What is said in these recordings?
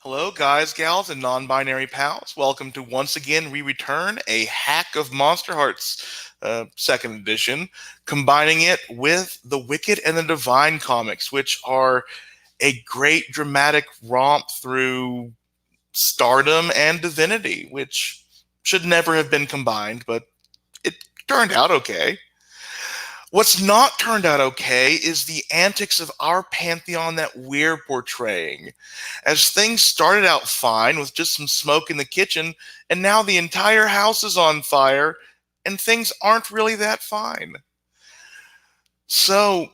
Hello, guys, gals, and non-binary pals. Welcome to once again we return a hack of Monster Hearts, second edition, combining it with the Wicked and the Divine comics, which are a great dramatic romp through stardom and divinity, which should never have been combined, but it turned out okay. What's not turned out okay is the antics of our Pantheon that we're portraying. As things started out fine with just some smoke in the kitchen, and now the entire house is on fire, and things aren't really that fine. So,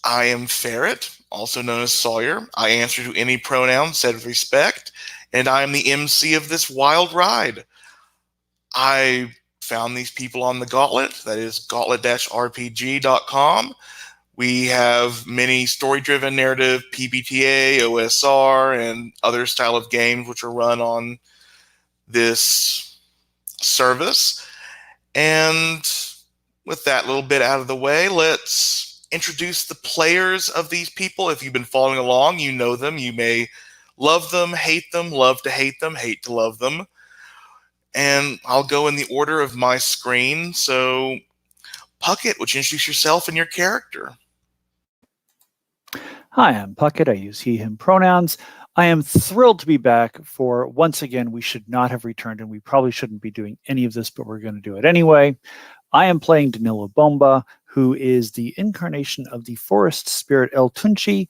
I am Ferret, also known as Sawyer. I answer to any pronoun said with respect, and I am the MC of this wild ride. I found these people on the Gauntlet, that is gauntlet-rpg.com. We have many story-driven narrative, PBTA, OSR, and other style of games which are run on this service. And with that little bit out of the way, let's introduce the players of these people. If you've been following along, you know them. You may love them, hate them, love to hate them, hate to love them. And I'll go in the order of my screen. So, Puckett, would you introduce yourself and your character? Hi, I'm Puckett. I use he, him pronouns. I am thrilled to be back for, once again, we should not have returned, and we probably shouldn't be doing any of this, but we're going to do it anyway. I am playing Danilo Bomba, who is the incarnation of the forest spirit El Tunchi,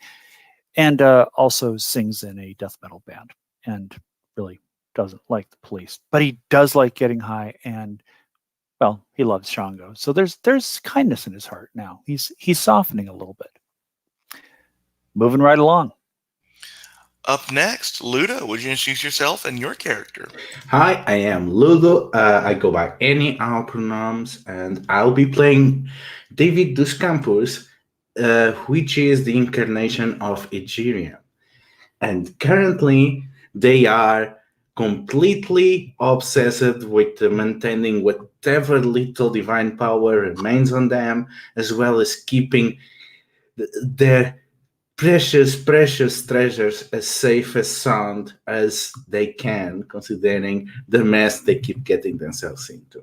and also sings in a death metal band, and really doesn't like the police, but he does like getting high, and well, he loves Shango. So there's kindness in his heart now. He's softening a little bit. Moving right along. Up next, Luda, would you introduce yourself and your character? Hi, I am Ludo. I go by any all pronouns, and I'll be playing David Dos Campos, which is the incarnation of Egeria. And currently, they are completely obsessed with maintaining whatever little divine power remains on them, as well as keeping their precious treasures as safe as sound as they can, considering the mess they keep getting themselves into.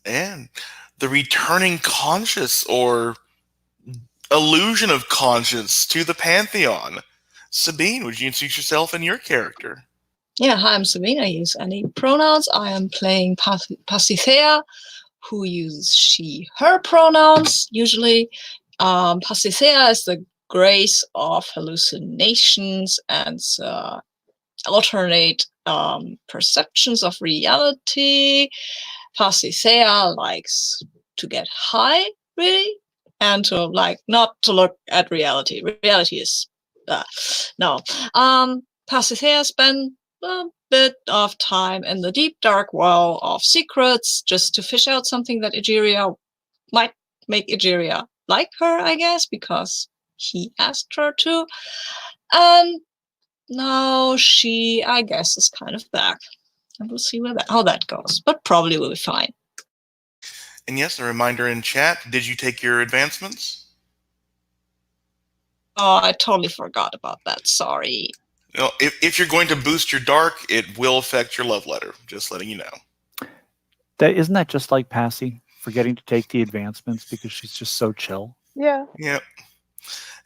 And the returning conscious or illusion of conscience to the Pantheon. Sabine, would you introduce yourself and your character? Yeah, hi, I'm Sabine. I use any pronouns. I am playing Pasithea, who uses she, her pronouns, usually. Pasithea is the grace of hallucinations and alternate perceptions of reality. Pasithea likes to get high, really, and to not to look at reality. Reality is no. Pasithea spent a bit of time in the deep dark well of secrets just to fish out something that Egeria might make Egeria like her, I guess, because he asked her to. And now she, I guess, is kind of back. And we'll see how that goes, but probably will be fine. And yes, a reminder in chat, did you take your advancements? Oh, I totally forgot about that. Sorry. You know, if you're going to boost your dark, it will affect your love letter. Just letting you know. Isn't that just like Passy forgetting to take the advancements because she's just so chill? Yeah. Yep.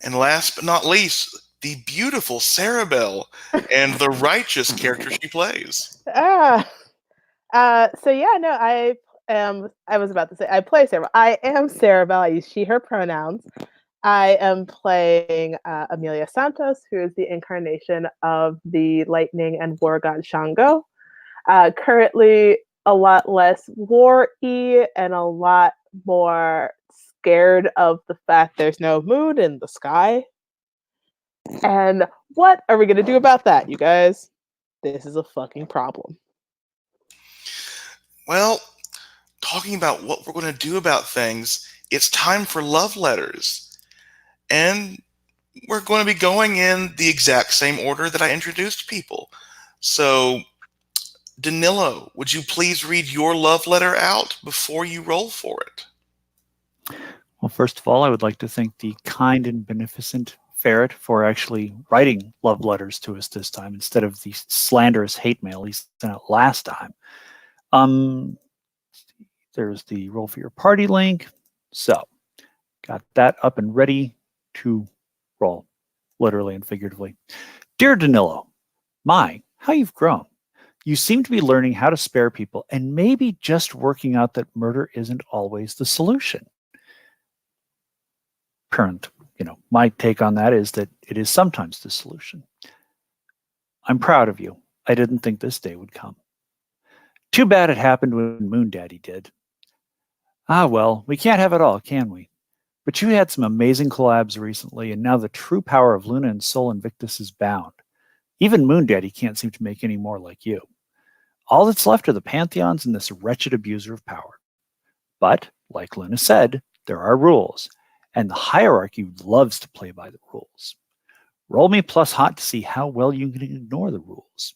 And last but not least, the beautiful Sarabelle and the righteous character she plays. So yeah, no, I was about to say I play Sarabelle. I am Sarabelle. I use she, her pronouns. I am playing Amelia Santos, who is the incarnation of the lightning and war god Shango. Currently a lot less war-y and a lot more scared of the fact there's no moon in the sky. And what are we going to do about that, you guys? This is a fucking problem. Well, talking about what we're going to do about things, it's time for love letters. And we're going to be going in the exact same order that I introduced people. So, Danilo, would you please read your love letter out before you roll for it? Well, first of all, I would like to thank the kind and beneficent Ferret, for actually writing love letters to us this time instead of the slanderous hate mail he sent out last time. There's the roll for your party link. So, got that up and ready to roll, literally and figuratively. Dear Danilo, my, how you've grown. You seem to be learning how to spare people and maybe just working out that murder isn't always the solution. Current, my take on that is that it is sometimes the solution. I'm proud of you. I didn't think this day would come. Too bad it happened when Moon Daddy did. Ah, well, we can't have it all, can we? But you had some amazing collabs recently, and now the true power of Luna and Sol Invictus is bound. Even Moon Daddy can't seem to make any more like you. All that's left are the Pantheons and this wretched abuser of power. But, like Luna said, there are rules, and the hierarchy loves to play by the rules. Roll me plus hot to see how well you can ignore the rules.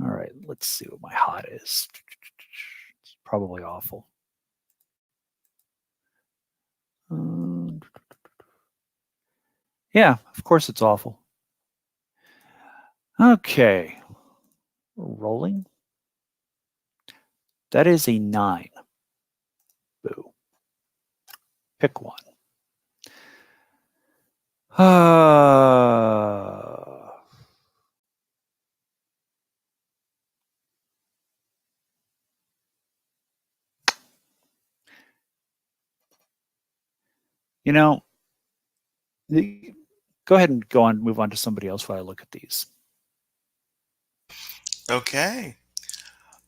All right, let's see what my hot is. It's probably awful. Yeah, of course it's awful. Okay. Rolling. That is a 9. Boo. Pick one. Go ahead and move on to somebody else while I look at these. Okay.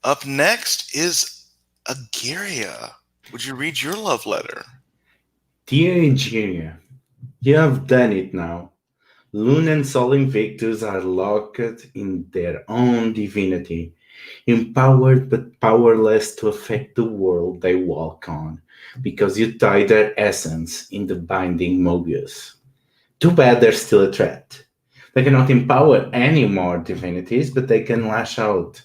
Up next is Agiria. Would you read your love letter? Dear Egeria, you have done it now. Luna and Sol Invictus are locked in their own divinity, empowered but powerless to affect the world they walk on, because you tied their essence in the binding mobius. Too bad they're still a threat. They cannot empower any more divinities, but they can lash out.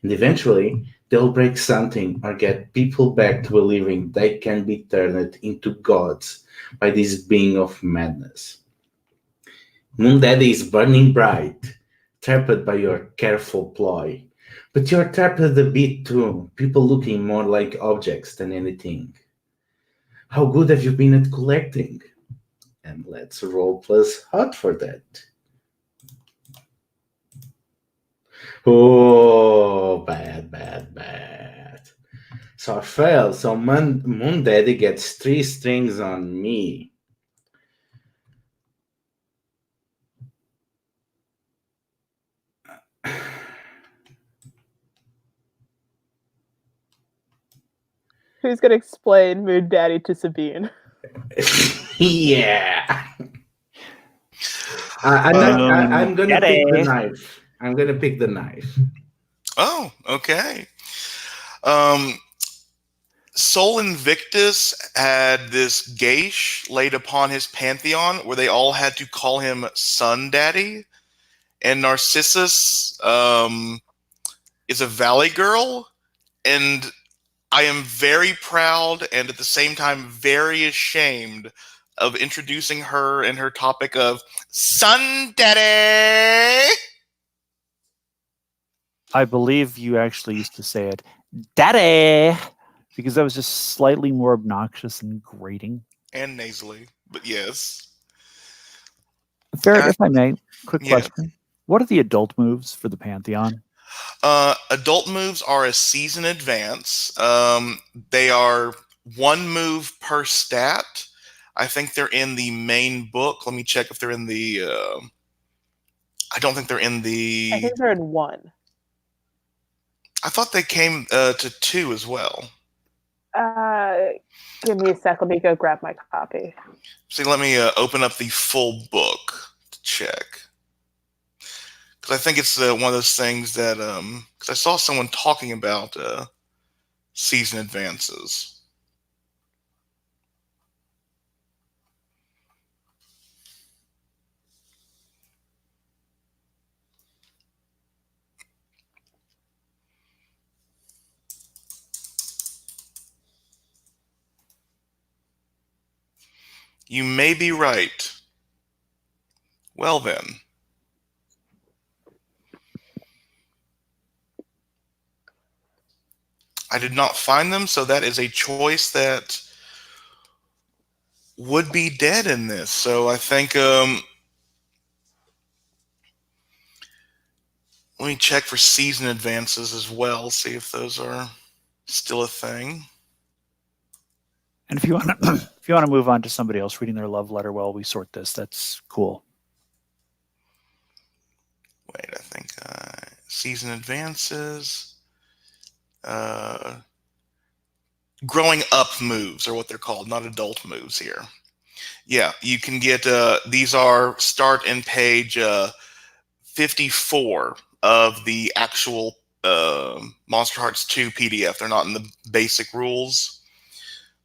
And eventually, they'll break something or get people back to believing they can be turned into gods by this being of madness. Moon Daddy is burning bright, trapped by your careful ploy. But you're trapped a bit too, people looking more like objects than anything. How good have you been at collecting? And let's roll plus hot for that. Oh, bad. So I failed. So Moon Daddy gets 3 strings on me. Who's going to explain Moon Daddy to Sabine? Yeah. I'm going to pick the knife. I'm going to pick the knife. Oh, okay. Sol Invictus had this geisha laid upon his pantheon where they all had to call him Sun Daddy. And Narcissus is a valley girl. And I am very proud and at the same time very ashamed of introducing her and her topic of Sun Daddy. I believe you actually used to say it, Daddy, because that was just slightly more obnoxious and grating. And nasally, but yes. Ferret, if I may, quick question. What are the adult moves for the Pantheon? Adult moves are a season advance. They are 1 move per stat. I think they're in the main book. Let me check if they're in the... I don't think they're in the... I think they're in 1. I thought they came to 2 as well. Give me a sec. Let me go grab my copy. See, let me open up the full book to check. Because I think it's one of those things that... Because I saw someone talking about season advances. You may be right. Well then. I did not find them, so that is a choice that would be dead in this. So I think let me check for season advances as well, see if those are still a thing. And if you want to, if you want to move on to somebody else reading their love letter while we sort this, that's cool. Wait, I think season advances. Growing up moves are what they're called, not adult moves here. Yeah, you can get these are start in page 54 of the actual Monster Hearts 2 PDF. They're not in the basic rules,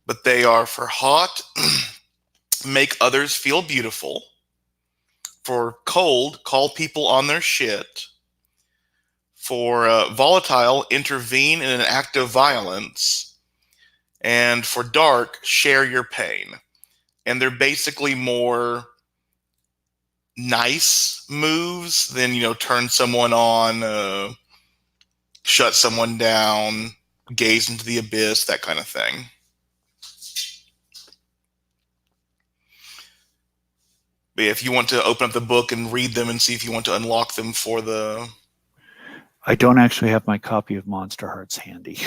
but they are for hot, make others feel beautiful. For cold, call people on their shit. For volatile, intervene in an act of violence. And for dark, share your pain. And they're basically more nice moves than, turn someone on, shut someone down, gaze into the abyss, that kind of thing. But if you want to open up the book and read them and see if you want to unlock them for the... I don't actually have my copy of Monster Hearts handy.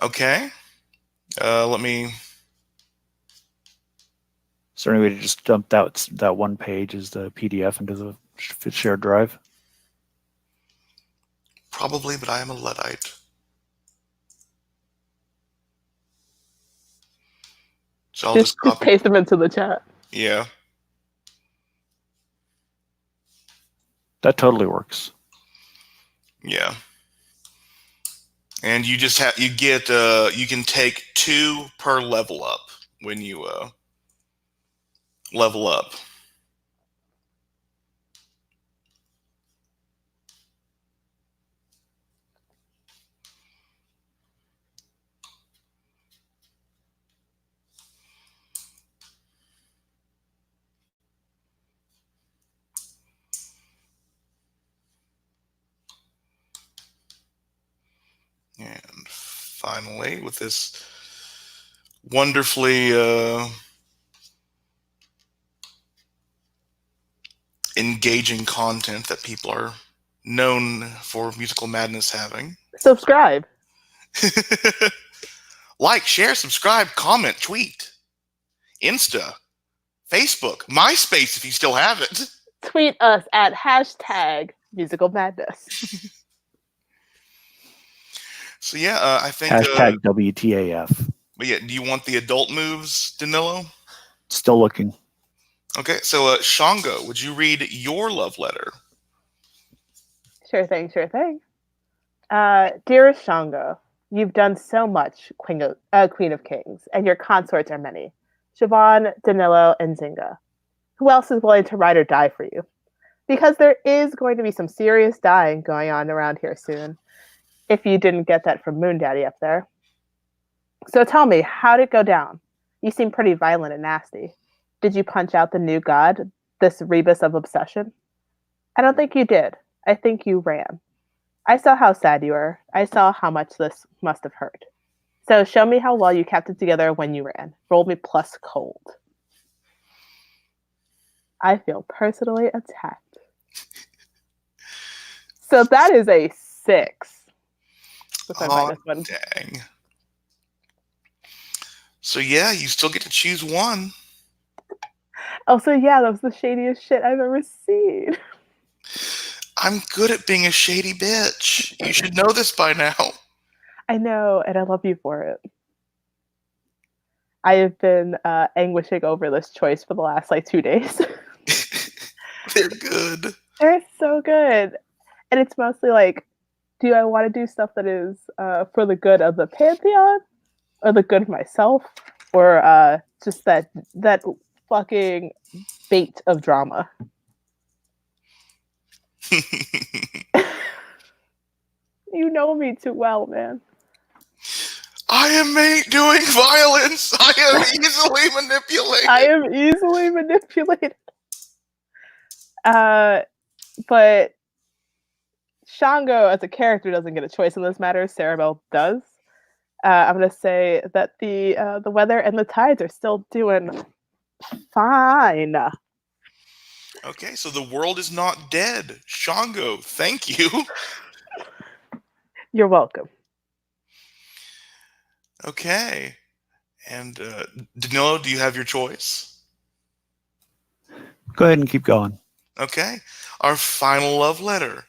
Okay. Let me... Is there any way to just dump that one page as the PDF into the shared drive? Probably, but I am a Luddite. So I'll just copy. paste them into the chat. Yeah. That totally works. Yeah. And you just you can take 2 per level up when you level up. And finally, with this wonderfully engaging content that people are known for Musical Madness having. Subscribe. Like, share, subscribe, comment, tweet, Insta, Facebook, MySpace if you still have it. Tweet us at #Musical Madness. So yeah, I think Hashtag WTAF. But yeah, do you want the adult moves, Danilo? Still looking. Okay, so Shango, would you read your love letter? Sure thing, sure thing. Dearest Shango, you've done so much, Queen of Kings, and your consorts are many. Siobhan, Danilo, and Zynga. Who else is willing to ride or die for you? Because there is going to be some serious dying going on around here soon, if you didn't get that from Moon Daddy up there. So tell me, how'd it go down? You seem pretty violent and nasty. Did you punch out the new god, this rebis of obsession? I don't think you did. I think you ran. I saw how sad you were. I saw how much this must have hurt. So show me how well you kept it together when you ran. Roll me plus cold. I feel personally attacked. So that is a 6. With my -1. Dang. So yeah, you still get to choose one. Also, yeah, that was the shadiest shit I've ever seen. I'm good at being a shady bitch. You should know this by now. I know, and I love you for it. I have been anguishing over this choice for the last 2 days. They're good. They're so good. And it's mostly do I want to do stuff that is for the good of the Pantheon? Or the good of myself? Or just that fucking bait of drama? You know me too well, man. I am doing violence. I am easily manipulated. I am easily manipulated. But Shango, as a character, doesn't get a choice in this matter. Cerebel does. I'm going to say that the weather and the tides are still doing fine. Okay, so the world is not dead. Shango, thank you. You're welcome. Okay. And Danilo, do you have your choice? Go ahead and keep going. Okay. Our final love letter.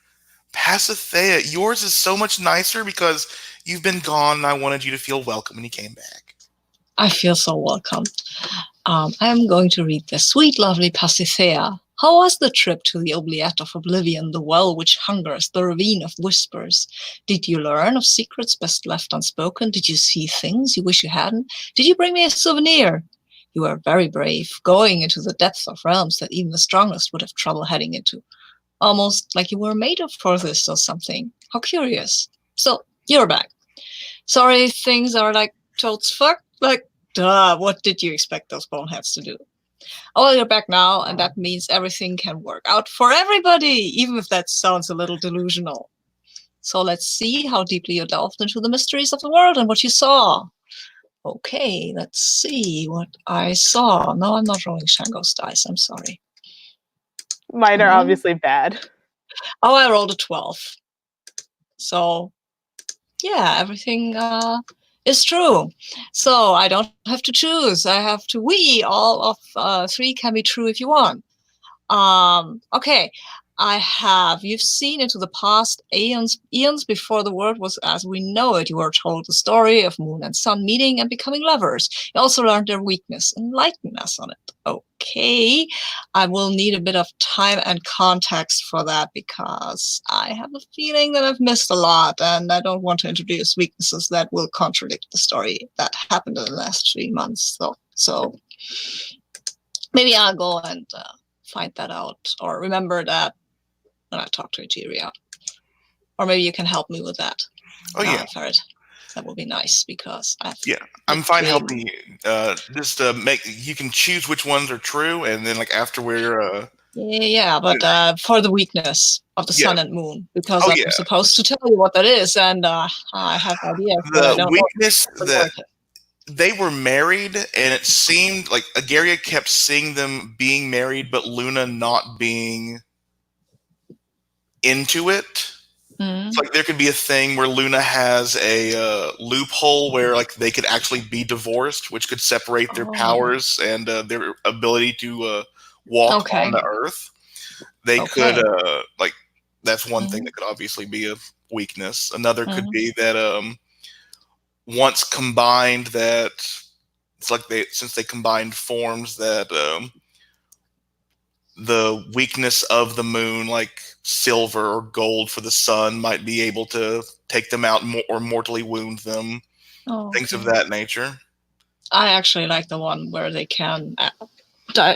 Pasithea, yours is so much nicer because you've been gone and I wanted you to feel welcome when you came back. I feel so welcome. I am going to read the sweet, lovely Pasithea. How was the trip to the oubliette of oblivion, the well which hungers, the ravine of whispers? Did you learn of secrets best left unspoken? Did you see things you wish you hadn't? Did you bring me a souvenir? You were very brave, going into the depths of realms that even the strongest would have trouble heading into. Almost like you were made up for this or something. How curious. So, you're back. Sorry, things are like totes fuck. Like, duh, what did you expect those boneheads to do? Oh, well, you're back now, and that means everything can work out for everybody, even if that sounds a little delusional. So let's see how deeply you delved into the mysteries of the world and what you saw. Okay, let's see what I saw. No, I'm not rolling Shango's dice. I'm sorry. Mine are obviously bad. Oh, I rolled a 12. So, yeah, everything is true. So I don't have to choose. I have to all of 3 can be true if you want. Okay, you've seen into the past eons before the world was as we know it. You were told the story of moon and sun meeting and becoming lovers. You also learned their weakness and enlightened us on it. Okay, I will need a bit of time and context for that because I have a feeling that I've missed a lot and I don't want to introduce weaknesses that will contradict the story that happened in the last 3 months. So maybe I'll go and find that out or remember that when I talk to Egeria. Or maybe you can help me with that. Oh, yeah. Ferret. That would be nice because I'm fine helping you. Just make you can choose which ones are true, and then like after we're but for the weakness of the sun and moon, because I'm supposed to tell you what that is, and I have ideas. The weakness that they were married, and it seemed like Agaria kept seeing them being married, but Luna not being into it. It's like there could be a thing where Luna has a loophole where like they could actually be divorced, which could separate their powers and their ability to walk on the earth. They could like that's one thing that could obviously be a weakness. Another could be that once combined, that it's like since they combined forms that the weakness of the moon, like silver or gold for the sun, might be able to take them out or mortally wound them. Things of that nature. I actually like the one where they can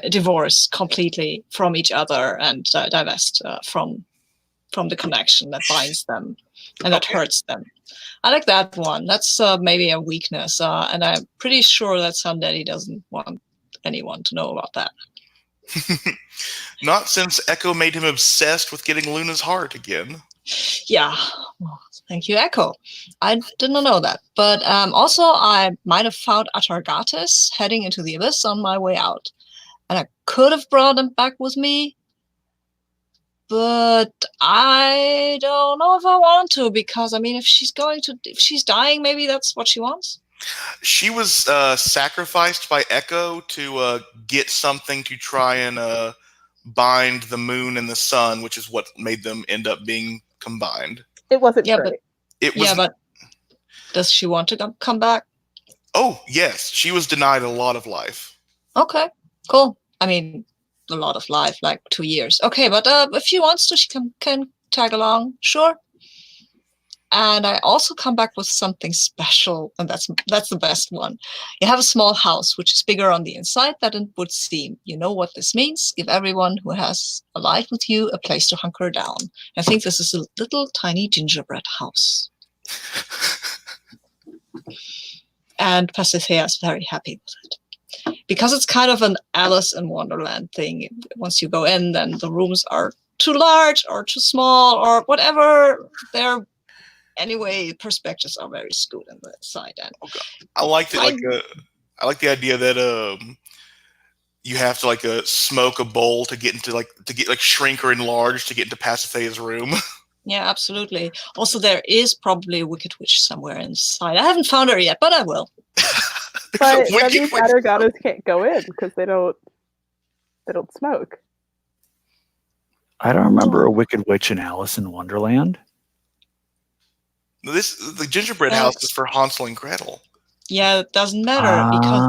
divorce completely from each other and divest from the connection that binds them and that hurts them. I like that one. That's maybe a weakness, and I'm pretty sure that Sun Daddy doesn't want anyone to know about that. Not since Echo made him obsessed with getting Luna's heart again. Yeah. Well, thank you, Echo. I did not know that. But also, I might have found Atargatis heading into the abyss on my way out. And I could have brought him back with me. But I don't know if I want to, because, I mean, if she's dying, maybe that's what she wants. She was sacrificed by Echo to get something to try and bind the moon and the sun, which is what made them end up being combined. It wasn't great. But does she want to come back? Oh, yes. She was denied a lot of life. Okay, cool. I mean, a lot of life, like 2 years. Okay, but if she wants to, she can tag along. Sure. And I also come back with something special, and that's the best one. You have a small house, which is bigger on the inside than it would seem. You know what this means? Give everyone who has a life with you a place to hunker down. I think this is a little tiny gingerbread house. And Pasithea is very happy with it. because it's kind of an Alice in Wonderland thing. Once you go in, then the rooms are too large or too small or whatever. They're anyway, perspectives are very skewed on the side. And I like it. I like the idea that you have to like smoke a bowl to get shrink or enlarge to get into Pasiphae's room. Yeah, absolutely. Also, there is probably a Wicked Witch somewhere inside. I haven't found her yet, but I will. But that means Adargatos can't go in because they don't smoke. I don't remember a Wicked Witch in Alice in Wonderland. The gingerbread house is for Hansel and Gretel. Yeah, it doesn't matter because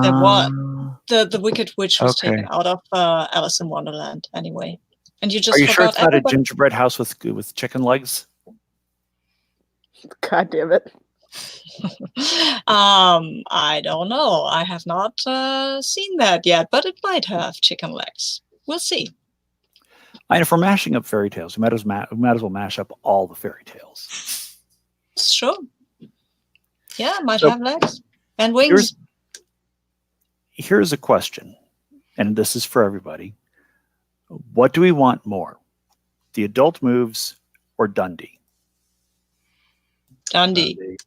the Wicked Witch was taken out of Alice in Wonderland anyway. And you just Are you sure it's not everybody? a gingerbread house with chicken legs? God damn it. I don't know. I have not seen that yet, but it might have chicken legs. We'll see. And if we're mashing up fairy tales, we might as well mash up all the fairy tales. It's true. Yeah, might have legs and wings. Here's a question, and this is for everybody. What do we want more? The adult moves or Dundee? Dundee.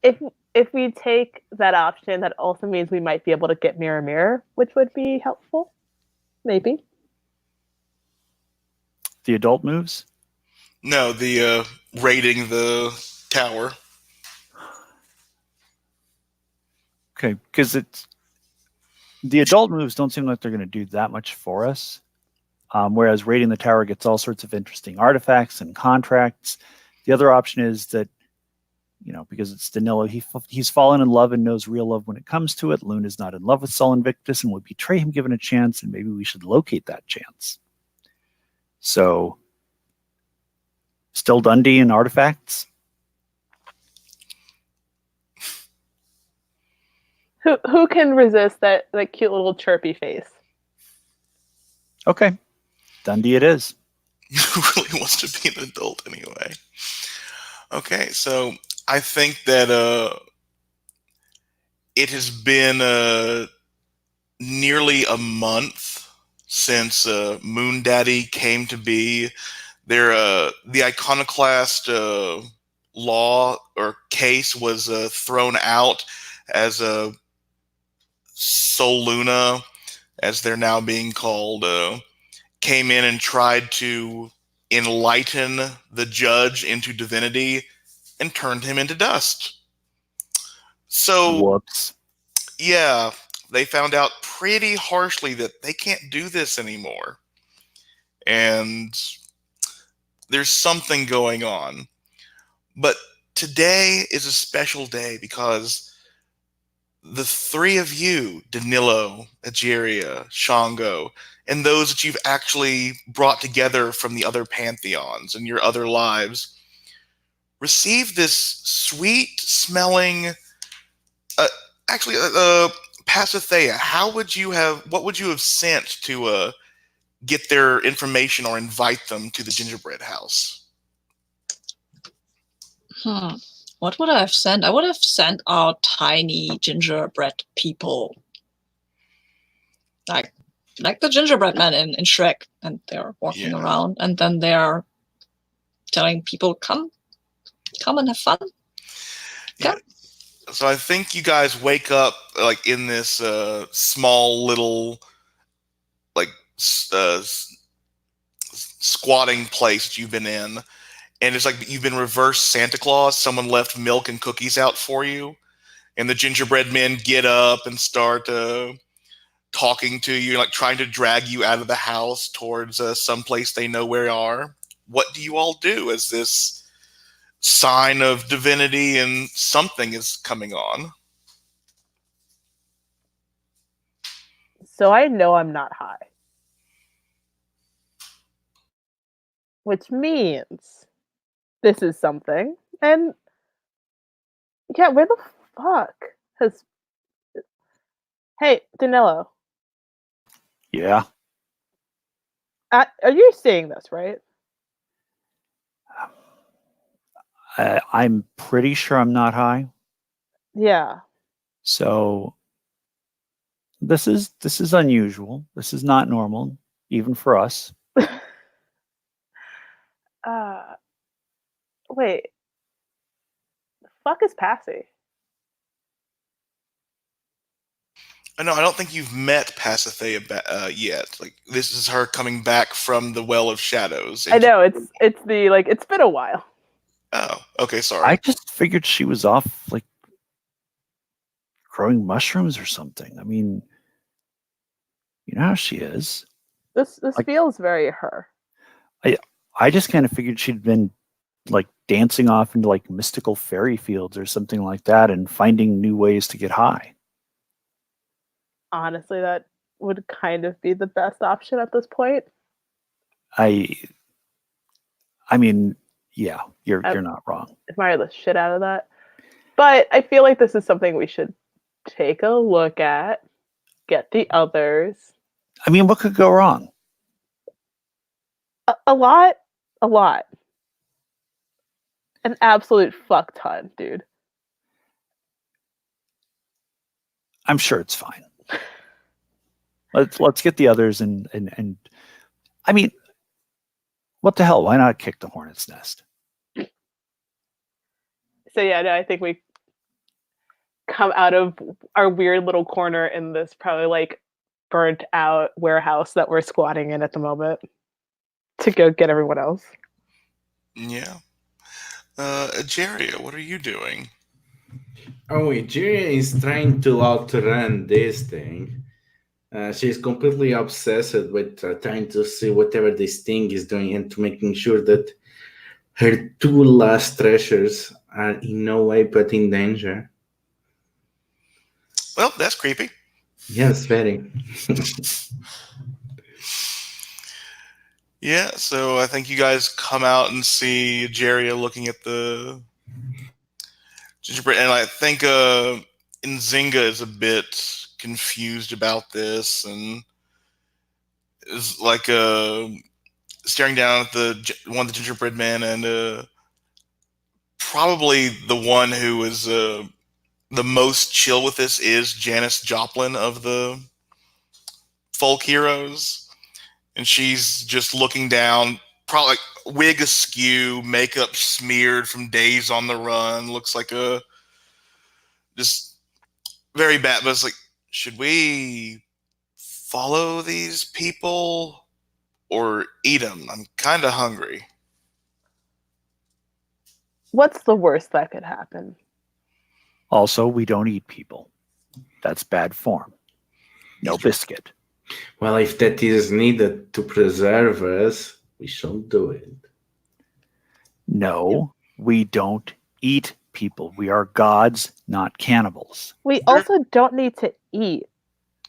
If we take that option, that also means we might be able to get Mirror Mirror, which would be helpful. Maybe. The adult moves? No, the raiding the tower. Okay, because the adult moves don't seem like they're going to do that much for us. Whereas raiding the tower gets all sorts of interesting artifacts and contracts. The other option is that, because it's Danilo, he's fallen in love and knows real love when it comes to it. Loon is not in love with Sol Invictus and would betray him given a chance, and maybe we should locate that chance. So, still Dundee and artifacts? Who can resist that cute little chirpy face? Okay. Dundee it is. Who really wants to be an adult anyway? Okay, so I think that it has been nearly a month since Moon Daddy came to be. The iconoclast law or case was thrown out as a Sol Luna, as they're now being called, came in and tried to enlighten the judge into divinity and turned him into dust. So, whoops. Yeah, they found out pretty harshly that they can't do this anymore. And there's something going on. But today is a special day because the three of you, Danilo, Egeria, Shango, and those that you've actually brought together from the other pantheons and your other lives, receive this sweet-smelling, Pasiphae. What would you have sent to get their information or invite them to the gingerbread house? What would I have sent? I would have sent out tiny gingerbread people. Like the gingerbread man in Shrek. And they're walking around and then they're telling people, come and have fun. Come. Yeah. So I think you guys wake up in this small little squatting place that you've been in. And it's like you've been reverse Santa Claus. Someone left milk and cookies out for you. And the gingerbread men get up and start talking to you, trying to drag you out of the house towards someplace they know where you are. What do you all do as this sign of divinity and something is coming on? So I know I'm not high. Which means this is something. And yeah, where the fuck has... Hey, Danilo. Yeah. Are you seeing this, right? I'm pretty sure I'm not high. Yeah. So This is unusual. This is not normal, even for us. Wait. The fuck is Passy? I don't think you've met Pasithea yet. Like, this is her coming back from the Well of Shadows. I know it's the like it's been a while. Oh, okay, sorry. I just figured she was off like growing mushrooms or something. I mean, you know how she is. This Like- feels very her. I just kind of figured she'd been like dancing off into like mystical fairy fields or something like that and finding new ways to get high. Honestly, that would kind of be the best option at this point. I mean, yeah, you're not wrong. Admire the shit out of that. But I feel like this is something we should take a look at, get the others. I mean, what could go wrong? A lot. An absolute fuck ton, dude. I'm sure it's fine. Let's get the others and I mean, what the hell? Why not kick the hornet's nest? So yeah, no, I think we come out of our weird little corner in this probably like burnt out warehouse that we're squatting in at the moment to go get everyone else. Yeah. Jeria, what are you doing? Oh, Jiria is trying to outrun this thing. She's completely obsessed with trying to see whatever this thing is doing and to making sure that her two last treasures are in no way put in danger. Well, that's creepy. Yes, very. Yeah, so I think you guys come out and see Jeria looking at the gingerbread, and I think Nzinga is a bit confused about this and is like staring down at one of the gingerbread men, and probably the one who is the most chill with this is Janice Joplin of the folk heroes. And she's just looking down, probably like wig askew, makeup smeared from days on the run. Looks like just very bad. But it's like, should we follow these people or eat them? I'm kind of hungry. What's the worst that could happen? Also, we don't eat people. That's bad form. No biscuit. Well, if that is needed to preserve us, we shall do it. No, we don't eat people. We are gods, not cannibals. We also don't need to eat.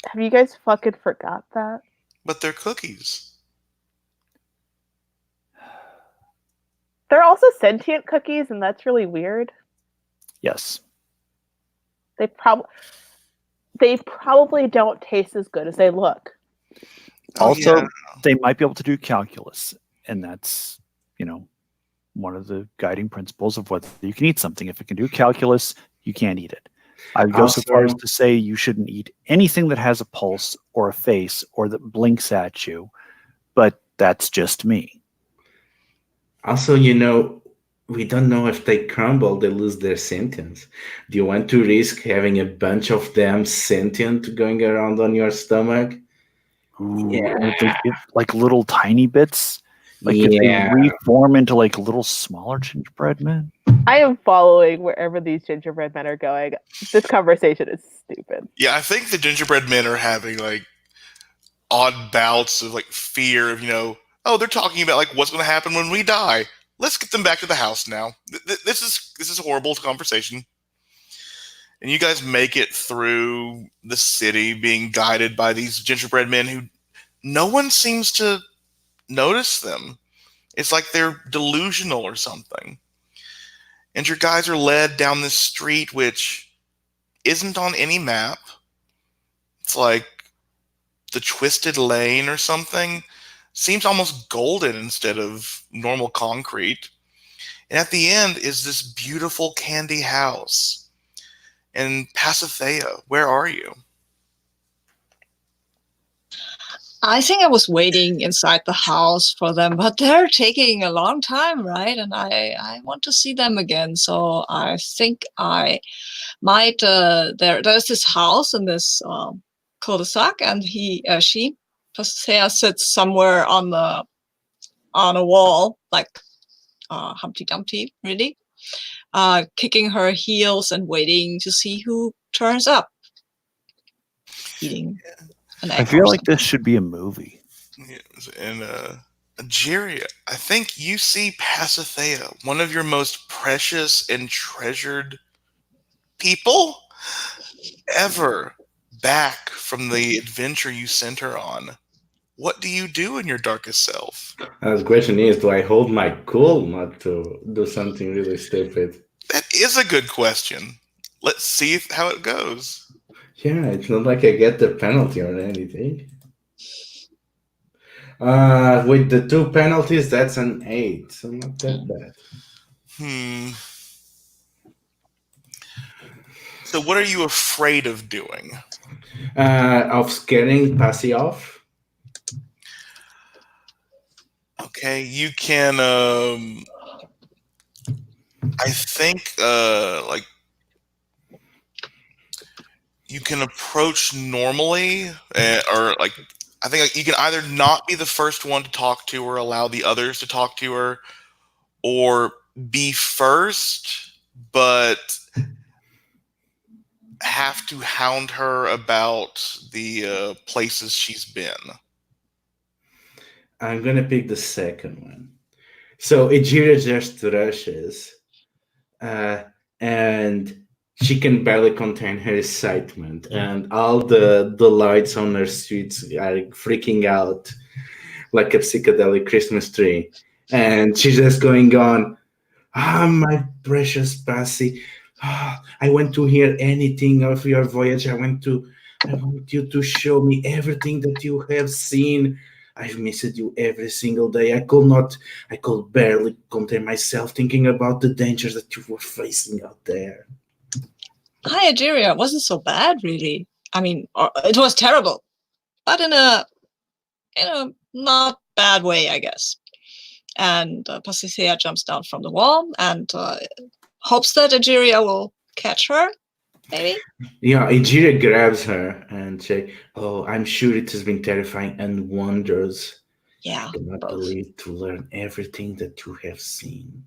Have you guys fucking forgot that? But they're cookies. They're also sentient cookies, and that's really weird. Yes. They probably don't taste as good as they look. Also, yeah. they might be able to do calculus, and that's, one of the guiding principles of whether you can eat something. If it can do calculus, you can't eat it. I would go so far as to say you shouldn't eat anything that has a pulse or a face or that blinks at you, but that's just me. Also, we don't know if they crumble, they lose their sentience. Do you want to risk having a bunch of them sentient going around on your stomach? Ooh, Yeah. like little tiny bits. Like if they reform into like little smaller gingerbread men. I am following wherever these gingerbread men are going. This conversation is stupid. Yeah, I think the gingerbread men are having like odd bouts of like fear of, oh, they're talking about like what's going to happen when we die. Let's get them back to the house now. This is a horrible conversation. And you guys make it through the city being guided by these gingerbread men who no one seems to notice them. It's like they're delusional or something. And your guys are led down this street which isn't on any map. It's like the Twisted Lane or something. Seems almost golden instead of normal concrete. And at the end is this beautiful candy house. And Pasithea, where are you? I think I was waiting inside the house for them, but they're taking a long time, right? And I want to see them again. So I think I might. There's this house in this cul-de-sac, and she, Pasea, sits somewhere on a wall, like Humpty Dumpty, really, kicking her heels and waiting to see who turns up, eating an egg. I feel or like something. this should be a movie. Yes, and Algeria, I think you see Pasithea, one of your most precious and treasured people ever, back from the adventure you sent her on. What do you do in your darkest self? The question is, do I hold my cool not to do something really stupid? That is a good question. Let's see how it goes. Yeah, it's not like I get the penalty or anything. With the 2 penalties, that's an 8, so not that bad. So what are you afraid of doing? Of scaring Passy off. Okay, you can I think like you can approach normally, or like I think like, you can either not be the first one to talk to her, allow the others to talk to her, or be first, but have to hound her about the places she's been. I'm gonna pick the second one. So Ejira just rushes, and she can barely contain her excitement, and all the lights on her streets are freaking out like a psychedelic Christmas tree. And she's just going on, my precious Passy, I want to hear anything of your voyage. I want you to show me everything that you have seen. I've missed you every single day. I could barely contain myself thinking about the dangers that you were facing out there. Hi, Algeria. It wasn't so bad, really. I mean, it was terrible, but in a not bad way, I guess. And Pasithea jumps down from the wall and hopes that Algeria will catch her, maybe? Yeah, Ejira grabs her and say, "Oh, I'm sure it has been terrifying and wondrous. Yeah, I cannot both. believe to learn everything that you have seen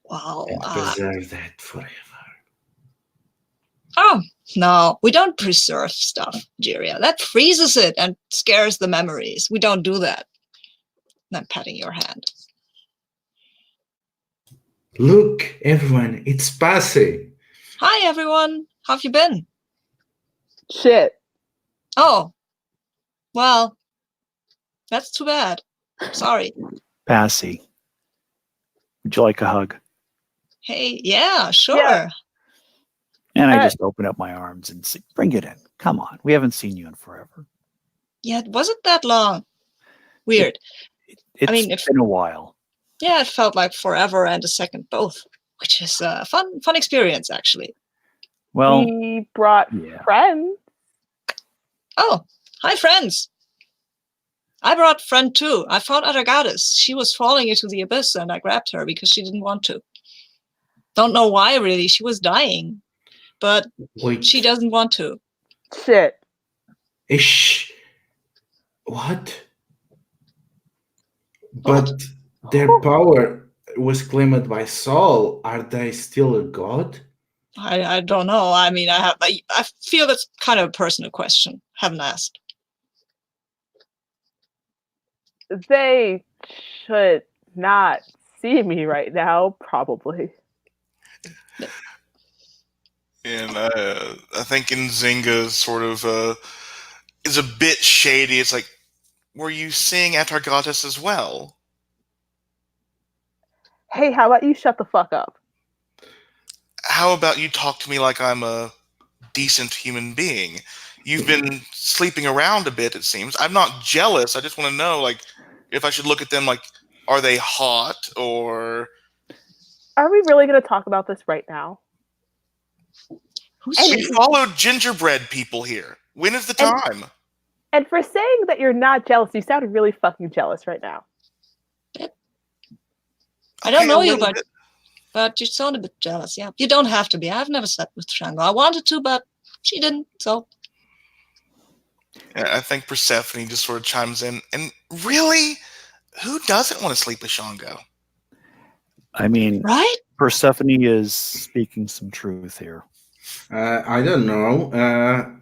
Well, and preserve that forever." Oh, no, we don't preserve stuff, Algeria. That freezes it and scares the memories. We don't do that. And I'm patting your hand. Look, everyone, it's Passy. Hi, everyone. How have you been? Shit. Oh, well, that's too bad. Sorry. Passy, would you like a hug? Hey, yeah, sure. Yeah. And I just open up my arms and say, bring it in. Come on. We haven't seen you in forever. Yeah, it wasn't that long. Weird. It's been a while. Yeah, it felt like forever and a second both, which is a fun experience, actually. Well, we brought friends. Oh, hi, friends. I brought friend too. I found Aragatis. She was falling into the abyss and I grabbed her because she didn't want to. Don't know why, really. She was dying, but she doesn't want to. Shit. Ish. What? But their power was claimed by Saul. Are they still a god? I don't know. I mean, I feel that's kind of a personal question. Haven't asked. They should not see me right now, probably. And I think Nzinga sort of is a bit shady. It's like, were you seeing Atargatis as well? Hey, how about you shut the fuck up? How about you talk to me like I'm a decent human being? You've been sleeping around a bit, it seems. I'm not jealous. I just want to know, like, if I should look at them like, are they hot or... Are we really going to talk about this right now? We followed gingerbread people here. When is the time? And for saying that you're not jealous, you sound really fucking jealous right now. I don't Okay, know a you, little bit. but you sound a bit jealous. Yeah, you don't have to be. I've never slept with Shango. I wanted to, but she didn't. So Yeah, I think Persephone just sort of chimes in. And really, who doesn't want to sleep with Shango? I mean, right? Persephone is speaking some truth here. I don't know.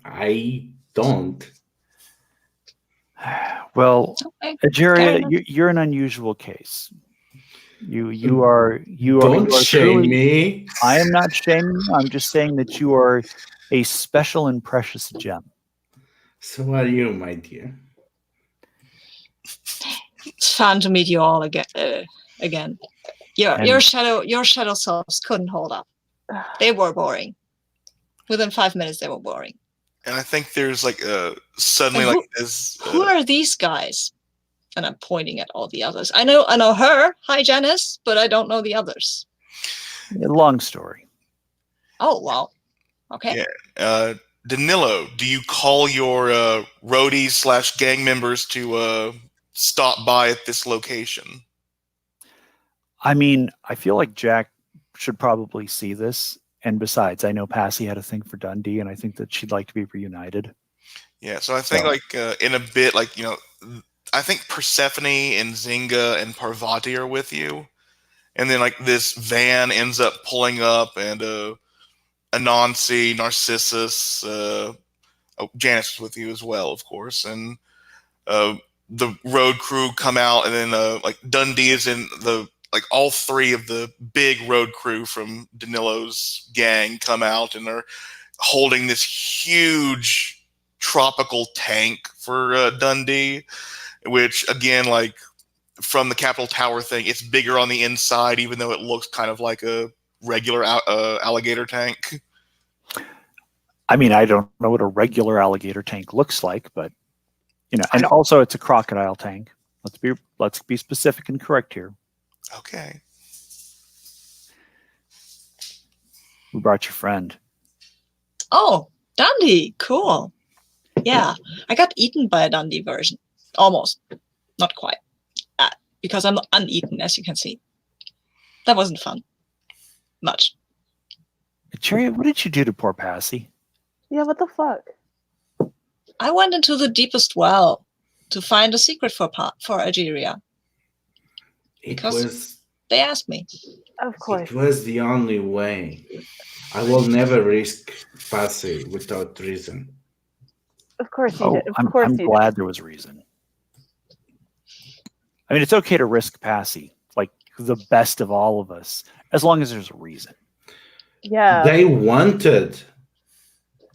I don't. Well, Okay. Egeria, enough. you're an unusual case. You are Don't shame truly, me. I am not shaming you. I'm just saying that you are a special and precious gem. So are you, my dear. It's fun to meet you all again. Your shadow selves couldn't hold up. They were boring. Within 5 minutes, they were boring. And I think there's like suddenly And like this. Who are these guys? And I'm pointing at all the others. I know her. Hi, Janice, but I don't know the others. Long story. Oh, well. Okay. Yeah. Danilo, do you call your roadies / gang members to stop by at this location? I mean, I feel like Jack should probably see this. And besides, I know Passy had a thing for Dundee, and I think that she'd like to be reunited. Yeah, so I think in a bit, I think Persephone and Zynga and Parvati are with you. And then this van ends up pulling up, and Anansi, Narcissus, Janice is with you as well, of course. And the road crew come out, and then Dundee is in all three of the big road crew from Danilo's gang come out, and they're holding this huge tropical tank for Dundee, which again, from the Capitol Tower thing, it's bigger on the inside, even though it looks kind of like a regular alligator tank. I mean, I don't know what a regular alligator tank looks like, but and also it's a crocodile tank. Let's be specific and correct here. Okay. We brought your friend. Oh, Dundee. Cool. Yeah. I got eaten by a Dundee version. Almost. Not quite. Because I'm uneaten, as you can see. That wasn't fun. Much. Cherry, what did you do to poor Passy? Yeah, what the fuck? I went into the deepest well to find a secret for Algeria. Because they asked me. Of course. It was the only way. I will never risk Passy without reason. Of course you did. Of course I'm you glad did. there was reason. I mean, it's okay to risk Passy, like the best of all of us, as long as there's a reason. Yeah. They wanted.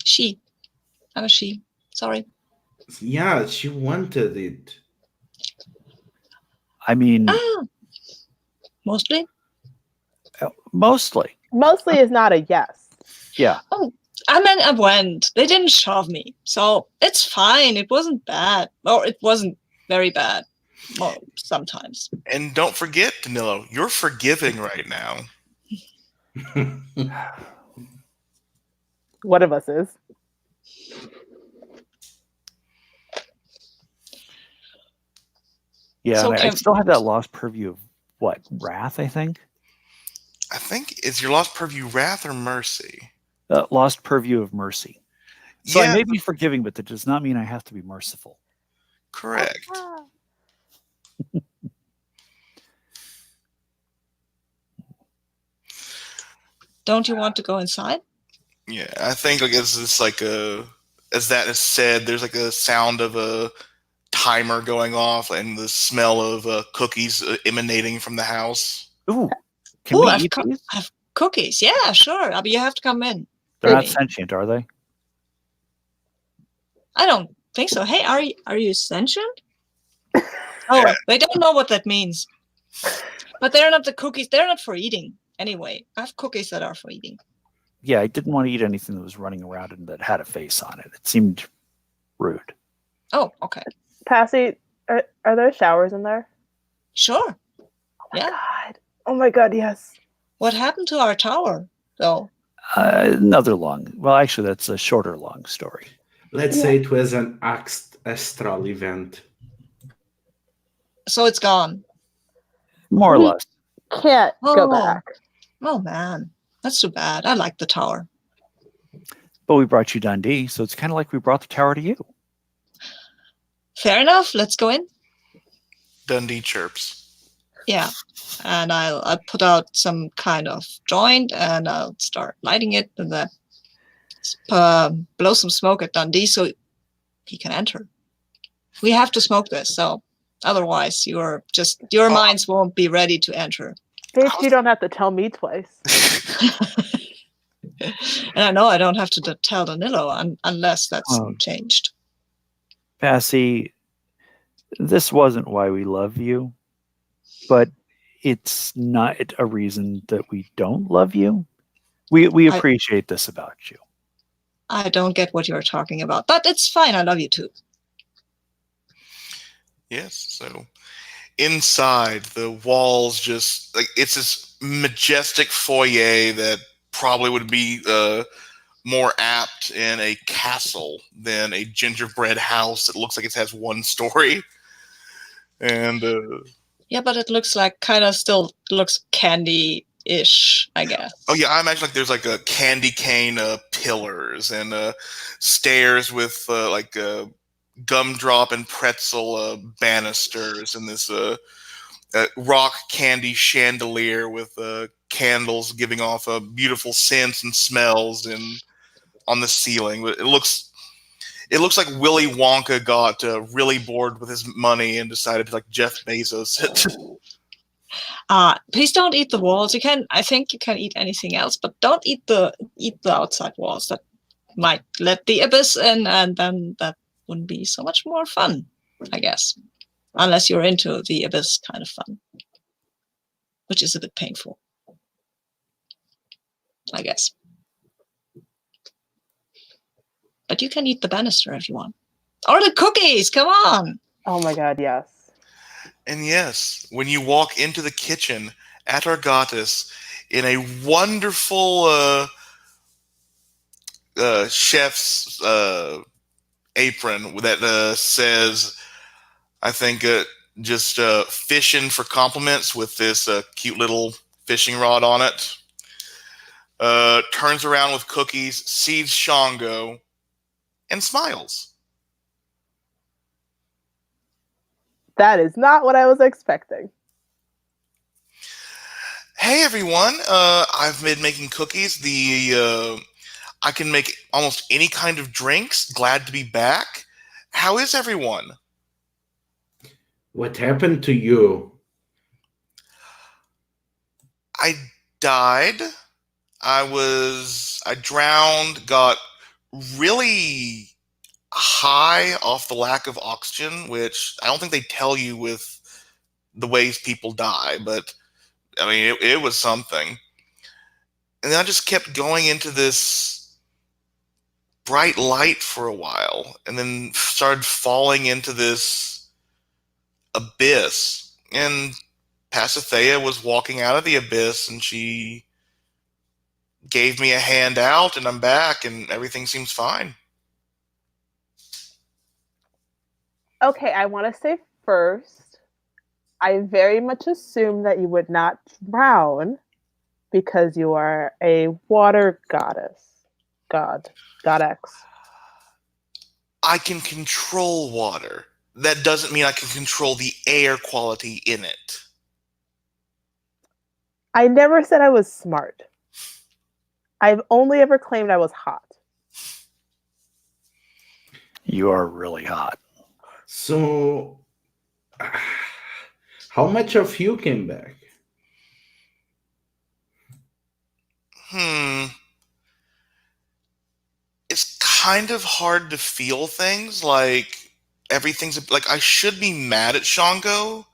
She. I'm a she. Sorry. Yeah, she wanted it. I mean, mostly. Mostly. Mostly is not a yes. Yeah. Oh, I mean, I went. They didn't shove me, so it's fine. It wasn't bad, or it wasn't very bad. Well, sometimes. And don't forget, Danilo, you're forgiving right now. One of us is. Yeah, So I still have that lost purview of what? Wrath, I think? I think, is your lost purview Wrath or Mercy? Lost purview of mercy. So Yeah. I may be forgiving, but that does not mean I have to be merciful. Correct. Don't you want to go inside? Yeah, I think as that is said, there's a sound of a timer going off and the smell of cookies emanating from the house. Ooh, can we eat these? I have cookies. Yeah, sure. But you have to come in. They're not sentient, are they? I don't think so. Hey, are you sentient? Oh, they don't know what that means. But they're not the cookies. They're not for eating anyway. I have cookies that are for eating. Yeah, I didn't want to eat anything that was running around and that had a face on it. It seemed rude. Oh, okay. Passy, are there showers in there? Sure. Yeah. God. Oh my God, yes. What happened to our tower, though? Another long. Well, actually, that's a shorter long story. Let's say it was an astral event. So it's gone. More or We- less. Can't go Oh. back. Oh man, that's too bad. I like the tower. But we brought you Dundee, so it's kind of like we brought the tower to you. Fair enough. Let's go in. Dundee chirps. Yeah, and I'll put out some kind of joint and I'll start lighting it and then blow some smoke at Dundee so he can enter. We have to smoke this, so otherwise your minds won't be ready to enter. Bitch, you don't have to tell me twice. And I know I don't have to tell Danilo unless that's Oh. changed. Passy, this wasn't why we love you, but it's not a reason that we don't love you. We appreciate this about you. I don't get what you're talking about, but it's fine. I love you too. Yes, so inside the walls, just like it's this majestic foyer that probably would be more apt in a castle than a gingerbread house that looks like it has one story. And Yeah, but it looks like still looks candy-ish, I guess. oh yeah, I imagine like there's like a candy cane pillars and stairs with gumdrop and pretzel banisters and this rock candy chandelier with candles giving off beautiful scents and smells on the ceiling. It looks like Willy Wonka got really bored with his money and decided to like Jeff Bezos it. Please don't eat the walls. I think you can eat anything else, but don't eat the outside walls. That might let the abyss in, and then that wouldn't be so much more fun, I guess. Unless you're into the abyss kind of fun, which is a bit painful, I guess. But you can eat the banister if you want. Or the cookies, come on! Oh my god, yes. And yes, when you walk into the kitchen at Argatis in a wonderful chef's apron that says, I think, just fishing for compliments with this cute little fishing rod on it. Turns around with cookies, sees Shango, and smiles. That is not what I was expecting. Hey everyone, I've been making cookies. I can make almost any kind of drinks. Glad to be back. How is everyone? What happened to you? I died. I drowned, got really high off the lack of oxygen, which I don't think they tell you with the ways people die, but I mean, it was something. And then I just kept going into this bright light for a while, and then started falling into this abyss. And Pasithea was walking out of the abyss, and she gave me a hand out, and I'm back, and everything seems fine. Okay, I want to say first, I very much assume that you would not drown because you are a water goddess. Goddess. I can control water. That doesn't mean I can control the air quality in it. I never said I was smart. I've only ever claimed I was hot. You are really hot. So, how much of you came back? It's kind of hard to feel things like everything's like I should be mad at Shango,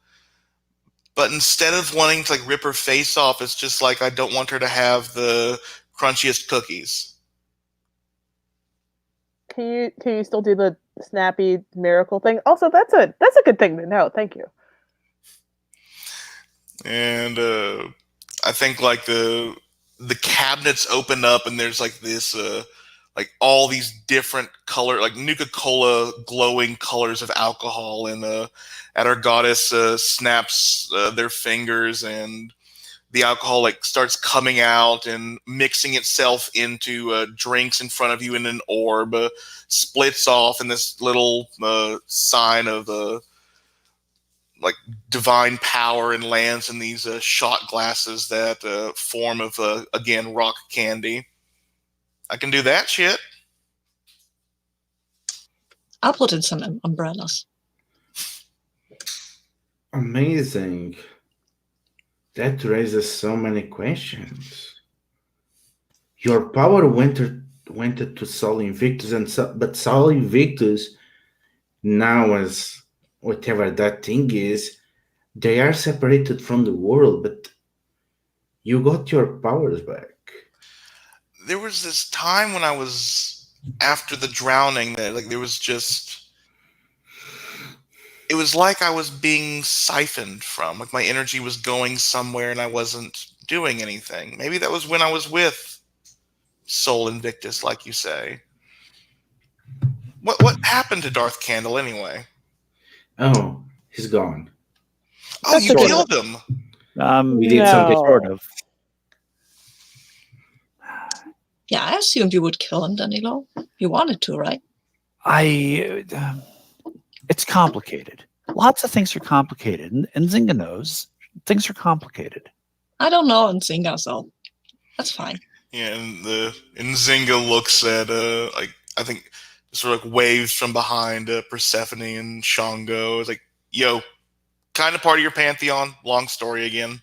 but instead of wanting to like rip her face off, it's just like I don't want her to have the crunchiest cookies. Can you still do the snappy miracle thing? Also, that's a good thing to know. Thank you. And I think like the cabinets open up and there's like this like all these different color, like Nuka-Cola glowing colors of alcohol, and at our goddess snaps their fingers, and the alcohol like starts coming out and mixing itself into drinks in front of you in an orb, splits off in this little sign of like divine power, and lands in these shot glasses that form of again rock candy. I can do that shit. I'll put in some umbrellas. Amazing. That raises so many questions. Your power went to Sol Invictus, but Sol Invictus now, as whatever that thing is, they are separated from the world, but you got your powers back. There was this time when I was after the drowning that like there was just, it was like I was being siphoned from, like my energy was going somewhere and I wasn't doing anything. Maybe that was when I was with Sol Invictus, like you say. What happened to Darth Candle anyway? Oh, he's gone. Oh, That's you okay. killed him. We did something Sort of. Yeah, I assumed you would kill him, Danilo. You wanted to, right? It's complicated. Lots of things are complicated, and Zynga knows things are complicated. I don't know Nzinga, so that's fine. Yeah, and Zynga looks at like I think sort of like waves from behind Persephone and Shango. It's like, yo, kind of part of your pantheon. Long story again.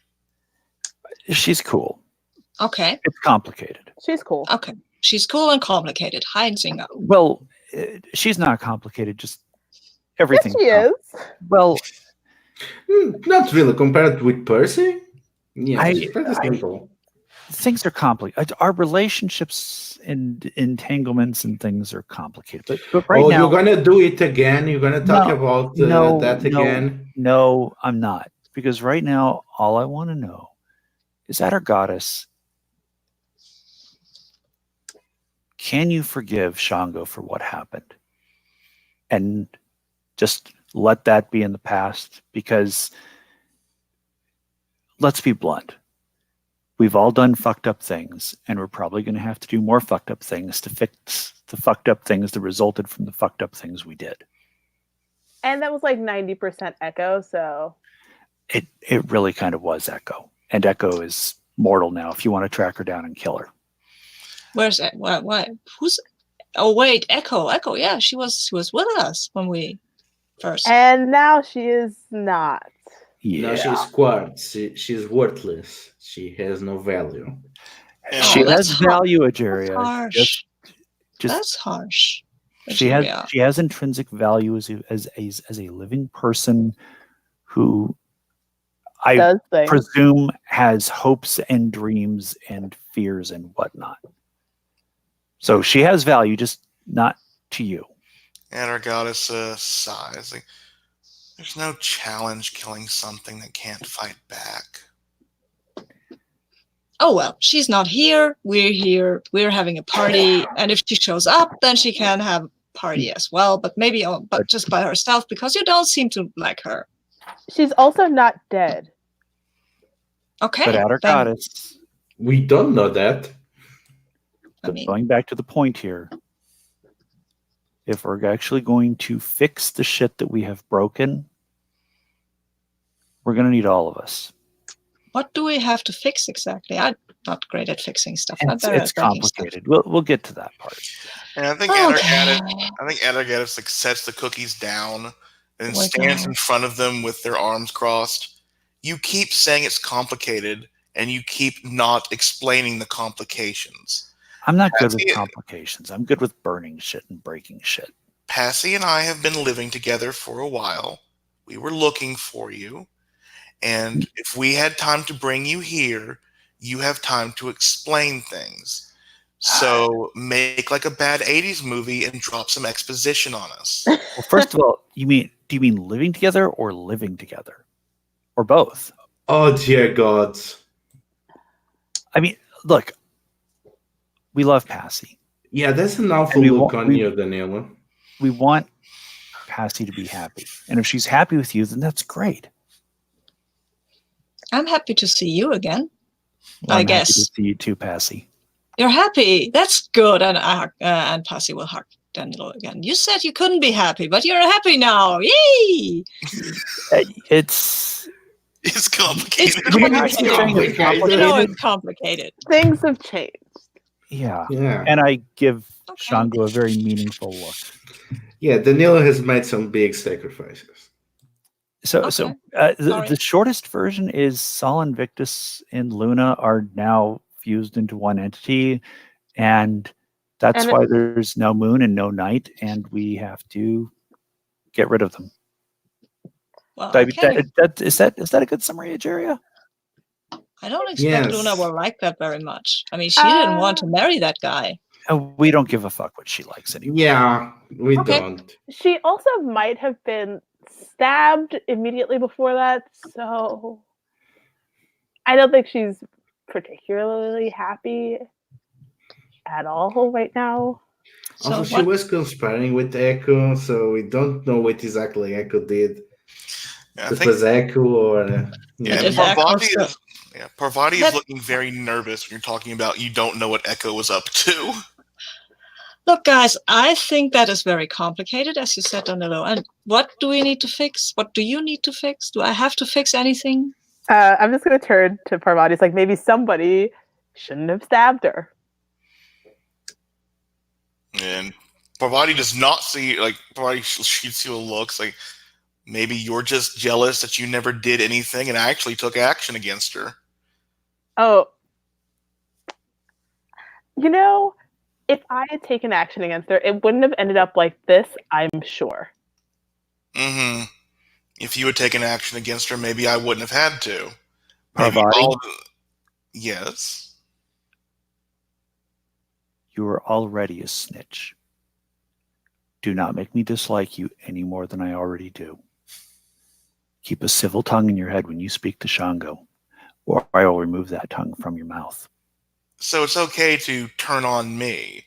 She's cool. Okay. It's complicated. She's cool. Okay. She's cool and complicated. Hi, Nzinga. Well, she's not complicated. Just everything. Yes, she is. Well, Not really compared with Percy. Yeah, it's pretty simple. things are complicated. Our relationships and entanglements and things are complicated. But right now, you're gonna do it again? You're gonna talk about that again? No, I'm not. Because right now, all I want to know is that our goddess. Can you forgive Shango for what happened? And just let that be in the past, because let's be blunt. We've all done fucked up things, and we're probably going to have to do more fucked up things to fix the fucked up things that resulted from the fucked up things we did. And that was like 90% Echo, so It really kind of was Echo. And Echo is mortal now if you want to track her down and kill her. Where's it? What? Who's? Oh wait, Echo. Echo. Yeah, she was with us when we first. and now she is not. Yeah. No, she's quartz. She's worthless. She has no value. She Oh, has that's value, That's Ageria. harsh. Just That's harsh. she Ageria. has intrinsic value as a living person who I Does things. presume has hopes and dreams and fears and whatnot. So she has value, just not to you. And our goddess sighs. Like, there's no challenge killing something that can't fight back. Oh well, she's not here. We're here. We're having a party, and if she shows up, then she can have a party as well. But maybe, but just by herself, because you don't seem to like her. She's also not dead. Okay. But at our then- goddess, We don't know that. I but mean, going back to the point here, if we're actually going to fix the shit that we have broken, we're going to need all of us. what do we have to fix exactly? I'm not great at fixing stuff. I'm better It's at breaking stuff. complicated. We'll get to that part. And I think Adagadis like sets the cookies down and Oh my stands God. in front of them with their arms crossed. You keep saying it's complicated, and you keep not explaining the complications. I'm not good That's with it. complications. I'm good with burning shit and breaking shit. Passy and I have been living together for a while. We were looking for you. And if we had time to bring you here, you have time to explain things. So make like a bad 80s movie and drop some exposition on us. Well, first of all, do you mean living together or living together? Or both? Oh dear gods. I mean, look, we love Passy. Yeah, that's an awful we look want- on you, Danilo. We want Passy to be happy. And if she's happy with you, then that's great. I'm happy to see you again. Well, I I'm happy guess. to see you too, Passy. You're happy. That's good. And Passy will hug Danilo again. You said you couldn't be happy, but you're happy now. Yay! It's complicated. It's complicated. complicated. You know it's complicated. Things have changed. Yeah. Yeah. And I give Okay. Shango a very meaningful look. Yeah, Danilo has made some big sacrifices. So, Okay. the shortest version is Sol Invictus and Luna are now fused into one entity, and that's And why there's no moon and no night, and we have to get rid of them. Well, Is that a good summary, Ageria? I don't expect Yes. Luna will like that very much. I mean, she didn't want to marry that guy. We don't give a fuck what she likes anymore. Yeah, we Okay. don't. She also might have been stabbed immediately before that, so I don't think she's particularly happy at all right now. Also, So she what? was conspiring with Echo, so we don't know what exactly Echo did. Yeah, I It think was Echo or... yeah, If Echo Parvati still- is Parvati is That- looking very nervous when you're talking about you don't know what Echo was up to. Look, guys, I think that is very complicated, as you said, Danilo. And what do we need to fix? What do you need to fix? Do I have to fix anything? I'm just going to turn to Parvati. It's like maybe somebody shouldn't have stabbed her. And Parvati does not see, like, Parvati shoots you a look. It's like, maybe you're just jealous that you never did anything and actually took action against her. Oh, you know, if I had taken action against her, it wouldn't have ended up like this, I'm sure. Mm-hmm. If you had taken action against her, maybe I wouldn't have had to. Maybe Parvati? Yes. You are already a snitch. Do not make me dislike you any more than I already do. Keep a civil tongue in your head when you speak to Shango, or I will remove that tongue from your mouth. So it's okay to turn on me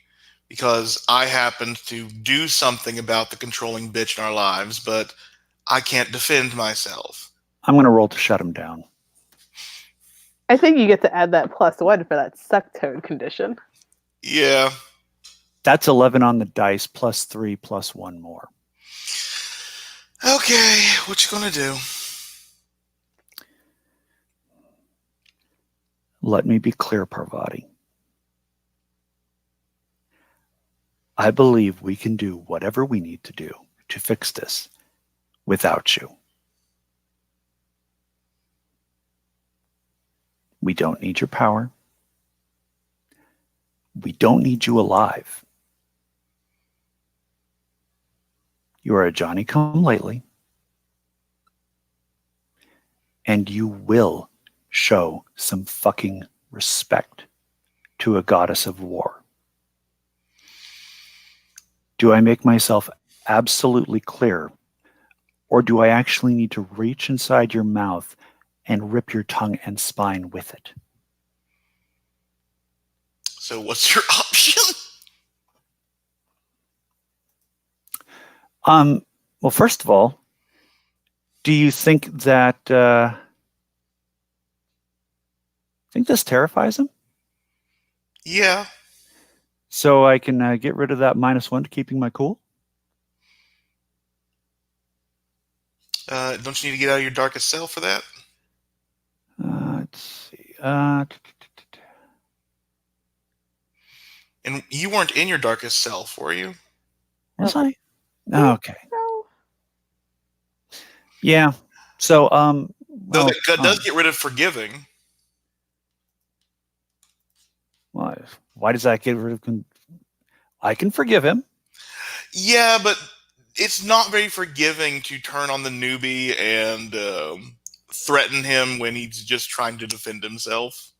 because I happened to do something about the controlling bitch in our lives, but I can't defend myself. I'm going to roll to shut him down. I think you get to add that +1 for that suck tone condition. Yeah. That's 11 on the dice, +3, +1 more. Okay, what you gonna do? Let me be clear, Parvati. I believe we can do whatever we need to do to fix this without you. We don't need your power. We don't need you alive. You are a Johnny-come-lately, and you will show some fucking respect to a goddess of war. Do I make myself absolutely clear, or do I actually need to reach inside your mouth and rip your tongue and spine with it? So what's your option? Well, first of all, do you think that think this terrifies him? Yeah. So I can get rid of that -1 to keeping my cool? Don't you need to get out of your darkest self for that? Let's see. And you weren't in your darkest self, were you? Was I? Oh, okay. No. Yeah. So Though well, that does get rid of forgiving. why does that get rid of? I can forgive him. Yeah, but it's not very forgiving to turn on the newbie and threaten him when he's just trying to defend himself.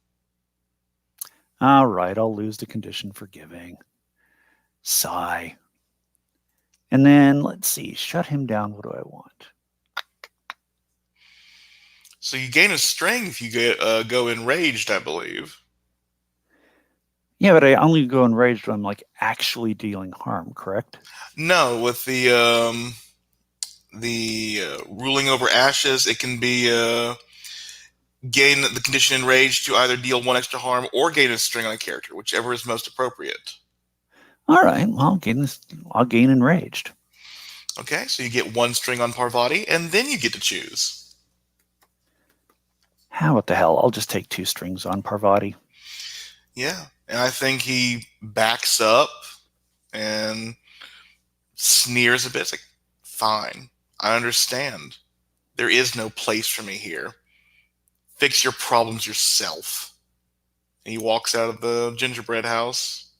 All right, I'll lose the condition forgiving. Sigh. And then let's see. Shut him down. What do I want? So you gain a strength if you go enraged, I believe. Yeah, but I only go enraged when I'm like actually dealing harm, correct? No, with the ruling over ashes, it can be gain the condition enraged to either deal 1 extra harm or gain a string on a character, whichever is most appropriate. All right, well, I'll gain enraged. Okay, so you get 1 string on Parvati, and then you get to choose. What the hell? I'll just take 2 strings on Parvati. Yeah, and I think he backs up and sneers a bit. It's like, fine, I understand. There is no place for me here. Fix your problems yourself. And he walks out of the gingerbread house.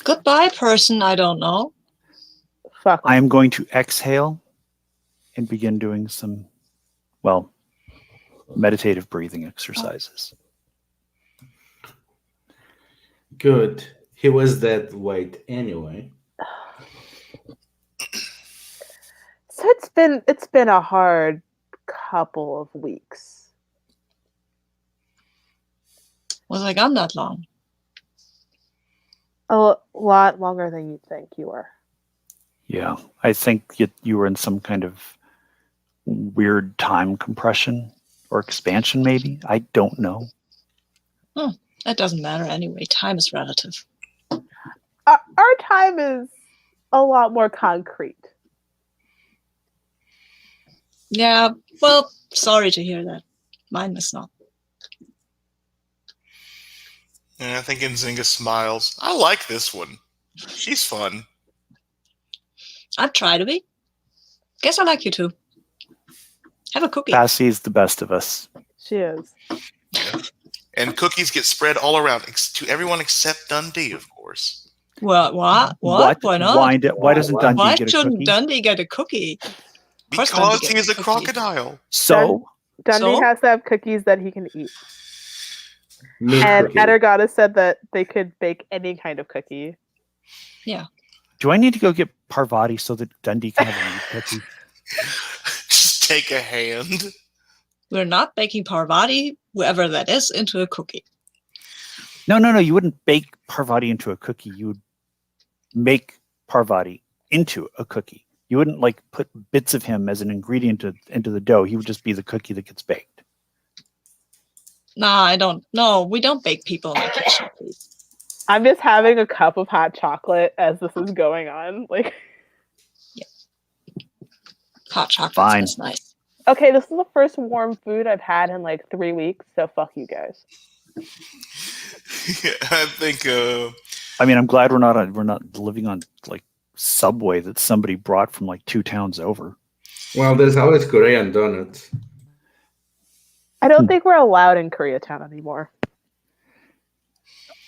Goodbye, person I don't know. Fuck. I am going to exhale and begin doing some, well, meditative breathing exercises. Good. He was that weight anyway. So it's been a hard couple of weeks. Was I gone that long? A lot longer than you'd think you were. Yeah, I think you were in some kind of weird time compression or expansion, maybe. I don't know. That doesn't matter anyway. Time is relative. Our time is a lot more concrete. Yeah, well, sorry to hear that. Mine is not. And I think Nzinga smiles. I like this one. She's fun. I'd try to be. Guess I like you too. Have a cookie. Passie's the best of us. She is. Yeah. And cookies get spread all around to everyone except Dundee, of course. What? Why not? Why doesn't Dundee Why get a shouldn't cookie? Dundee get a cookie? Of course Because Dundee he gets is a cookie. crocodile. So, Dundee So? has to have cookies that he can eat. Meat And cookie. Edergata said that they could bake any kind of cookie. do I need to go get Parvati so that Dundee can have a meat cookie? Just take a hand. We're not baking Parvati, whoever that is, into a cookie. No. You wouldn't bake Parvati into a cookie. You would make Parvati into a cookie. You wouldn't like put bits of him as an ingredient into the dough. He would just be the cookie that gets baked. Nah, I don't. No, we don't bake people in the kitchen, please. I'm just having a cup of hot chocolate as this is going on. Like, Hot chocolate Fine. is nice. okay, this is the first warm food I've had in like 3 weeks, so fuck you guys. I think I mean, I'm glad we're not living on like Subway that somebody brought from like 2 towns over. Well, there's always Korean donuts. I don't think we're allowed in Koreatown anymore.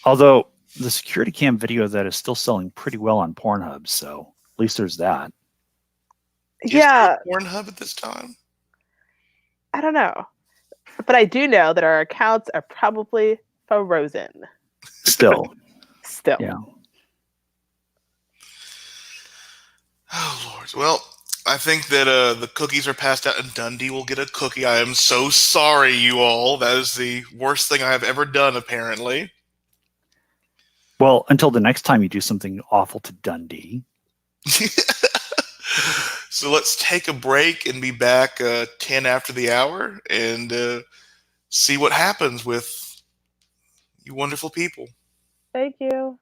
Although the security cam video of that is still selling pretty well on Pornhub, so at least there's that. is Yeah, there a Pornhub at this time? I don't know. But I do know that our accounts are probably frozen Still, still. yeah. Oh, Lord. Well, I think that the cookies are passed out and Dundee will get a cookie. I am so sorry, you all. That is the worst thing I have ever done, apparently. Well, until the next time you do something awful to Dundee. So let's take a break and be back 10 after the hour and see what happens with you wonderful people. Thank you.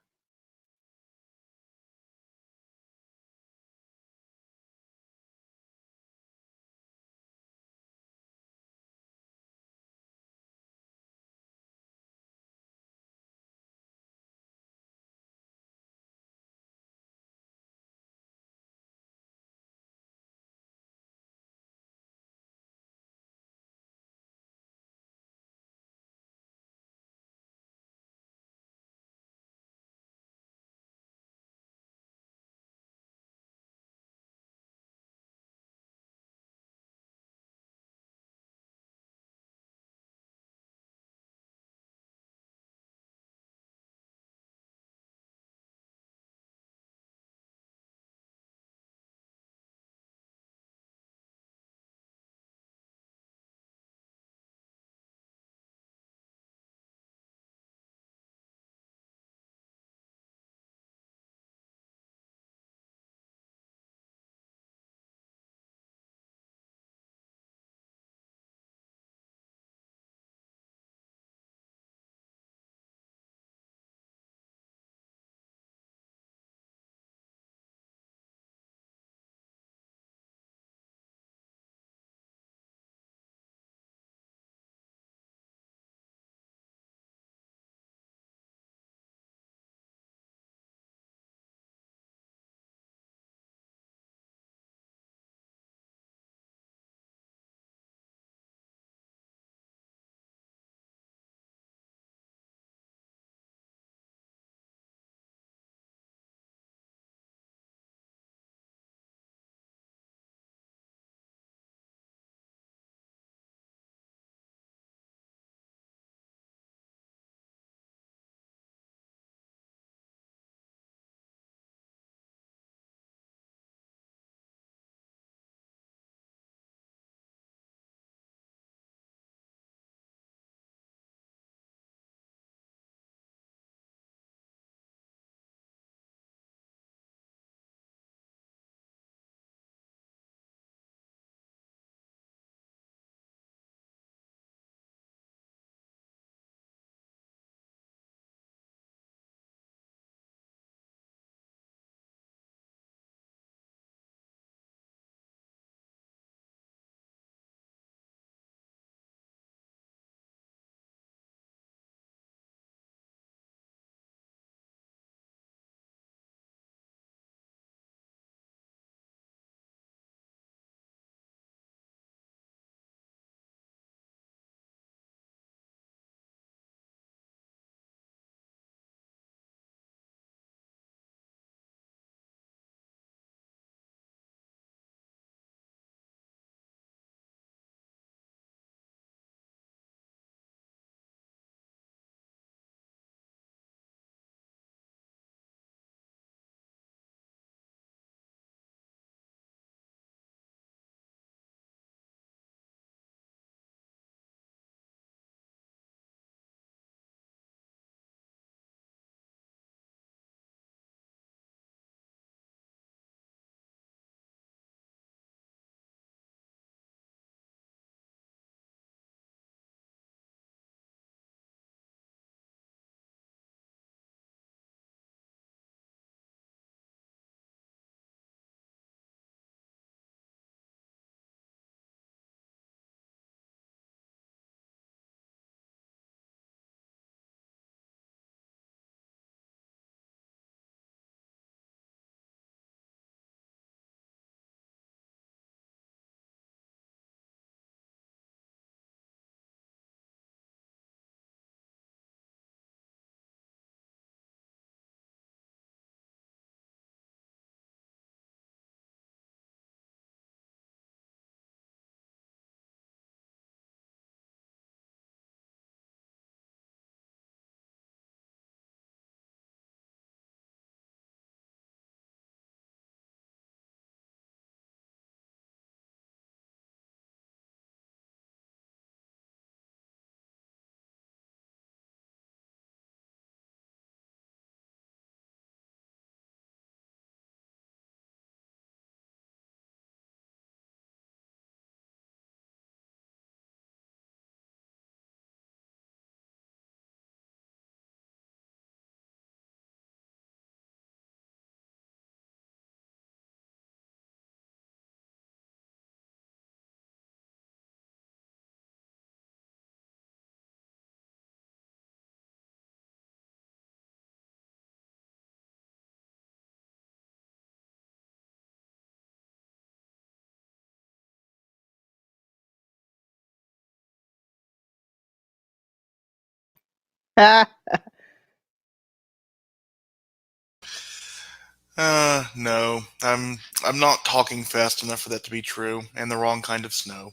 No, I'm not talking fast enough for that to be true, and the wrong kind of snow.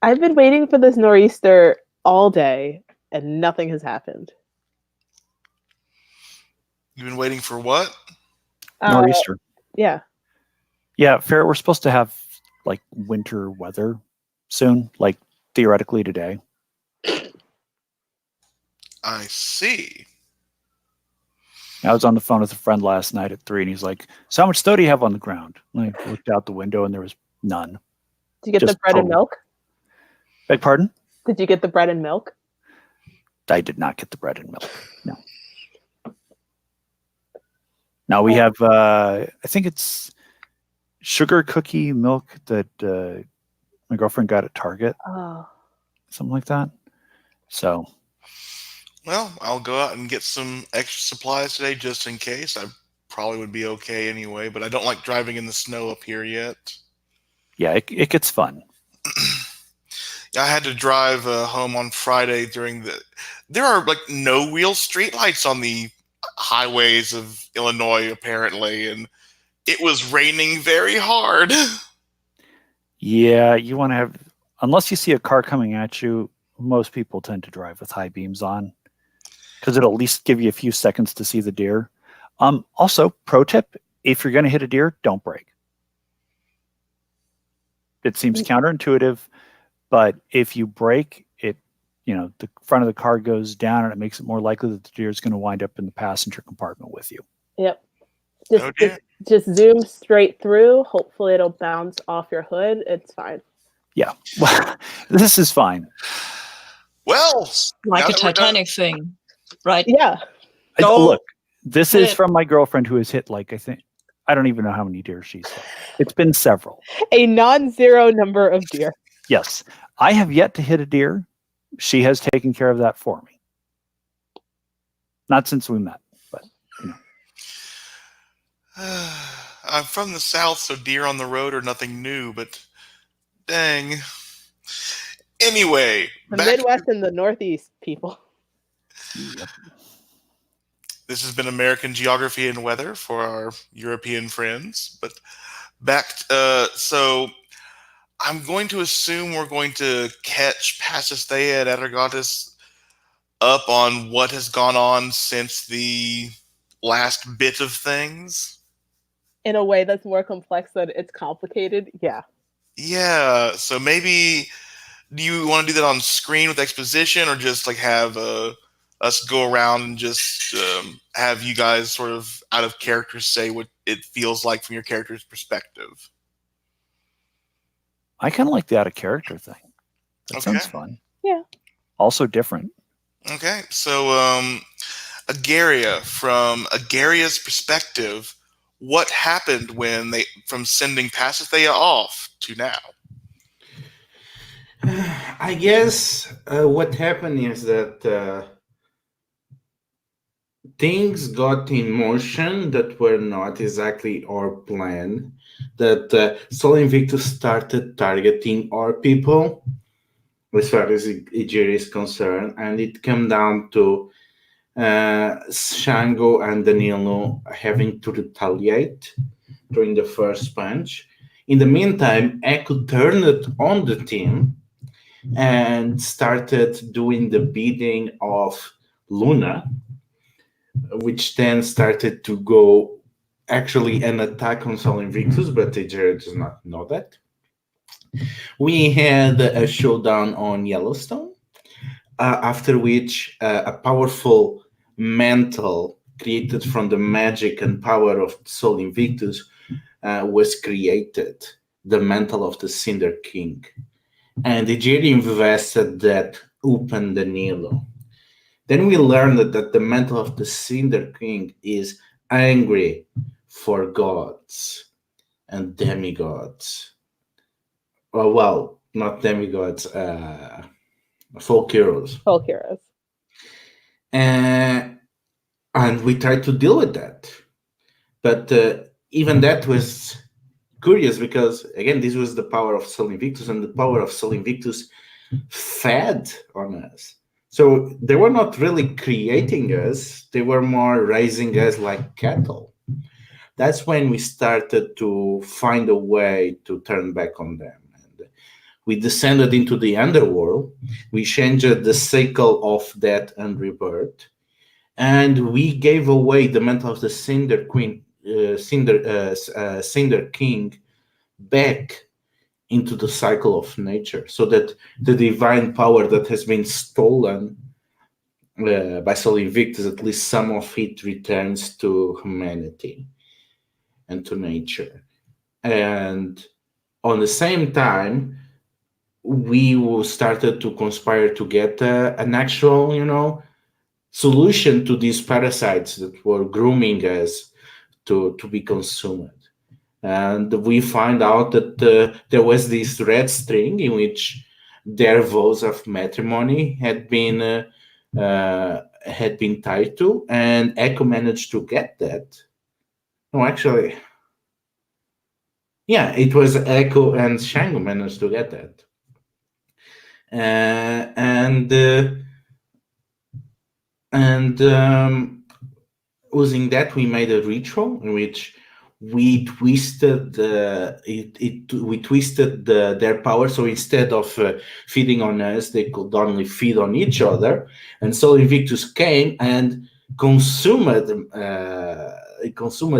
I've been waiting for this nor'easter all day, and nothing has happened. You've been waiting for what? Nor'easter. Yeah. Yeah, fair. We're supposed to have like winter weather soon, like theoretically today. I see. I was on the phone with a friend last night at 3, and he's like, "So how much snow do you have on the ground?" And I looked out the window, and there was none. Did you get Just the bread and total- milk? Beg pardon? Did you get the bread and milk? I did not get the bread and milk. No. Now we have, I think it's sugar cookie milk that my girlfriend got at Target, Oh. something like that. So, Well, I'll go out and get some extra supplies today just in case. I probably would be okay anyway, but I don't like driving in the snow up here yet. yeah, it gets fun. I had to drive home on Friday there are like no real streetlights on the highways of Illinois apparently, and it was raining very hard. Yeah, you want to have, unless you see a car coming at you, most people tend to drive with high beams on because it'll at least give you a few seconds to see the deer. Also, pro tip, if you're going to hit a deer, don't brake. It seems counterintuitive, but if you brake, the front of the car goes down and it makes it more likely that the deer is going to wind up in the passenger compartment with you. Yep. Oh, dear. Just zoom straight through. Hopefully it'll bounce off your hood. It's fine. Yeah. Well, this is fine. Well, Like now a that we're done- Titanic thing, right? Yeah. Go. Look, this is Hit. from my girlfriend who has hit I don't even know how many deer she's hit. It's been several. A non-zero number of deer. Yes. I have yet to hit a deer. She has taken care of that for me. Not since we met, but I'm from the South, so deer on the road are nothing new, but dang. Anyway, The back Midwest and the Northeast people. yep. This has been American Geography and Weather for our European friends. But so I'm going to assume we're going to catch Pasisthea and Atargatis up on what has gone on since the last bit of things. In a way that's more complex than it's complicated. Yeah. Yeah, so maybe do you want to do that on screen with exposition, or just like have us go around and just have you guys sort of out of character say what it feels like from your character's perspective? I kind of like the out of character thing. That sounds Okay. fun. Yeah. Also different. Okay, so Agaria, from Agaria's perspective, what happened from sending Pasithea off to now? I guess what happened is that things got in motion that were not exactly our plan. That Sol Invictus started targeting our people, as far as Ijiri is concerned, and it came down to Shango and Danilo having to retaliate during the first punch. In the meantime, Echo turned on the team and started doing the bidding of Luna, which then started to go actually an attack on Sol Invictus, but Ijiri does not know that. We had a showdown on Yellowstone, after which a powerful mantle created from the magic and power of Sol Invictus was created, the mantle of the Cinder King. And Ijiri invested that open Danilo. Then we learned that the mantle of the Cinder King is angry for gods and demigods. Well, not demigods, folk heroes. Folk heroes. And we tried to deal with that. But even that was curious because, again, this was the power of Sol Invictus, and the power of Sol Invictus fed on us. So they were not really creating us, they were more raising us like cattle. That's when we started to find a way to turn back on them. And we descended into the underworld, we changed the cycle of death and rebirth, and we gave away the mantle of the Cinder Queen, Cinder King back into the cycle of nature, so that the divine power that has been stolen by Sol Invictus, at least some of it returns to humanity and to nature. And on the same time, we started to conspire to get an actual, solution to these parasites that were grooming us to be consumed. And we find out that there was this red string in which their vows of matrimony had been tied to, and Echo managed to get that. No, actually, yeah, it was Echo and Shango managed to get that. And using that, we made a ritual in which we twisted their power. So instead of feeding on us, they could only feed on each other. And so Invictus came and consumed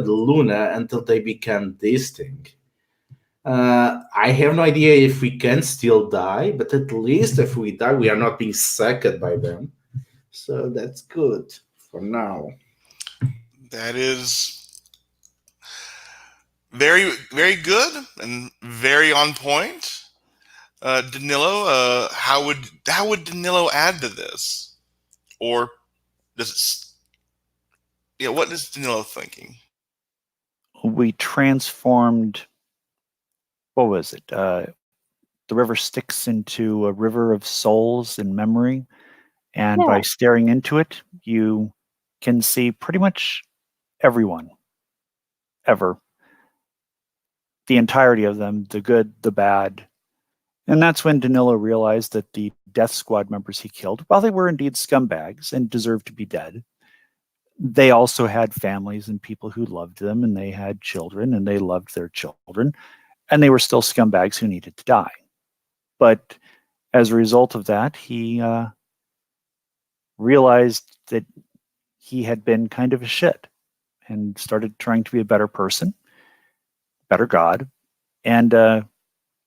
Luna until they became this thing. I have no idea if we can still die, but at least if we die, we are not being sucked by them. So that's good for now. That is very, very good and very on point. Danilo, how would Danilo add to this, or does it? Yeah, what is Danilo thinking? We transformed. What was it? The river Styx into a river of souls and memory, and by staring into it, you can see pretty much everyone ever. The entirety of them, the good, the bad. And that's when Danilo realized that the death squad members he killed, while they were indeed scumbags and deserved to be dead, they also had families and people who loved them, and they had children and they loved their children, and they were still scumbags who needed to die. But as a result of that, he realized that he had been kind of a shit and started trying to be a better person, better God, and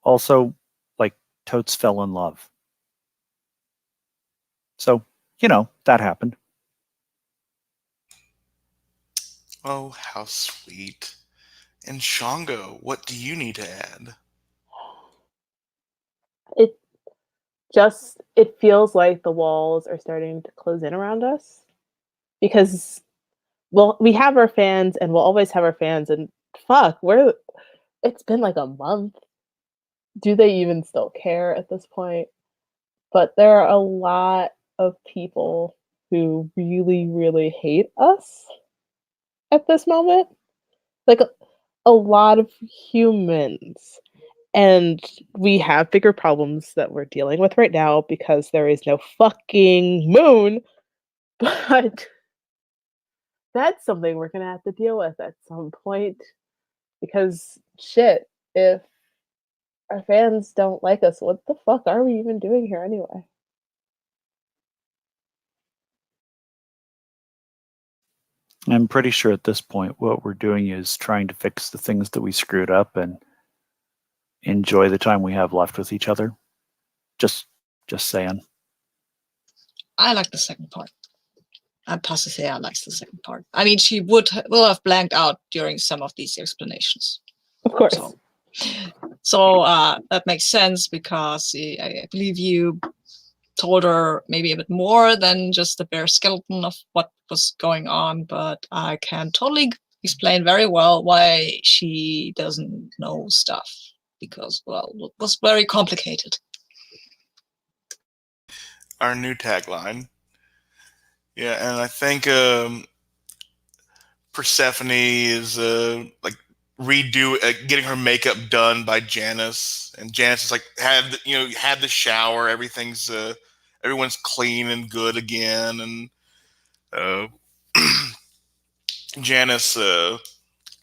also, like, totes fell in love. So, that happened. Oh, how sweet. And Shango, what do you need to add? It feels like the walls are starting to close in around us, because we have our fans and we'll always have our fans, and fuck, it's been like a month. Do they even still care at this point? But there are a lot of people who really, really hate us at this moment. Like a lot of humans. And we have bigger problems that we're dealing with right now because there is no fucking moon. But that's something we're going to have to deal with at some point. Because shit, if our fans don't like us, what the fuck are we even doing here anyway? I'm pretty sure at this point what we're doing is trying to fix the things that we screwed up and enjoy the time we have left with each other. Just saying. I like the second part. And Pasisea likes the second part. I mean, she will have blanked out during some of these explanations. Of course. So that makes sense, because I believe you told her maybe a bit more than just the bare skeleton of what was going on, but I can totally explain very well why she doesn't know stuff, because, well, it was very complicated. Our new tagline. Yeah, and I think Persephone is getting her makeup done by Janice, and Janice is like had the shower, everything's everyone's clean and good again, and Janice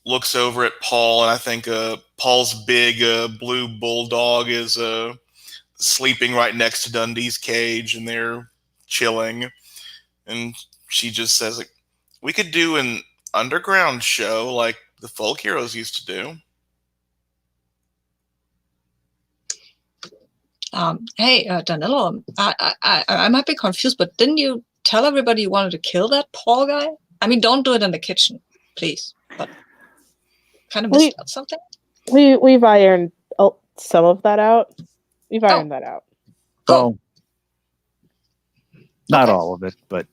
looks over at Paul, and I think Paul's big blue bulldog is sleeping right next to Dundee's cage, and they're chilling. And she just says, like, we could do an underground show like the folk heroes used to do. Hey, Danilo, I might be confused, but didn't you tell everybody you wanted to kill that Paul guy? I mean, don't do it in the kitchen, please. But kind of missed out something. We've ironed some of that out. We've ironed that out. Well, not all of it, but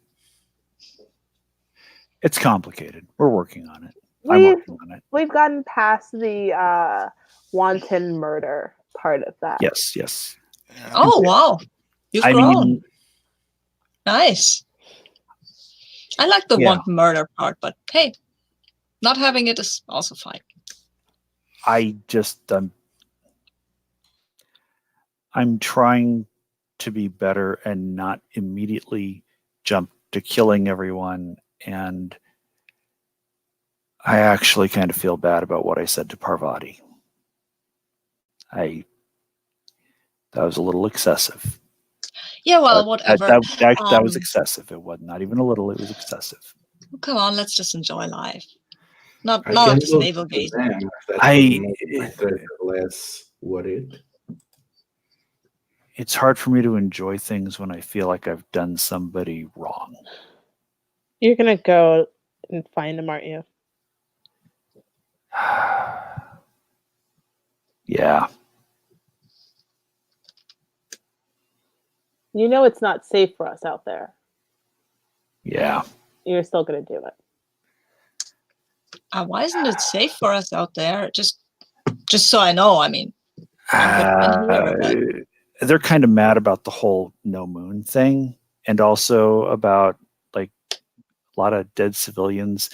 it's complicated. We're working on it. I'm working on it. We've gotten past the wanton murder part of that. Yes. Yeah. Oh, wow. You've grown. mean, nice. I like the wanton murder part, but hey, not having it is also fine. I'm trying to be better and not immediately jump to killing everyone. And I actually kind of feel bad about what I said to Parvati. That was a little excessive. Yeah, well, whatever. That was excessive. It was not even a little. It was excessive. Come on, let's just enjoy life. Not this navel gazing. Less worried. It's hard for me to enjoy things when I feel like I've done somebody wrong. You're gonna go and find him, aren't you? Yeah. You know it's not safe for us out there. Yeah. You're still gonna do it. Why isn't it safe for us out there? Just so I know. I mean, they're kind of mad about the whole no moon thing, and also about like a lot of dead civilians.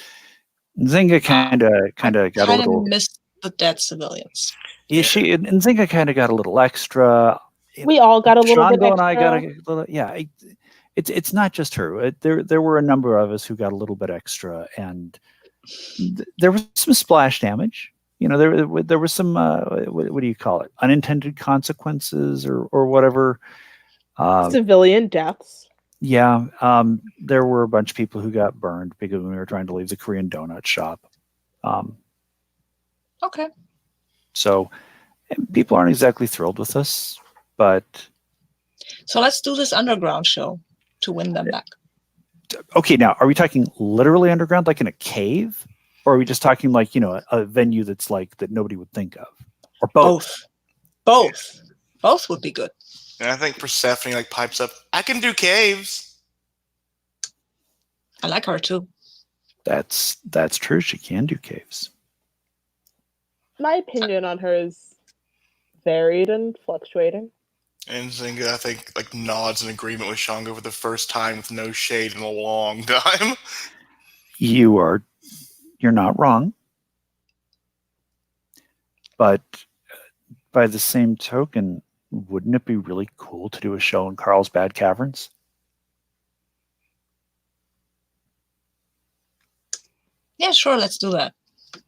Nzinga kind of got a little. Missed the dead civilians. Yeah, Nzinga kind of got a little extra. We all got a little bit extra. And I got a little. Yeah, it's not just her. There were a number of us who got a little bit extra, and there was some splash damage. You know, there was some what do you call it? Unintended consequences or whatever. Civilian deaths. Yeah, there were a bunch of people who got burned because we were trying to leave the Korean donut shop. Okay. So people aren't exactly thrilled with us, but so let's do this underground show to win them back. Okay, now are we talking literally underground, like in a cave? Or are we just talking like, a venue that's like that nobody would think of? Or both? Both would be good. And I think Persephone like pipes up, I can do caves. I like her too. That's true. She can do caves. My opinion on her is varied and fluctuating. And Zinga, I think, like nods in agreement with Shango for the first time with no shade in a long time. You're not wrong. But by the same token, wouldn't it be really cool to do a show in Carlsbad Caverns? Yeah, sure, let's do that.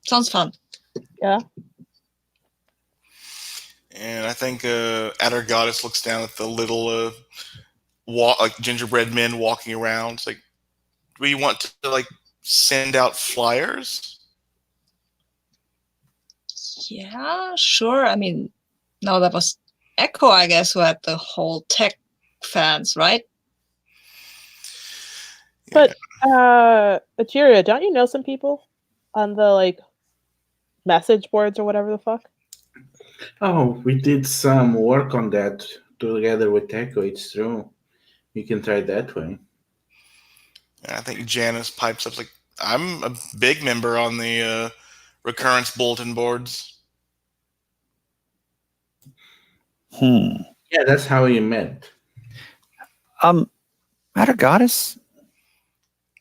Sounds fun. Yeah. And I think Adder Goddess looks down at the little like gingerbread men walking around. It's like, do we want to like send out flyers? Yeah, sure. I mean, no, that was Echo, I guess, who had the whole tech fans, right? But Achiria, don't you know some people on the like message boards or whatever the fuck? Oh, we did some work on that together with Echo. It's true. You can try that way. And I think Janice pipes up like, I'm a big member on the recurrence bulletin boards. Yeah, that's how you met. Matter Goddess,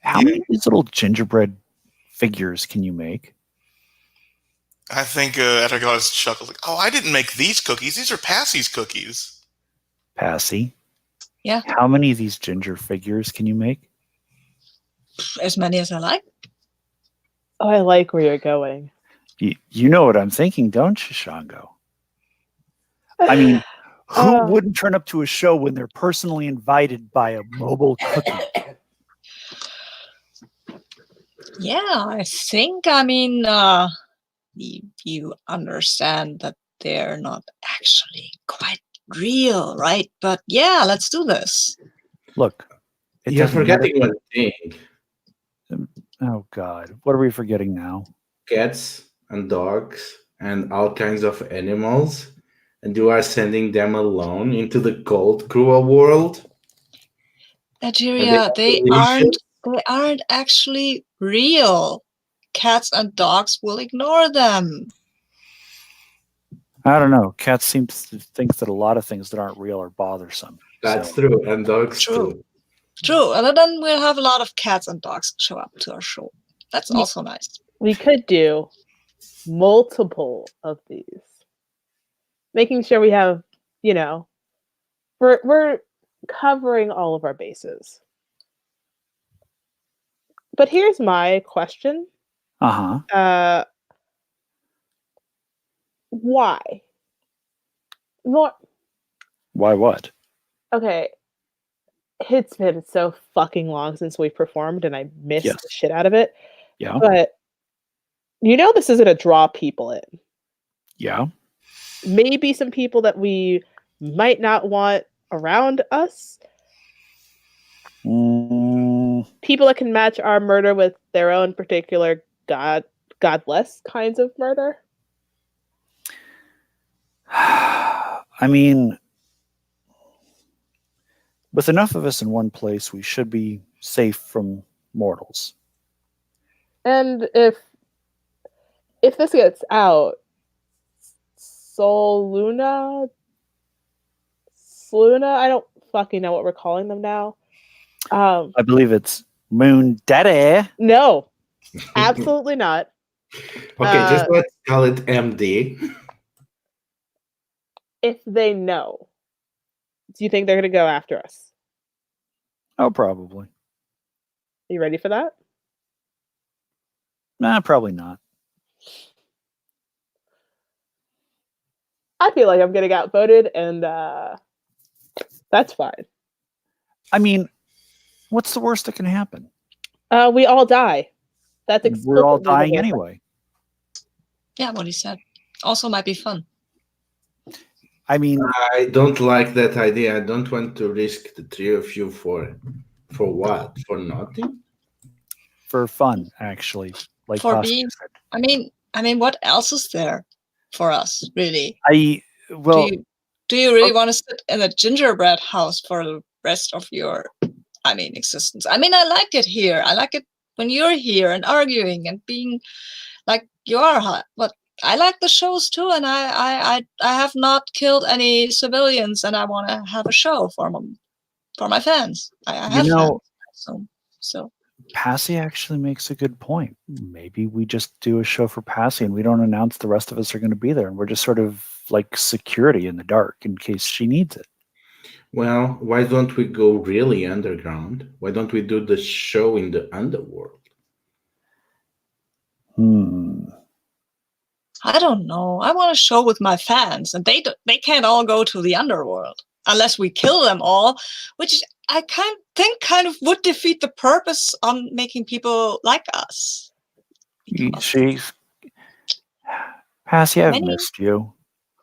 how many of these little gingerbread figures can you make? I think Adder Goddess chuckles like, oh, I didn't make these cookies. These are Passy's cookies. Passy. Yeah, How many of these ginger figures can you make? as many as I like. Oh, I like where you're going. You know what I'm thinking, don't you, Shango? I mean, who wouldn't turn up to a show when they're personally invited by a mobile cookie? Yeah, I think, you understand that they're not actually quite real, right? But yeah, let's do this. Look, it You're doesn't matter. forgetting one thing. Oh, God. What are we forgetting now? Cats and dogs and all kinds of animals, and you are sending them alone into the cold, cruel world? And they Nigeria, are they delicious? aren't actually real. Cats and dogs will ignore them. I don't know. Cats seem to think that a lot of things that aren't real are bothersome. That's So, true, and dogs True. too. True. And then we'll have a lot of cats and dogs show up to our show. That's Yeah. also nice. We could do multiple of these, making sure we have, we're covering all of our bases. But here's my question: uh-huh. Why? More. Why what? Okay, it's been so fucking long since we performed, and I missed Yes. the shit out of it. Yeah. But this isn't a draw people in. Yeah. Maybe some people that we might not want around us. People that can match our murder with their own particular godless kinds of murder. I mean, with enough of us in one place, we should be safe from mortals. And if this gets out, Sluna, I don't fucking know what we're calling them now. I believe it's Moon Daddy. No, absolutely not. Okay, just let's call it MD. If they know, do you think they're going to go after us? Oh, probably. Are you ready for that? Nah, probably not. I feel like I'm getting outvoted, and that's fine. I mean, what's the worst that can happen? We all die. That's We're all explicitly the dying worst. anyway. Yeah, what he said. Also might be fun. I mean, I don't like that idea. I don't want to risk the three of you for what? For nothing? for fun, actually. Like For Pastor being, said. I mean, what else is there for us, really? Do you really want to sit in a gingerbread house for the rest of your, existence? I mean, I like it here. I like it when you're here and arguing and being like you are. But I like the shows too, and I have not killed any civilians, and I want to have a show for my fans. I have fans, so. Passy actually makes a good point. Maybe we just do a show for Passy and we don't announce the rest of us are going to be there, and we're just sort of like security in the dark in case she needs it. Well, why don't we go really underground? Why don't we do the show in the underworld? I don't know. I want a show with my fans, and they can't all go to the underworld unless we kill them all, which I think kind of would defeat the purpose on making people like us. Passy, I've missed you.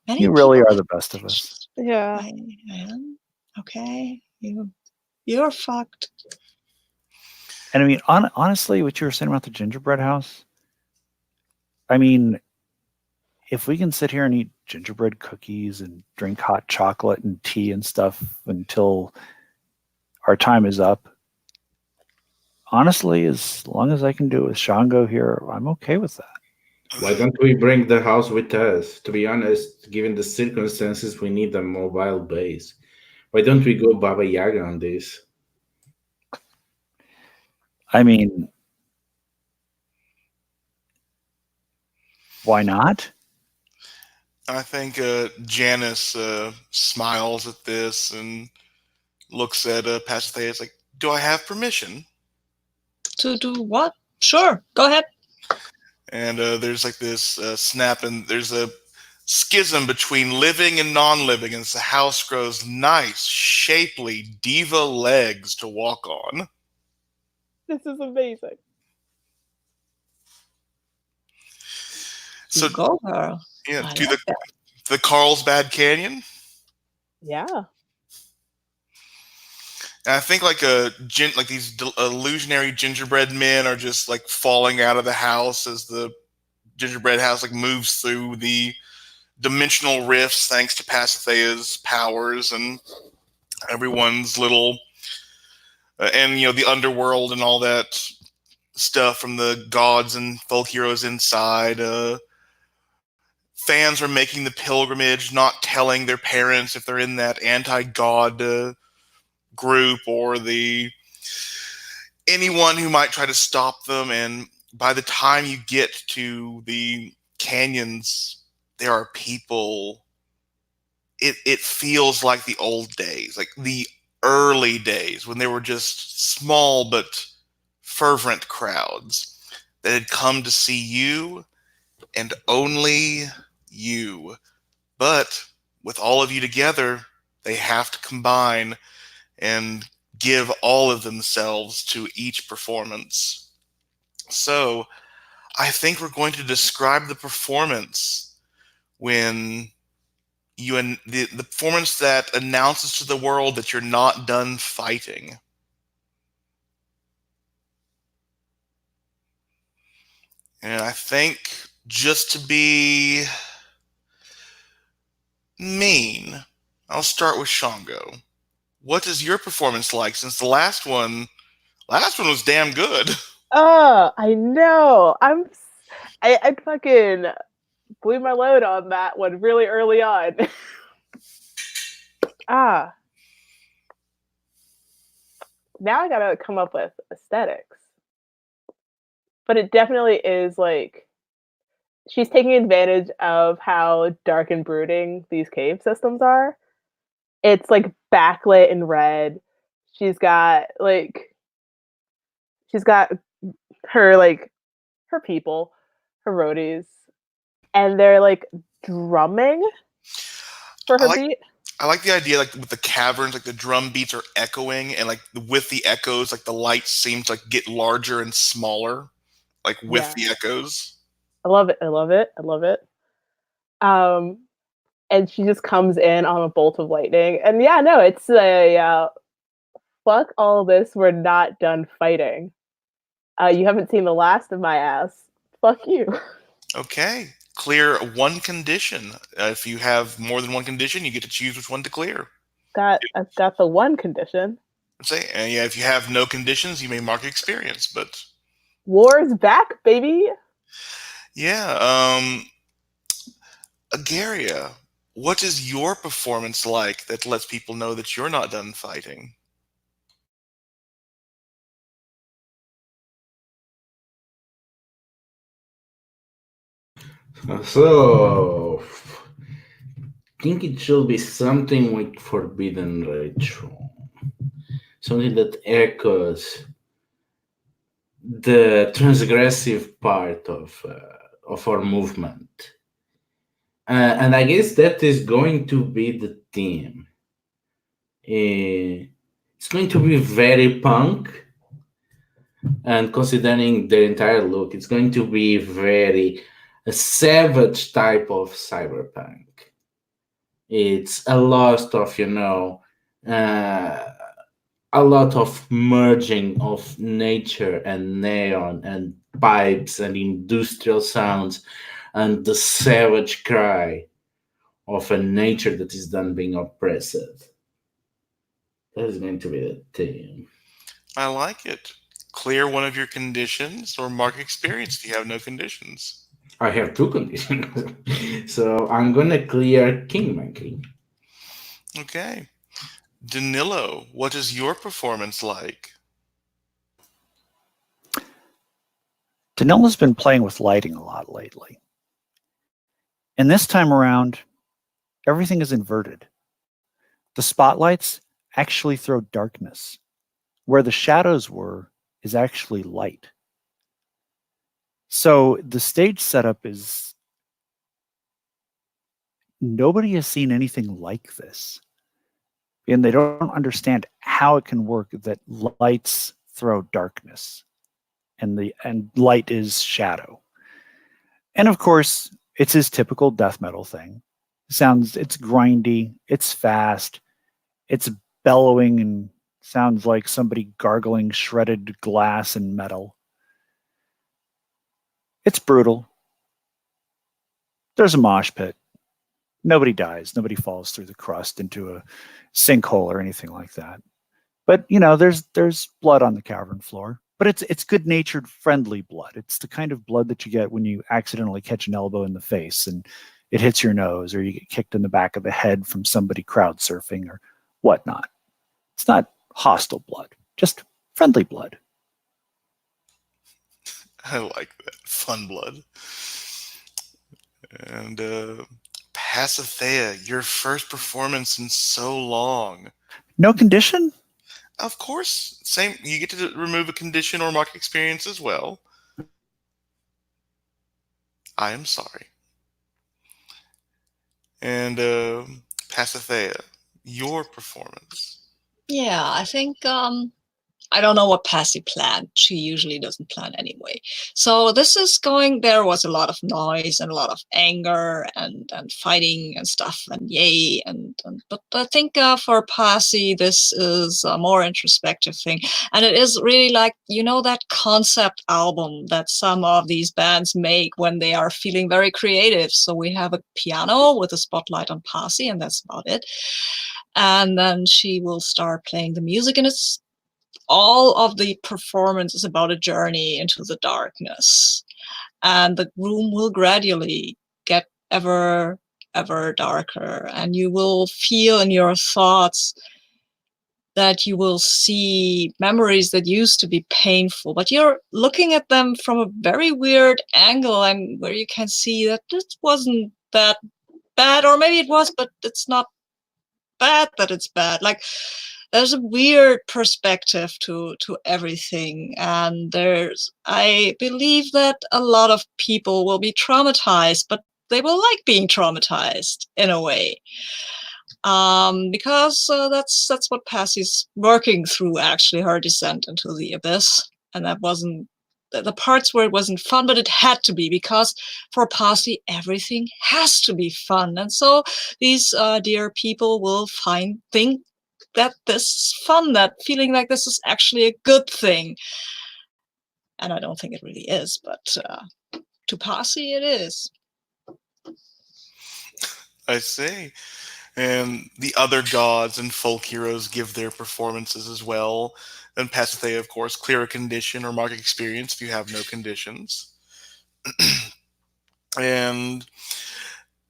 You really are the best of us. Yeah. I am. Okay. You're fucked. And I mean, honestly, what you were saying about the gingerbread house, I mean, if we can sit here and eat gingerbread cookies and drink hot chocolate and tea and stuff until our time is up, honestly, as long as I can do it with Shango here, I'm okay with that. Why don't we bring the house with us? To be honest, given the circumstances, we need a mobile base. Why don't we go Baba Yaga on this? I mean, why not? I think Janice smiles at this and looks at Pasithea. It's like, do I have permission? To do what? Sure, go ahead. And there's like this snap, and there's a schism between living and non-living, and as the house grows nice, shapely diva legs to walk on. This is amazing. So You go, girl. yeah, I to like that. the Carlsbad Canyon. Yeah. And I think like these illusionary gingerbread men are just like falling out of the house as the gingerbread house like moves through the dimensional rifts thanks to Pasithea's powers, and everyone's little and the underworld and all that stuff from the gods and folk heroes inside. Fans are making the pilgrimage, not telling their parents if they're in that anti-god group or anyone who might try to stop them. And by the time you get to the canyons, there are people. It feels like the old days, like the early days when there were just small but fervent crowds that had come to see you and only you. But with all of you together, they have to combine and give all of themselves to each performance. So I think we're going to describe the performance when the performance that announces to the world that you're not done fighting. And I think, just to be mean, I'll start with Shango. What is your performance like? Since the last one was damn good. Oh, I know. I fucking blew my load on that one really early on. Now I gotta come up with aesthetics. But it definitely is like she's taking advantage of how dark and brooding these cave systems are. It's like backlit in red. She's got her people, her roadies, and they're like drumming for her beat. I like the idea, like with the caverns, like the drum beats are echoing, and like with the echoes, like the lights seem to like get larger and smaller, like with the echoes. I love it. I love it. I love it. And she just comes in on a bolt of lightning, and yeah, no, it's a fuck all this. We're not done fighting. You haven't seen the last of my ass. Fuck you. Okay. Clear one condition. If you have more than one condition, you get to choose which one to clear. I've got the one condition. Say, yeah, if you have no conditions, you may mark experience, but war's back, baby. Yeah. Agaria, what is your performance like that lets people know that you're not done fighting? So, I think it should be something like forbidden ritual. Something that echoes the transgressive part of our movement. And I guess that is going to be the theme. It's going to be very punk. And considering the entire look, it's going to be very a savage type of cyberpunk. It's a lot of, a lot of merging of nature and neon and pipes and industrial sounds and the savage cry of a nature that is done being oppressive. That is going to be the theme. I like it. Clear one of your conditions or mark experience if you have no conditions. I have two conditions. So I'm going to clear King Monkey. Okay. Danilo, what is your performance like? Danilo's been playing with lighting a lot lately. And this time around, everything is inverted. The spotlights actually throw darkness. Where the shadows were is actually light. So the stage setup is, nobody has seen anything like this. And they don't understand how it can work that lights throw darkness and light is shadow. And of course, it's his typical death metal thing. It's grindy, it's fast, it's bellowing and sounds like somebody gargling shredded glass and metal. It's brutal. There's a mosh pit. Nobody dies. Nobody falls through the crust into a sinkhole or anything like that. But there's blood on the cavern floor. But it's good-natured, friendly blood. It's the kind of blood that you get when you accidentally catch an elbow in the face and it hits your nose, or you get kicked in the back of the head from somebody crowd surfing or whatnot. It's not hostile blood, just friendly blood. I like that. Fun blood. And Pasithea, your first performance in so long. No condition? Of course. Same. You get to remove a condition or mark experience as well. I am sorry. And Pasithea, your performance. Yeah, I think I don't know what Passy planned. She usually doesn't plan anyway. So this is going, there was a lot of noise and a lot of anger and fighting and stuff and yay. But I think for Passy, this is a more introspective thing. And it is really like, that concept album that some of these bands make when they are feeling very creative. So we have a piano with a spotlight on Passy, and that's about it. And then she will start playing the music, and it's all of the performance is about a journey into the darkness, and the room will gradually get ever darker, and you will feel in your thoughts that you will see memories that used to be painful, but you're looking at them from a very weird angle, and where you can see that this wasn't that bad, or maybe it was, but it's not bad that it's bad. Like, there's a weird perspective to everything, and I believe that a lot of people will be traumatized, but they will like being traumatized in a way, because that's what Passy's working through, actually, her descent into the abyss. And that wasn't the parts where it wasn't fun, but it had to be, because for Passy everything has to be fun, and so these dear people will think that this is fun, that feeling like this is actually a good thing. And I don't think it really is, but to Passy it is. I see. And the other gods and folk heroes give their performances as well. And Pasithea, of course, clear a condition or mark experience if you have no conditions. And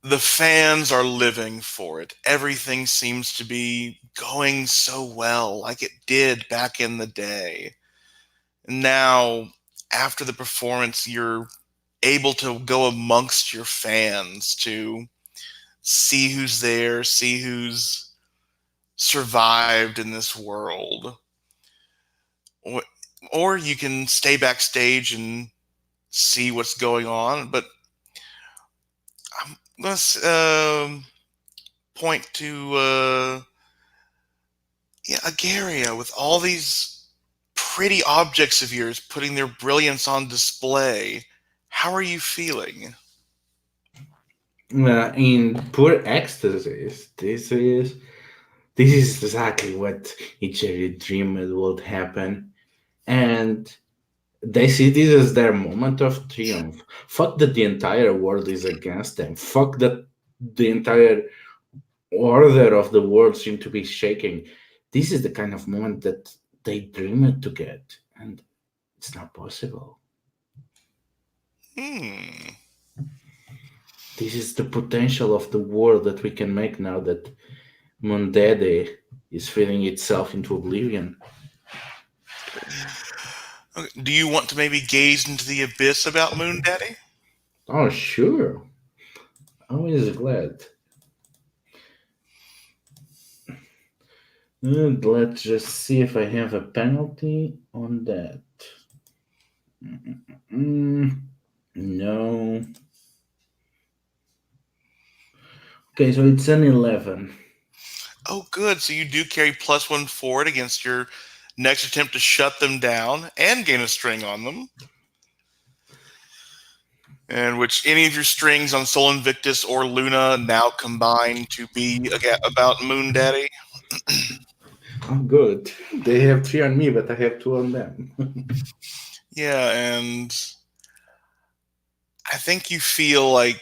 the fans are living for it. Everything seems to be going so well, like it did back in the day. Now, after the performance, you're able to go amongst your fans to see who's there, see who's survived in this world. Or you can stay backstage and see what's going on. But I'm going to point to Agaria, with all these pretty objects of yours putting their brilliance on display. How are you feeling? In pure ecstasy. This is exactly what each dreamed would happen, and they see this as their moment of triumph. Fuck that the entire world is against them. Fuck that the entire order of the world seem to be shaking. This is the kind of moment that they dreamed to get, and it's not possible. This is the potential of the world that we can make now that Mundede is feeling itself into oblivion. Do you want to maybe gaze into the abyss about Moon Daddy? Oh, sure. Always glad. And let's just see if I have a penalty on that. No. Okay, so it's an 11. Oh, good. So you do carry +1 forward against your next attempt to shut them down and gain a string on them. And which any of your strings on Sol Invictus or Luna now combine to be about Moon Daddy. Oh, good. They have 3 on me, but I have 2 on them. Yeah, and I think you feel like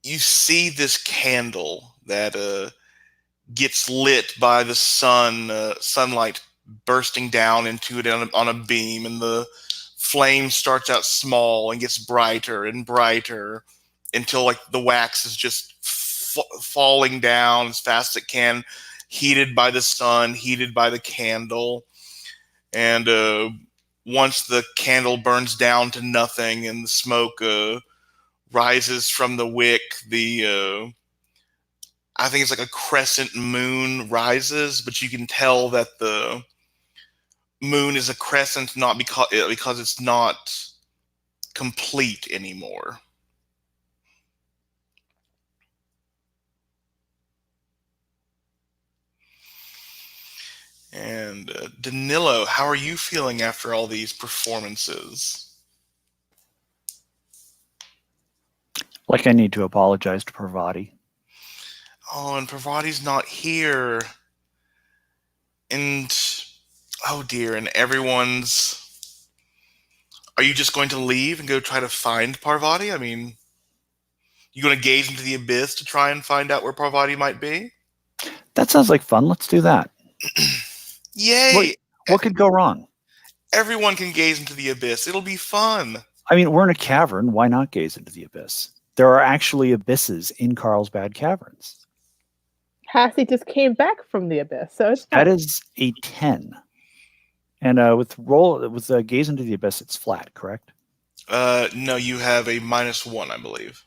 you see this candle that gets lit by the sunlight bursting down into it on a beam, and the flame starts out small and gets brighter and brighter until like the wax is just falling down as fast as it can, heated by the sun, heated by the candle. And once the candle burns down to nothing and the smoke rises from the wick, the I think it's like a crescent moon rises, but you can tell that the moon is a crescent not because it's not complete anymore. And Danilo, how are you feeling after all these performances? Like I need to apologize to Parvati. Oh, and Parvati's not here. And oh dear, and everyone's... Are you just going to leave and go try to find Parvati? I mean, you going to gaze into the abyss to try and find out where Parvati might be? That sounds like fun. Let's do that. Yay! What could go wrong? Everyone can gaze into the abyss. It'll be fun. I mean, we're in a cavern. Why not gaze into the abyss? There are actually abysses in Carlsbad Caverns. Cassie just came back from the abyss, so it's fine. That is a 10. And with gaze into the abyss, it's flat, correct? No, you have a -1, I believe.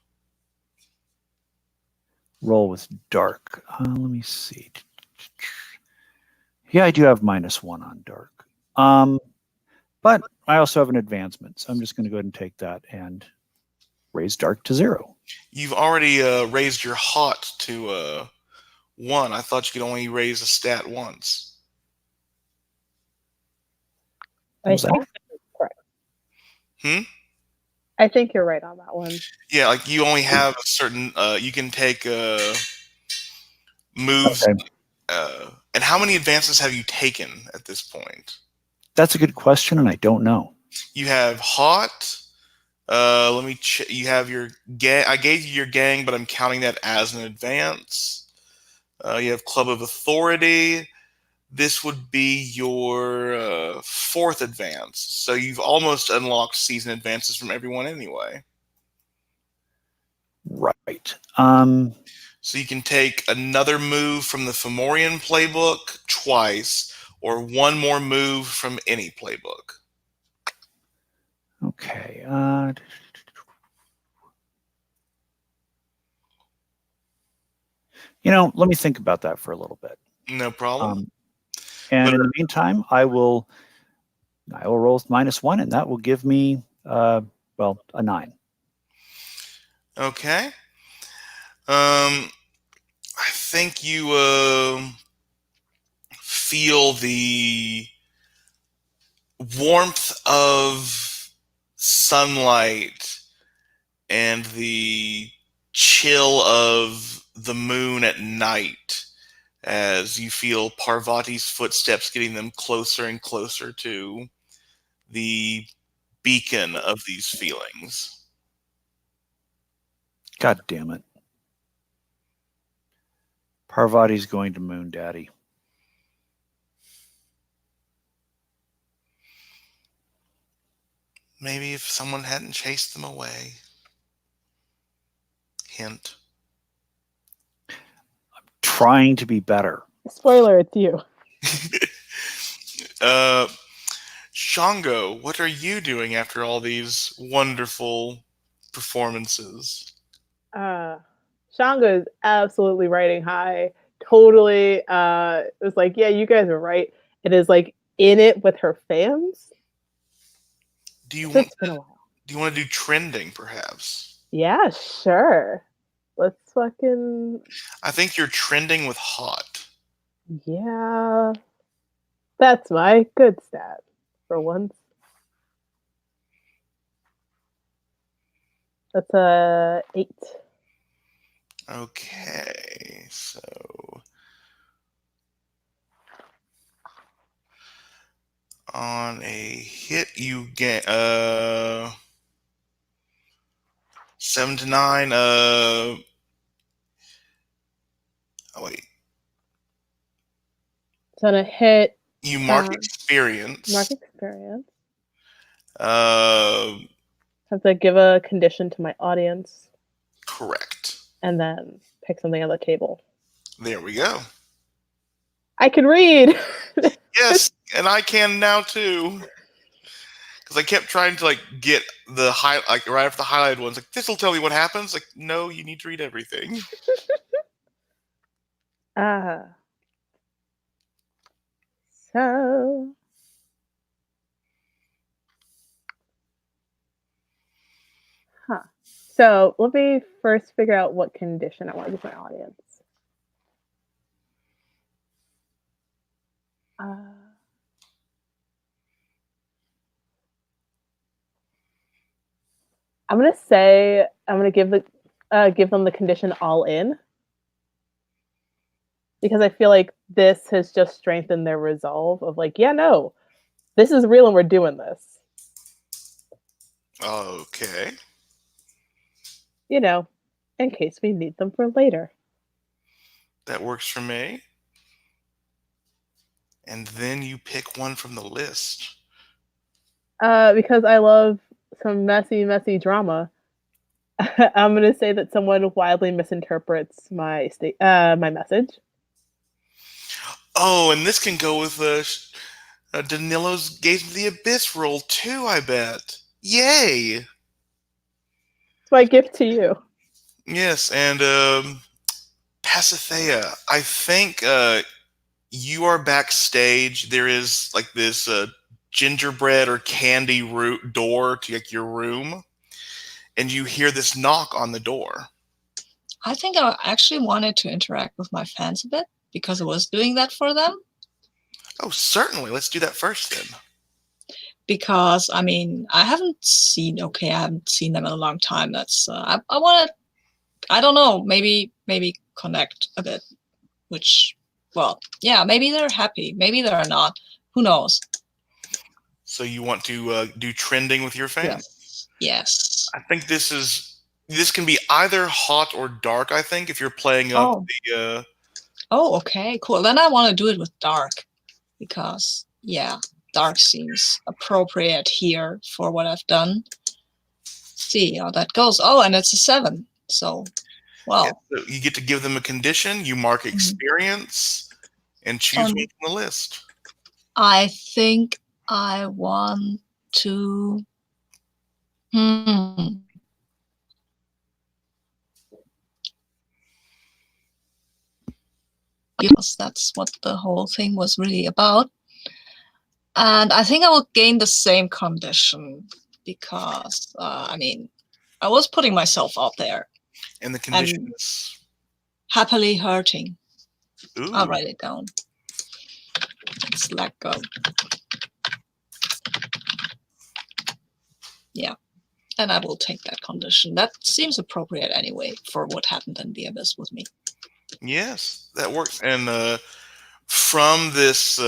Roll with dark. Let me see. Yeah, I do have -1 on dark. But I also have an advancement, so I'm just going to go ahead and take that and raise dark to 0. You've already raised your hot to 1. I thought you could only raise a stat once. I think that's correct. I think you're right on that one. Yeah, like you only have a certain... you can take moves... Okay. And how many advances have you taken at this point? That's a good question, and I don't know. You have hot. Let me check. You have your gang. I gave you your gang, but I'm counting that as an advance. You have Club of Authority. This would be your 4th advance. So you've almost unlocked season advances from everyone anyway. Right. So you can take another move from the Fomorian playbook twice, or one more move from any playbook. Okay. Let me think about that for a little bit. No problem. And in the meantime, I will roll with -1, and that will give me a 9. Okay. I think you feel the warmth of sunlight and the chill of the moon at night as you feel Parvati's footsteps getting them closer and closer to the beacon of these feelings. God damn it. Parvati's going to Moon Daddy. Maybe if someone hadn't chased them away. Hint. I'm trying to be better. Spoiler, it's you. Shango, what are you doing after all these wonderful performances? Shango is absolutely riding high. totally was like, yeah, you guys are right. It is like in it with her fans. Do you So want it's been a while. do you want to do trending perhaps? Yeah, sure. Let's fucking I think you're trending with hot. yeah. That's my good stat for once. That's a 8. Okay, so on a hit you get 7 to 9. Oh wait, So on a hit, you mark mark experience. experience. Uh, Have to give a condition to my audience correct. and then pick something on the table. There we go. I can read. Yes, and I can now too. Because I kept trying to like get the like right after the highlighted ones. Like, this will tell me what happens. Like, no, you need to read everything. So So let me first figure out what condition I want to give my audience. I'm gonna say I'm gonna give them the condition all in, because I feel like this has just strengthened their resolve of like, yeah, no, this is real and we're doing this. Okay. You know, in case we need them for later. That works for me. And then you pick one from the list. Because I love some messy, messy drama. I'm gonna say that someone wildly misinterprets my my message. Oh, and this can go with Danilo's Gaze of the Abyss roll too, I bet. Yay! It's my gift to you. Yes, and Pasithea, I think you are backstage. There is like this gingerbread or candy door to like your room, and you hear this knock on the door. I think I actually wanted to interact with my fans a bit because I was doing that for them. Oh, certainly. Let's do that first then. Because I mean, I haven't seen them in a long time. That's I want to. I don't know. Maybe connect a bit. Which, well, yeah. Maybe they're happy. Maybe they're not. Who knows? So you want to do trending with your fans? Yes. I think this can be either hot or dark. I think if you're playing up the. Oh, okay, cool. Then I want to do it with dark, because yeah, dark seems appropriate here for what I've done. See how that goes. Oh, and it's a 7. So, well, yeah, so you get to give them a condition. You mark experience, and choose one from the list. I think I want to. Because that's what the whole thing was really about. And I think I will gain the same condition because, I mean, I was putting myself out there. And the condition is happily hurting. Ooh. I'll write it down. Let's let go. Yeah. And I will take that condition. That seems appropriate anyway for what happened in the Abyss with me. Yes, that works. And from this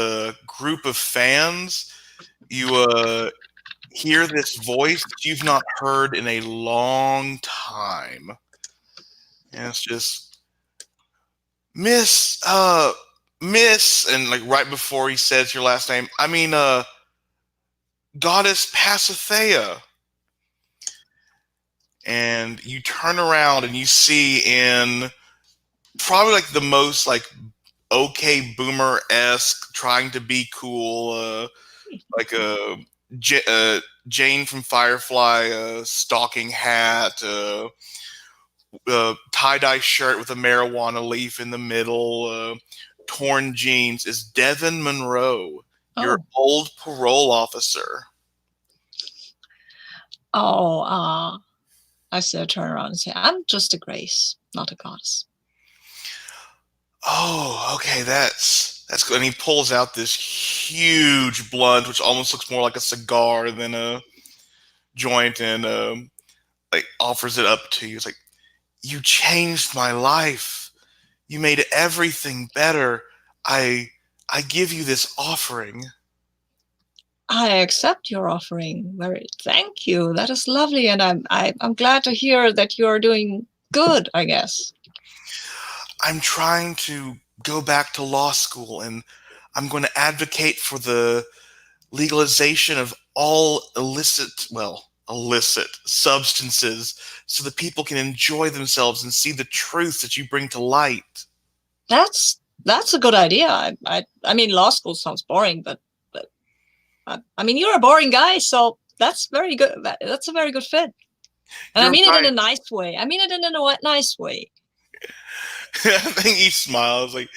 group of fans, you hear this voice that you've not heard in a long time. And it's just, Miss, and like right before he says your last name, I mean, Goddess Pasithea. And you turn around and you see in probably like the most like okay boomer-esque, trying to be cool, like a Jane from Firefly, stocking hat, tie-dye shirt with a marijuana leaf in the middle, torn jeans, is Devin Monroe, your Oh, old parole officer. I still turn around and say, I'm just a grace, not a goddess. Oh, okay, that's good. And he pulls out this huge blunt, which almost looks more like a cigar than a joint, and like offers it up to you. It's like, you changed my life. You made everything better. I give you this offering. I accept your offering. Thank you. That is lovely, and I'm glad to hear that you are doing good, I guess. I'm trying to go back to law school, and I'm going to advocate for the legalization of all illicit substances so that people can enjoy themselves and see the truth that you bring to light. That's a good idea. I mean, law school sounds boring, but I mean, you're a boring guy, so that's very good. That's a very good fit. And I mean it in a nice way. I mean it in a nice way. I think he smiles like,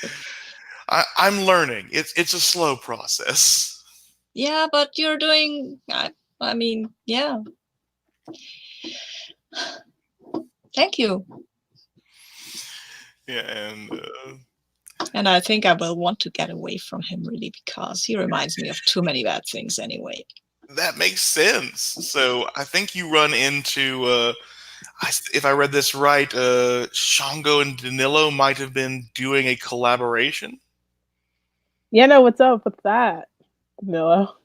I'm learning. It's a slow process. Yeah, but you're doing. I mean, yeah. Thank you. Yeah, and I think I will want to get away from him, really, because he reminds me of too many bad things anyway. That makes sense. So I think you run into, if I read this right, Shango and Danilo might have been doing a collaboration. Yeah, no, what's up with that, Danilo?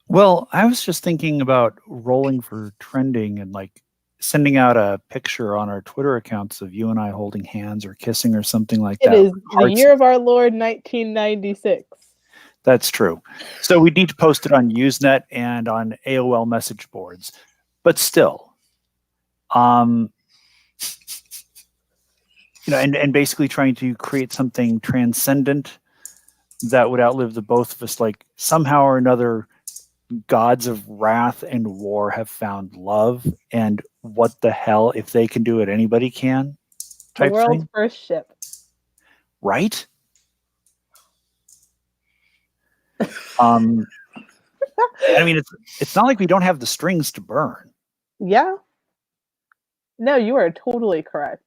Well, I was just thinking about rolling for trending and like sending out a picture on our Twitter accounts of you and I holding hands or kissing or something like that. It is the year of our Lord 1996. That's true. So we need to post it on Usenet and on AOL message boards. But still, and basically trying to create something transcendent that would outlive the both of us. Like somehow or another, gods of wrath and war have found love, and what the hell, if they can do it, anybody can. The world's first ship, right? I mean, it's not like we don't have the strings to burn. Yeah. No, you are totally correct.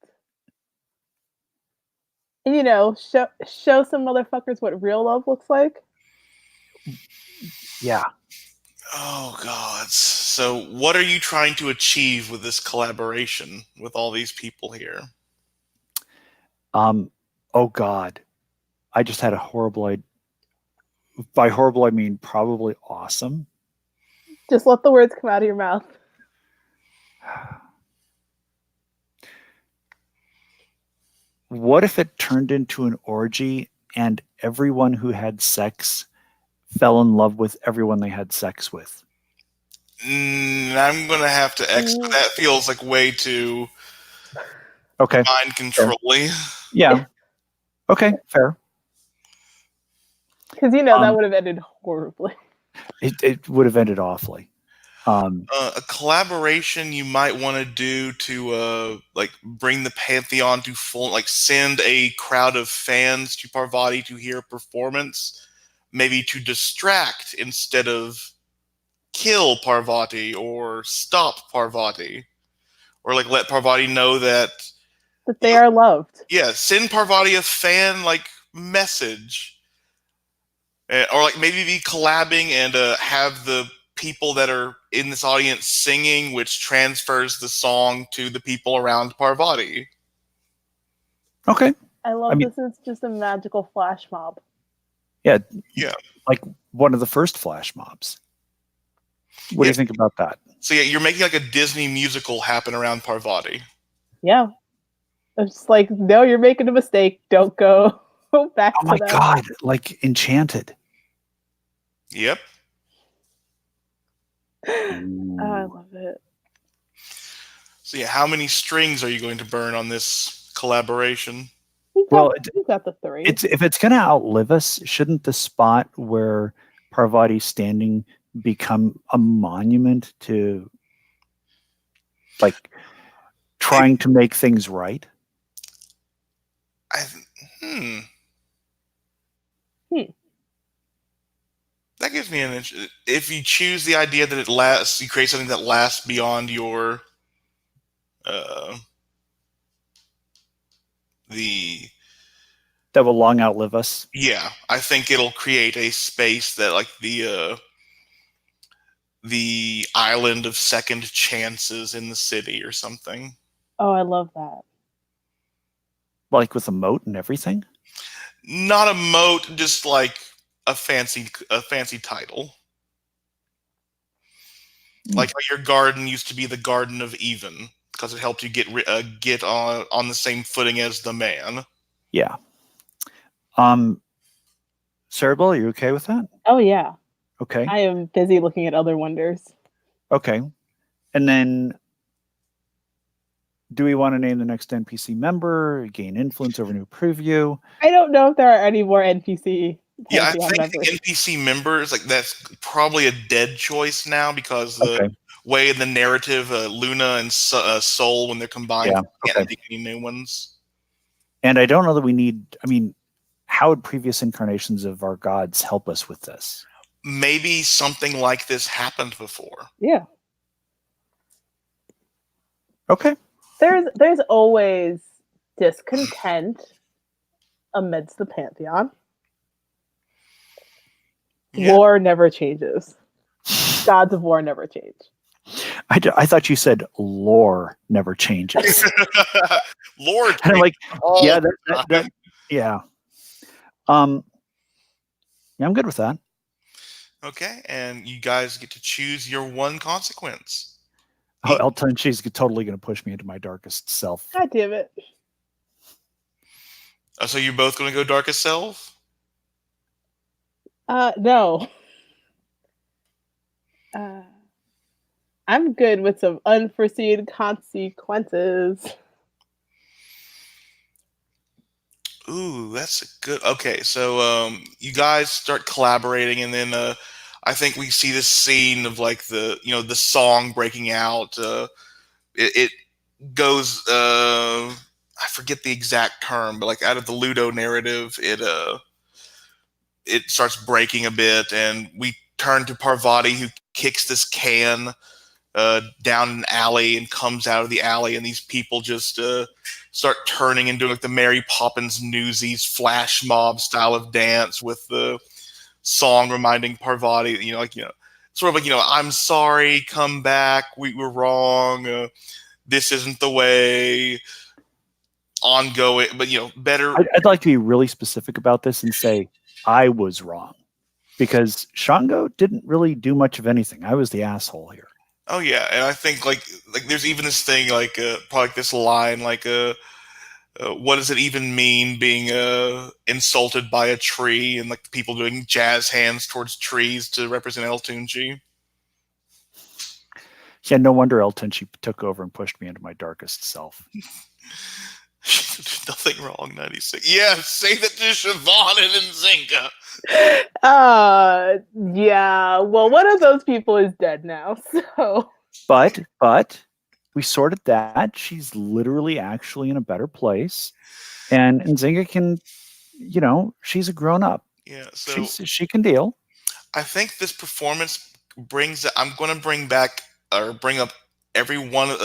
And show some motherfuckers what real love looks like. Yeah. Oh, God. So what are you trying to achieve with this collaboration with all these people here? Oh, God. I just had a horrible idea. By horrible, I mean probably awesome. Just let the words come out of your mouth. What if it turned into an orgy and everyone who had sex fell in love with everyone they had sex with? I'm going to have to that feels like way too mind controlling. Yeah. Okay, fair. Because that would have ended horribly. It would have ended awfully. A collaboration you might want to do to bring the Pantheon to full, like send a crowd of fans to Parvati to hear a performance, maybe to distract instead of kill Parvati or stop Parvati, or like let Parvati know that they are loved. Yeah, send Parvati a fan message, or like maybe be collabing and have the people that are in this audience singing, which transfers the song to the people around Parvati. Okay. I love this. It's just a magical flash mob. Yeah. Like one of the first flash mobs. What do you think about that? So yeah, you're making like a Disney musical happen around Parvati. Yeah. It's like, no, you're making a mistake. Don't go back to that. Oh my God, like Enchanted. Yep. Oh, I love it. So yeah, how many strings are you going to burn on this collaboration? We've got the 3. If it's going to outlive us, shouldn't the spot where Parvati's standing become a monument to, like, trying to make things right? That gives me an interest. If you choose the idea that it lasts, you create something that lasts beyond your That will long outlive us. Yeah, I think it'll create a space that, like the island of second chances in the city or something. Oh, I love that. Like with a moat and everything? Not a moat, just like a fancy title. Like how your garden used to be the Garden of Even, because it helped you get on the same footing as the man. Yeah. Cerebral, are you okay with that? Oh yeah. Okay. I am busy looking at other wonders. Okay. And then do we want to name the next NPC member, gain influence over new preview? I don't know if there are any more NPC Yeah, I Pantheon think members. the NPC members, like, that's probably a dead choice now, because the way in the narrative, Luna and Soul, when they're combined, can't make any new ones. And I don't know that we need, I mean, how would previous incarnations of our gods help us with this? Maybe something like this happened before. Yeah. Okay. There's always discontent amidst the Pantheon. Yeah. War never changes. Gods of war never change. I thought you said lore never changes. Lord, And I'm like, yeah, that. Yeah. Yeah, I'm good with that. Okay, and you guys get to choose your one consequence. Oh, Elton, she's totally going to push me into my darkest self. God damn it. So you're both going to go darkest self? No. I'm good with some unforeseen consequences. Ooh, that's a good. Okay, so you guys start collaborating, and then I think we see this scene of, like, the song breaking out. It goes. I forget the exact term, but, like, out of the Ludo narrative, it starts breaking a bit, and we turn to Parvati, who kicks this can down an alley and comes out of the alley, and these people just start turning and doing, like, the Mary Poppins Newsies flash mob style of dance, with the song reminding Parvati, sort of like, I'm sorry, come back, we were wrong, this isn't the way, ongoing, but better. I'd like to be really specific about this and say I was wrong, because Shango didn't really do much of anything. I was the asshole here. Oh yeah, and I think like there's even this thing, like probably like this line, like what does it even mean being insulted by a tree, and like people doing jazz hands towards trees to represent El Tunji. Yeah, no wonder El Tunji took over and pushed me into my darkest self. Nothing wrong, 96. Yeah, say that to Siobhan and Nzinga. Yeah. Well, one of those people is dead now, so. But we sorted that. She's literally actually in a better place, and Nzinga can, she's a grown up. Yeah, so she can deal. I think this performance brings. I'm going to bring up every one.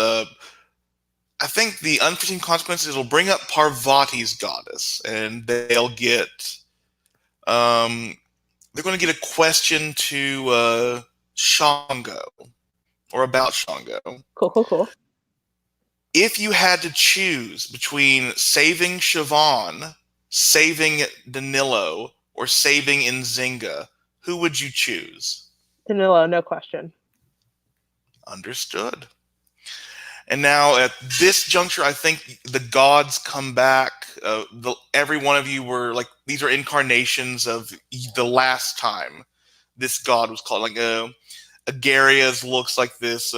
I think the unforeseen consequences will bring up Parvati's goddess, and they'll get. They're going to get a question to Shango, or about Shango. Cool. If you had to choose between saving Siobhan, saving Danilo, or saving Nzinga, who would you choose? Danilo, no question. Understood. And now at this juncture, I think the gods come back. Every one of you were like, these are incarnations of the last time this god was called. Like Agaria's looks like this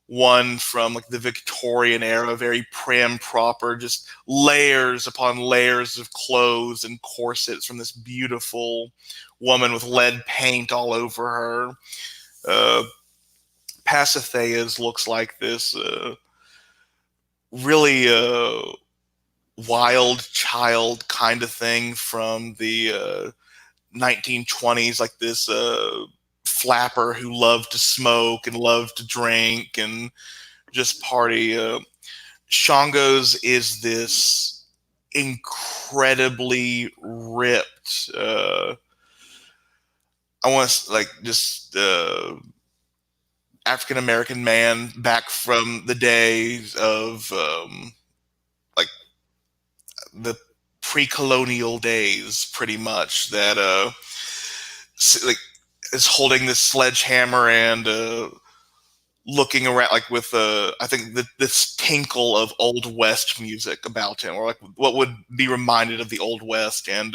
one from like the Victorian era, very prim proper, just layers upon layers of clothes and corsets from this beautiful woman with lead paint all over her. Pasiphae's looks like this really wild child kind of thing from the 1920s, like this flapper who loved to smoke and loved to drink and just party. Shango's is this incredibly ripped, I want to like just African American man back from the days of like the pre-colonial days, pretty much, that like is holding this sledgehammer and looking around like with I think this tinkle of Old West music about him, or like what would be reminded of the Old West. And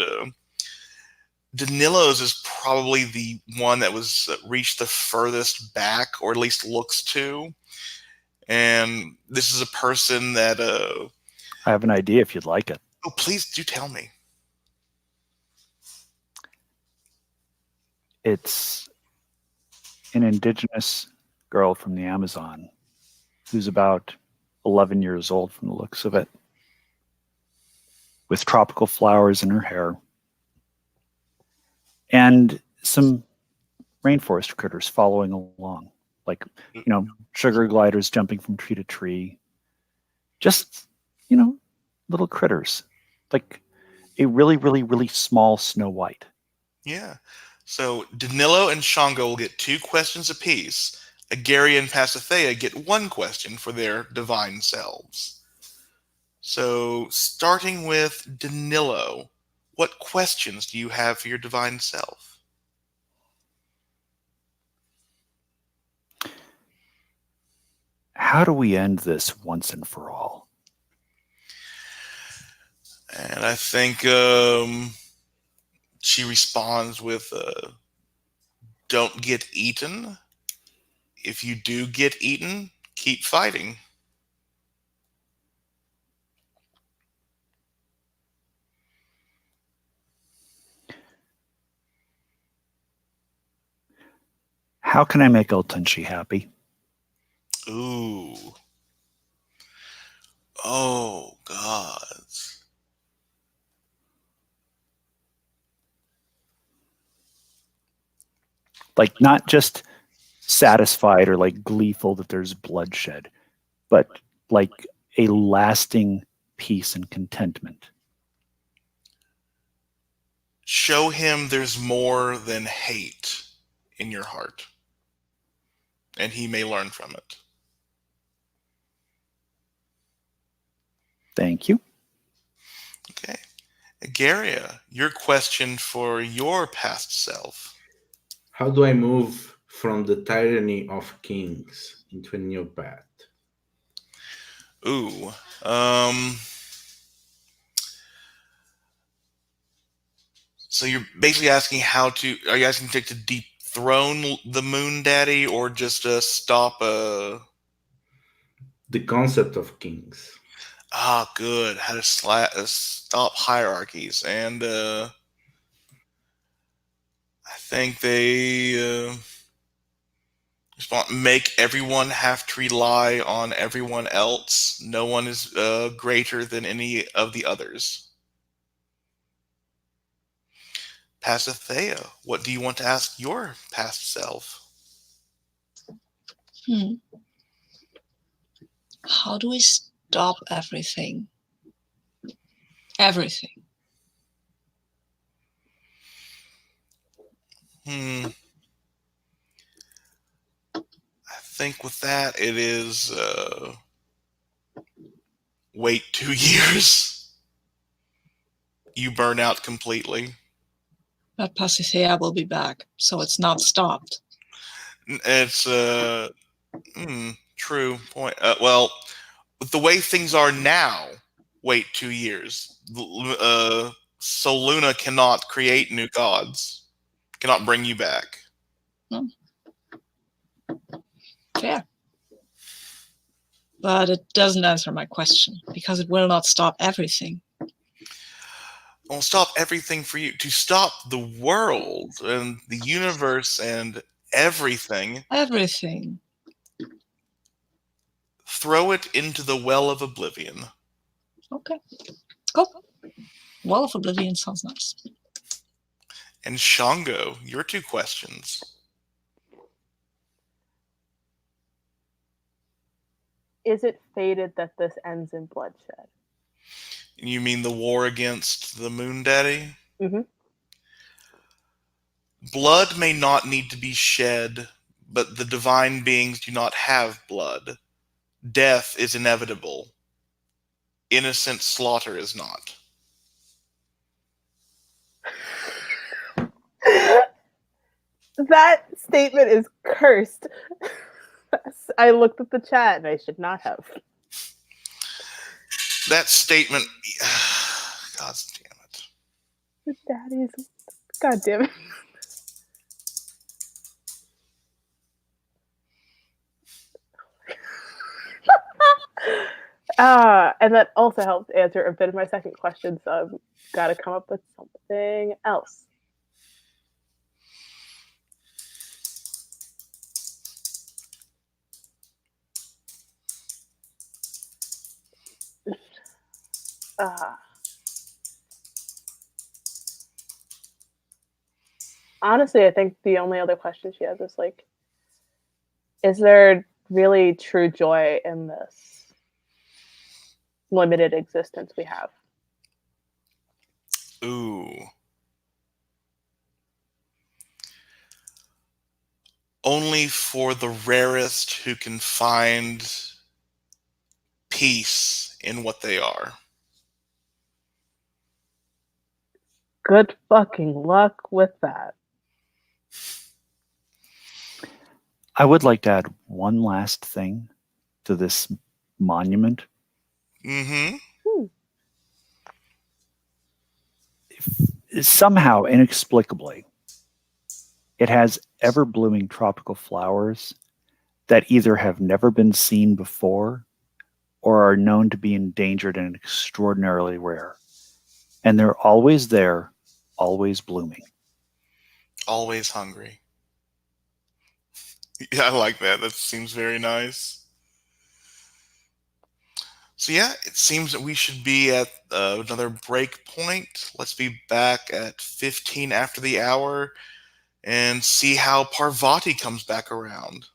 Danilo's is probably the one that was reached the furthest back, or at least looks to. And this is a person that I have an idea if you'd like it. oh, please do tell me. It's an indigenous girl from the Amazon who's about 11 years old from the looks of it, with tropical flowers in her hair and some rainforest critters following along, like, sugar gliders jumping from tree to tree. Just, little critters, like a really, really, really small Snow White. Yeah. So Danilo and Shango will get 2 questions apiece. Agaria and Pasithea get 1 question for their divine selves. So starting with Danilo, what questions do you have for your divine self? How do we end this once and for all? And I think she responds with, don't get eaten. If you do get eaten, keep fighting. How can I make El Tunchi happy? Ooh. Oh, gods. Like, not just satisfied or like gleeful that there's bloodshed, but like a lasting peace and contentment. Show him there's more than hate in your heart, and he may learn from it. Thank you. Okay. Agaria, your question for your past self. How do I move from the tyranny of kings into a new path? Ooh. So you're basically asking are you asking to dethrone the Moon Daddy, or just stop The concept of kings. good. How to stop hierarchies. And I think they make everyone have to rely on everyone else. No one is greater than any of the others. Pasithea, what do you want to ask your past self? How do we stop everything? Everything. I think with that, it is wait 2 years. You burn out completely. But Pasithea will be back, so it's not stopped. It's true point. Well, with the way things are now, wait 2 years. So Luna cannot create new gods, cannot bring you back. Fair. But it doesn't answer my question, because it will not stop everything. Will stop everything for you. To stop the world and the universe and everything. Everything. throw it into the well of oblivion. Okay. Cool. Well of Oblivion sounds nice. And Shango, your 2 questions. Is it fated that this ends in bloodshed? You mean the war against the Moon Daddy? Mm-hmm. Blood may not need to be shed, but the divine beings do not have blood. Death is inevitable. Innocent slaughter is not. That statement is cursed. I looked at the chat and I should not have. That statement... God damn it. The daddies. God damn it. And that also helps answer a bit of my second question, so I've got to come up with something else. Honestly, I think the only other question she has is like, is there really true joy in this limited existence we have? Ooh. Only for the rarest who can find peace in what they are. Good fucking luck with that. I would like to add one last thing to this monument. Mm-hmm. Somehow, inexplicably, it has ever-blooming tropical flowers that either have never been seen before or are known to be endangered and extraordinarily rare. And they're always there, always blooming. Always hungry. Yeah, I like that. That seems very nice. So yeah, it seems that we should be at another break point. Let's be back at 15 after the hour and see how Parvati comes back around.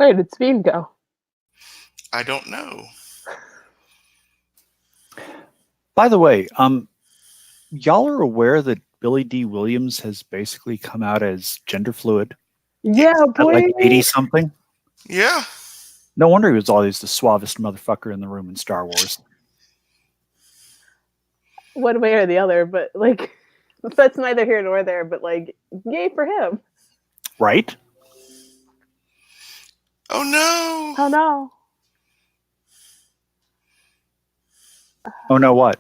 Where did Sabine go? I don't know. By the way, y'all are aware that Billy D. Williams has basically come out as gender fluid Yeah, at boy. like 80 something. Yeah. No wonder he was always the suavest motherfucker in the room in Star Wars. One way or the other, but like that's neither here nor there. But like, yay for him! Right? Oh no. Oh no! Oh no, what?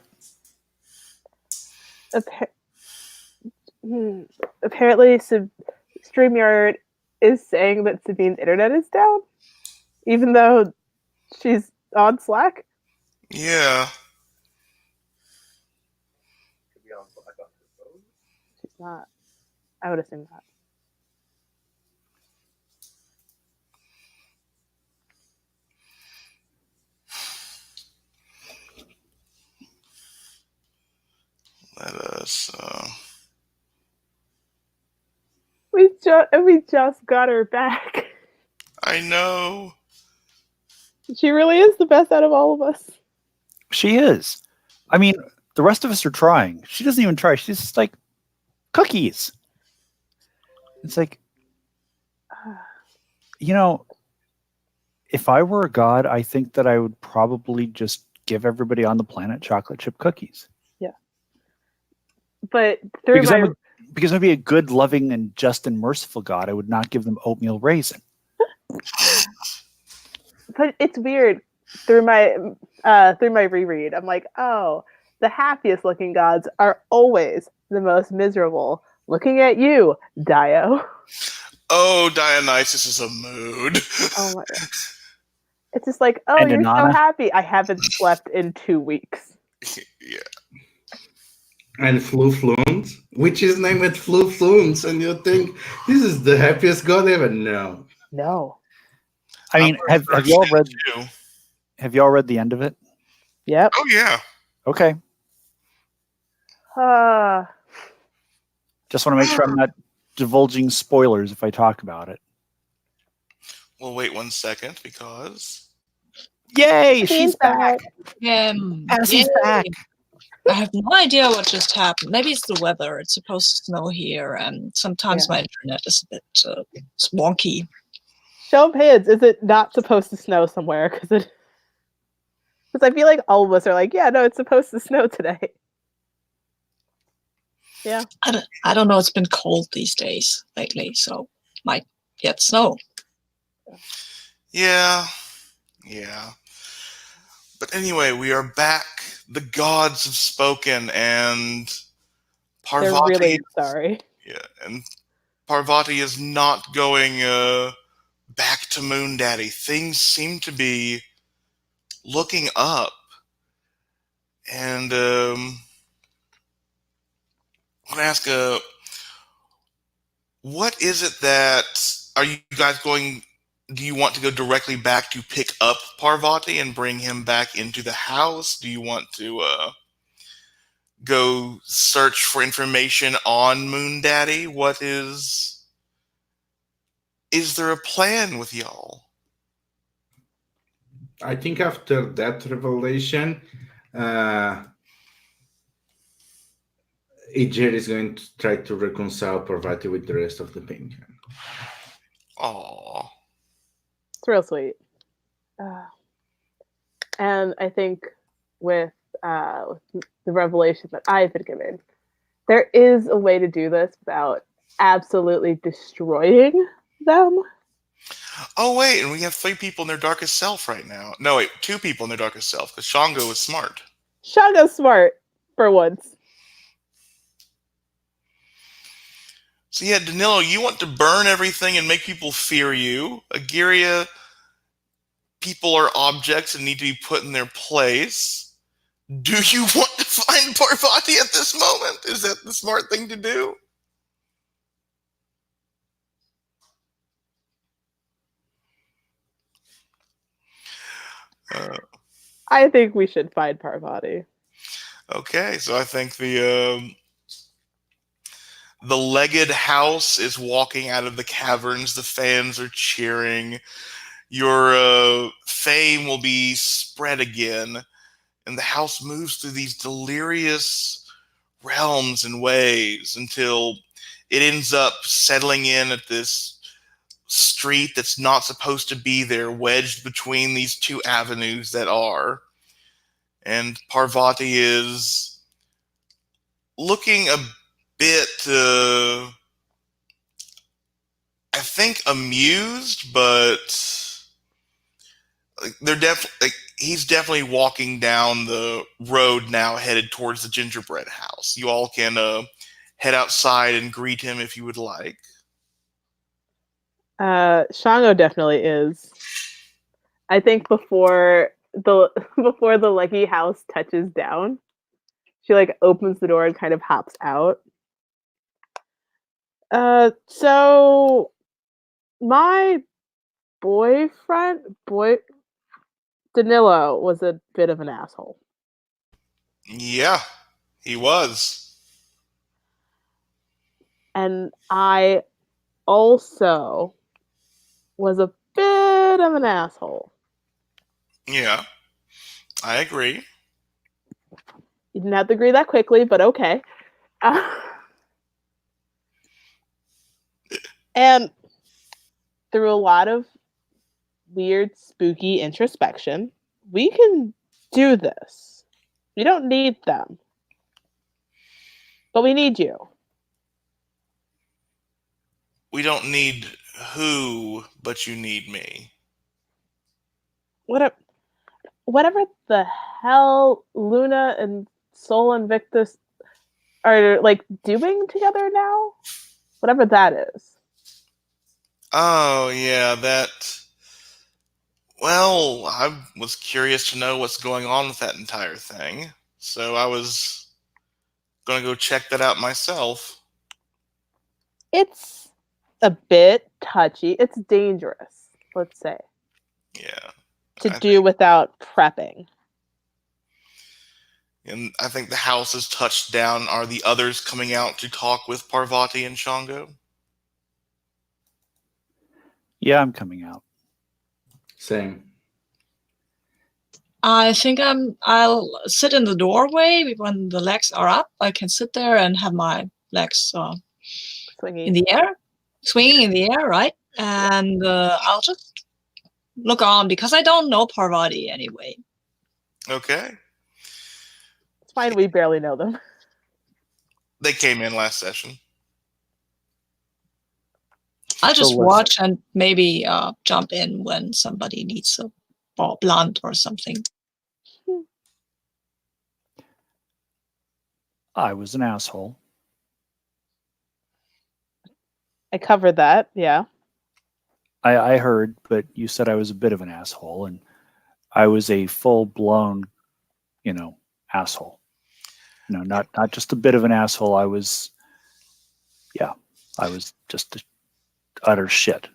Apparently, StreamYard is saying that Sabine's internet is down, even though she's on Slack. Yeah. She's not. I would assume not. Let us. We just got her back. I know. She really is the best out of all of us. She is. I mean, the rest of us are trying. She doesn't even try. She's just like, cookies. It's like, you know, if I were a god, I think that I would probably just give everybody on the planet chocolate chip cookies. Yeah. But through Because I'd be a good, loving, and just and merciful god, I would not give them oatmeal raisin. But it's weird. Through my reread, I'm like, oh, the happiest looking gods are always the most miserable. Looking at you, Dio. Oh, Dionysus is a mood. Oh my god. It's just like, oh, And you're Inanna. so happy. I haven't slept in 2 weeks. Yeah. And Flufluns, which is named Flufluns, and you think this is the happiest god ever? No. No. I mean, have y'all read? Too. Have y'all read the end of it? Yep. Oh yeah. Okay. Just want to make sure I'm not divulging spoilers if I talk about it. We'll wait 1 second because. Yay! She's back. Passie's Yay. back. I have no idea what just happened. Maybe it's the weather. It's supposed to snow here, and sometimes my internet is a bit wonky. Show of hands, is it not supposed to snow somewhere? Because I feel like all of us are like, yeah, no, it's supposed to snow today. Yeah. I don't know. It's been cold these days lately, so might get snow. Yeah. Yeah. But anyway, we are back. The gods have spoken, and Parvati. They're really sorry. Yeah, and Parvati is not going back to Moon Daddy. Things seem to be looking up, and I'm gonna ask, what is it that are you guys going? Do you want to go directly back to pick up Parvati and bring him back into the house? Do you want to go search for information on Moon Daddy? What is there a plan with y'all? I think after that revelation, Ijer is going to try to reconcile Parvati with the rest of the Pantheon. Aww. It's real sweet. And I think with the revelation that I've been given, there is a way to do this without absolutely destroying them. Oh, wait, and we have 3 people in their darkest self right now. No, wait, 2 people in their darkest self, because Shango is smart. Shango's smart, for once. So yeah, Danilo, you want to burn everything and make people fear you. Agiria, people are objects and need to be put in their place. Do you want to find Parvati at this moment? Is that the smart thing to do? I think we should find Parvati. Okay, so I think the legged house is walking out of the caverns. The fans are cheering. your fame will be spread again, and the house moves through these delirious realms and waves until it ends up settling in at this street that's not supposed to be there, wedged between these two avenues that are. And Parvati is looking a bit, I think, amused, but he's definitely walking down the road now, headed towards the gingerbread house. You all can head outside and greet him if you would like. Shango definitely is. I think before the lucky house touches down, she like opens the door and kind of hops out. So my Danilo was a bit of an asshole. Yeah, he was. And I also was a bit of an asshole. Yeah, I agree. You didn't have to agree that quickly, but okay. And through a lot of weird, spooky introspection, we can do this. We don't need them. But we need you. We don't need who, but you need me. Whatever the hell Luna and Sol Invictus are like doing together now? Whatever that is. Oh, yeah, that... Well, I was curious to know what's going on with that entire thing, so I was going to go check that out myself. It's a bit touchy. It's dangerous, let's say. Yeah. To do without prepping. And I think the house is touched down. Are the others coming out to talk with Parvati and Shango? Yeah, I'm coming out. Same. I think I'll sit in the doorway when the legs are up. I can sit there and have my legs Swinging in the air, swinging in the air, right? And I'll just look on because I don't know Parvati anyway. Okay. It's fine, we barely know them. They came in last session. I'll just watch and maybe jump in when somebody needs a blunt or something. I was an asshole. I covered that, yeah. I heard, but you said I was a bit of an asshole, and I was a full-blown, asshole. Not just a bit of an asshole. I was just utter shit.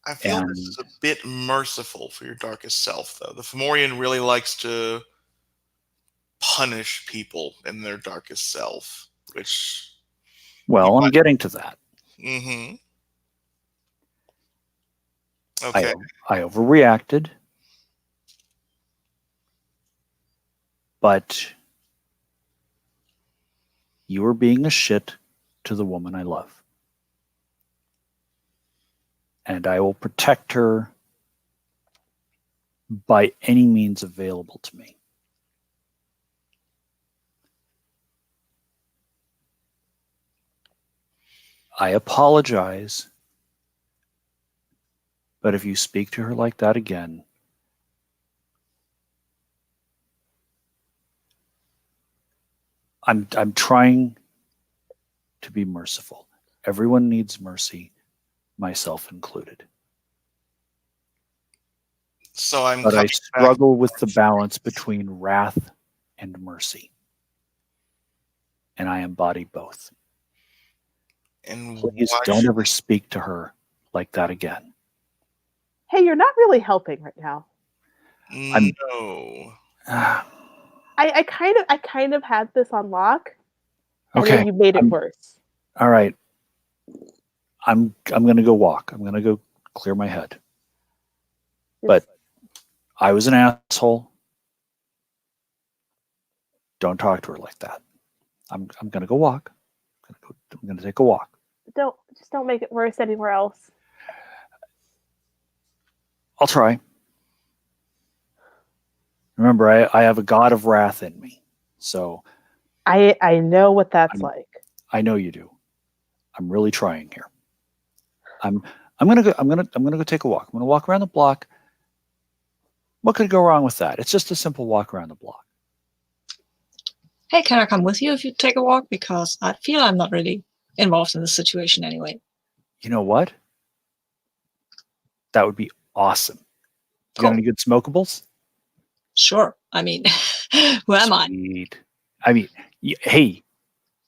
I feel this is a bit merciful for your darkest self, though. The Fomorian really likes to punish people in their darkest self, which... Well, I'm getting to that. Mm-hmm. Okay. I overreacted, but you were being a shit to the woman I love. And I will protect her by any means available to me. I apologize, but if you speak to her like that again, I'm trying to be merciful. Everyone needs mercy, myself included. So I struggle with the balance between wrath and mercy. And I embody both. And please don't ever speak to her like that again. Hey, you're not really helping right now. No. I kind of had this on lock. Okay. And then you made it worse. All right. I'm gonna go walk. I'm gonna go clear my head. But I was an asshole. Don't talk to her like that. I'm gonna go walk. I'm gonna take a walk. Don't make it worse anywhere else. I'll try. Remember, I have a god of wrath in me, so I know what that's like. I know you do. I'm really trying here. I'm gonna go take a walk. I'm gonna walk around the block. What could go wrong with that? It's just a simple walk around the block. Hey, can I come with you if you take a walk? Because I feel I'm not really involved in this situation anyway. You know what? That would be awesome. You Cool. got any good smokables? Sure. I mean, who am I? Sweet. I mean, hey,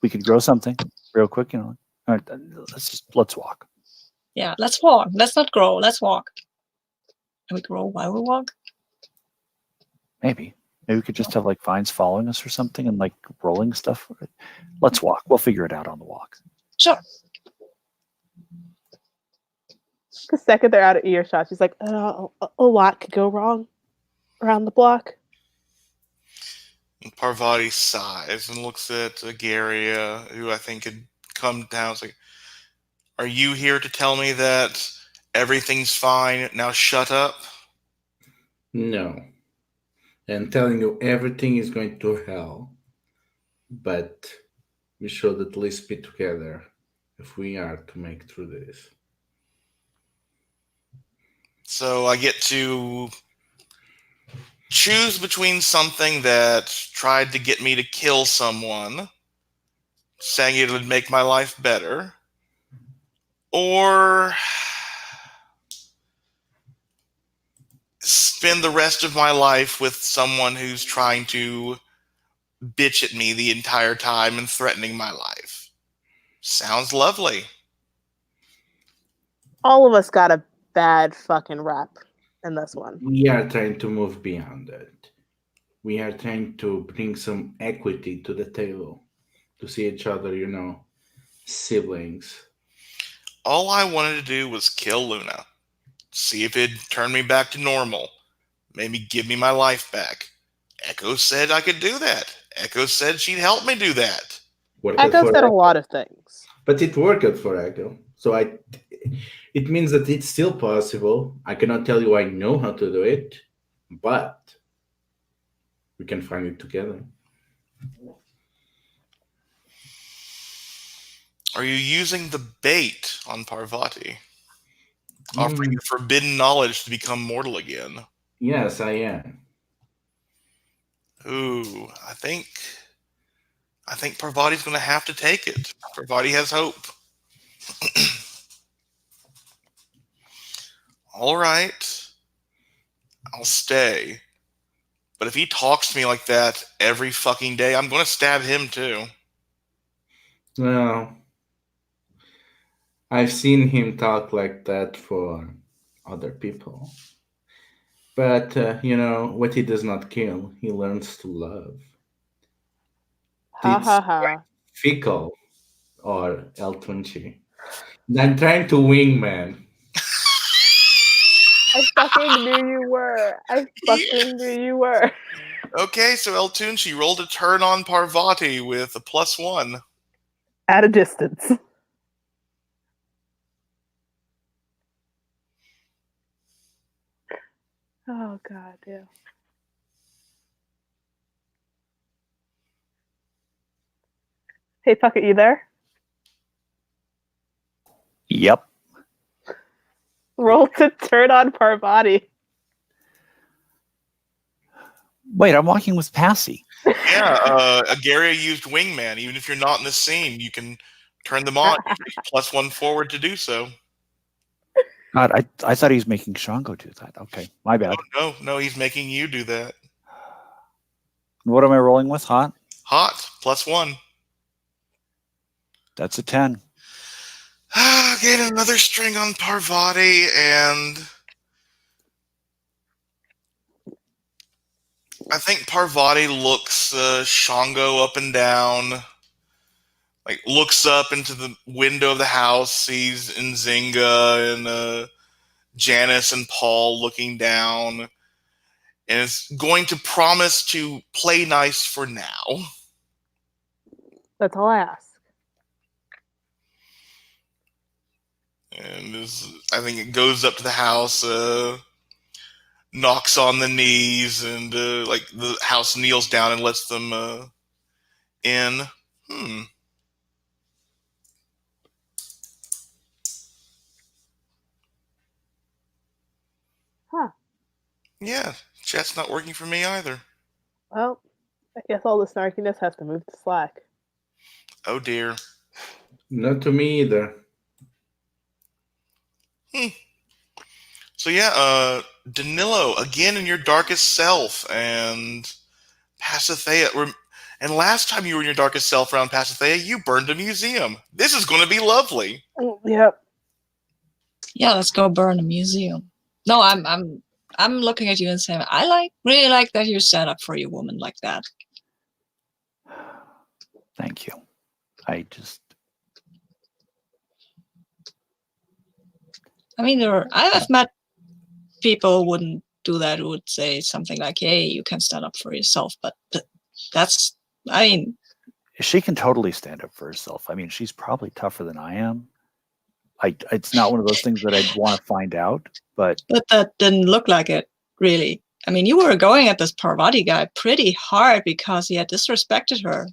we could grow something real quick. All right, let's walk. Yeah, let's walk. Let's not grow. Let's walk. Can we grow while we walk? Maybe we could just have like vines following us or something and like rolling stuff. Let's walk. We'll figure it out on the walk. Sure. The second they're out of earshot, she's like, a lot could go wrong around the block. And Parvati sighs and looks at Agaria, who I think had come down. It's like, are you here to tell me that everything's fine? Now shut up. No. And telling you everything is going to hell. But we should at least be together if we are to make through this. So I get to choose between something that tried to get me to kill someone, saying it would make my life better, or spend the rest of my life with someone who's trying to bitch at me the entire time and threatening my life. Sounds lovely. All of us got a bad fucking rap in this one. We are trying to move beyond that. We are trying to bring some equity to the table, to see each other, siblings. All I wanted to do was kill Luna, see if it'd turn me back to normal, maybe give me my life back. Echo said I could do that. Echo said she'd help me do that. Echo said a lot of things. But it worked for Echo. So it means that it's still possible. I cannot tell you I know how to do it, but we can find it together. Are you using the bait on Parvati? Offering the forbidden knowledge to become mortal again? Yes, I am. Ooh, I think Parvati's going to have to take it. Parvati has hope. All right, I'll stay. But if he talks to me like that every fucking day, I'm going to stab him too. Well, I've seen him talk like that for other people. But, what he does not kill, he learns to love. Ha ha ha. Fickle or El Tunchi. I'm trying to wing, man. I fucking knew you were. I fucking knew you were. Okay, so El Tunchi rolled a turn on Parvati with a +1. At a distance. Oh god, yeah. Hey, Puckett, you there? Yep. Roll to turn on Parvati. Wait, I'm walking with Passy. Yeah, Agaria used Wingman. Even if you're not in the scene, you can turn them on. +1 forward to do so. God, I thought he was making Shango do that. Okay, my bad. No, he's making you do that. What am I rolling with? Hot? Hot, +1. That's a 10. Get another string on Parvati, and I think Parvati looks Shango up and down, like looks up into the window of the house, sees Nzinga Janice and Paul looking down, and is going to promise to play nice for now. That's all I ask. And I think it goes up to the house, knocks on the knees, and like the house kneels down and lets them in. Huh. Yeah, chat's not working for me either. Well, I guess all the snarkiness has to move to Slack. Oh dear. Not to me either. So yeah, Danilo, again in your darkest self, and Pasithea. And last time you were in your darkest self around Pasithea, you burned a museum. This is going to be lovely. Yep. Yeah, let's go burn a museum. No, I'm looking at you and saying, really like that you stand up for your woman like that. Thank you. I mean, I've met people who wouldn't do that, who would say something like, hey, you can stand up for yourself. But that's, I mean. She can totally stand up for herself. I mean, she's probably tougher than I am. It's not one of those things that I'd want to find out, but that didn't look like it, really. I mean, you were going at this Parvati guy pretty hard because he had disrespected her.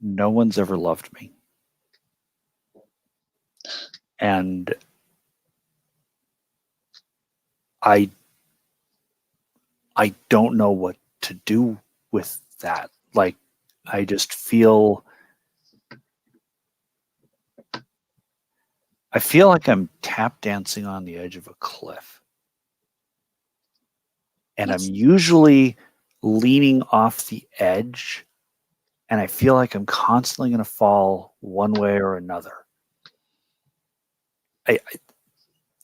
No one's ever loved me. And I don't know what to do with that. Like, I just feel like I'm tap dancing on the edge of a cliff. And I'm usually leaning off the edge, and I feel like I'm constantly going to fall one way or another. I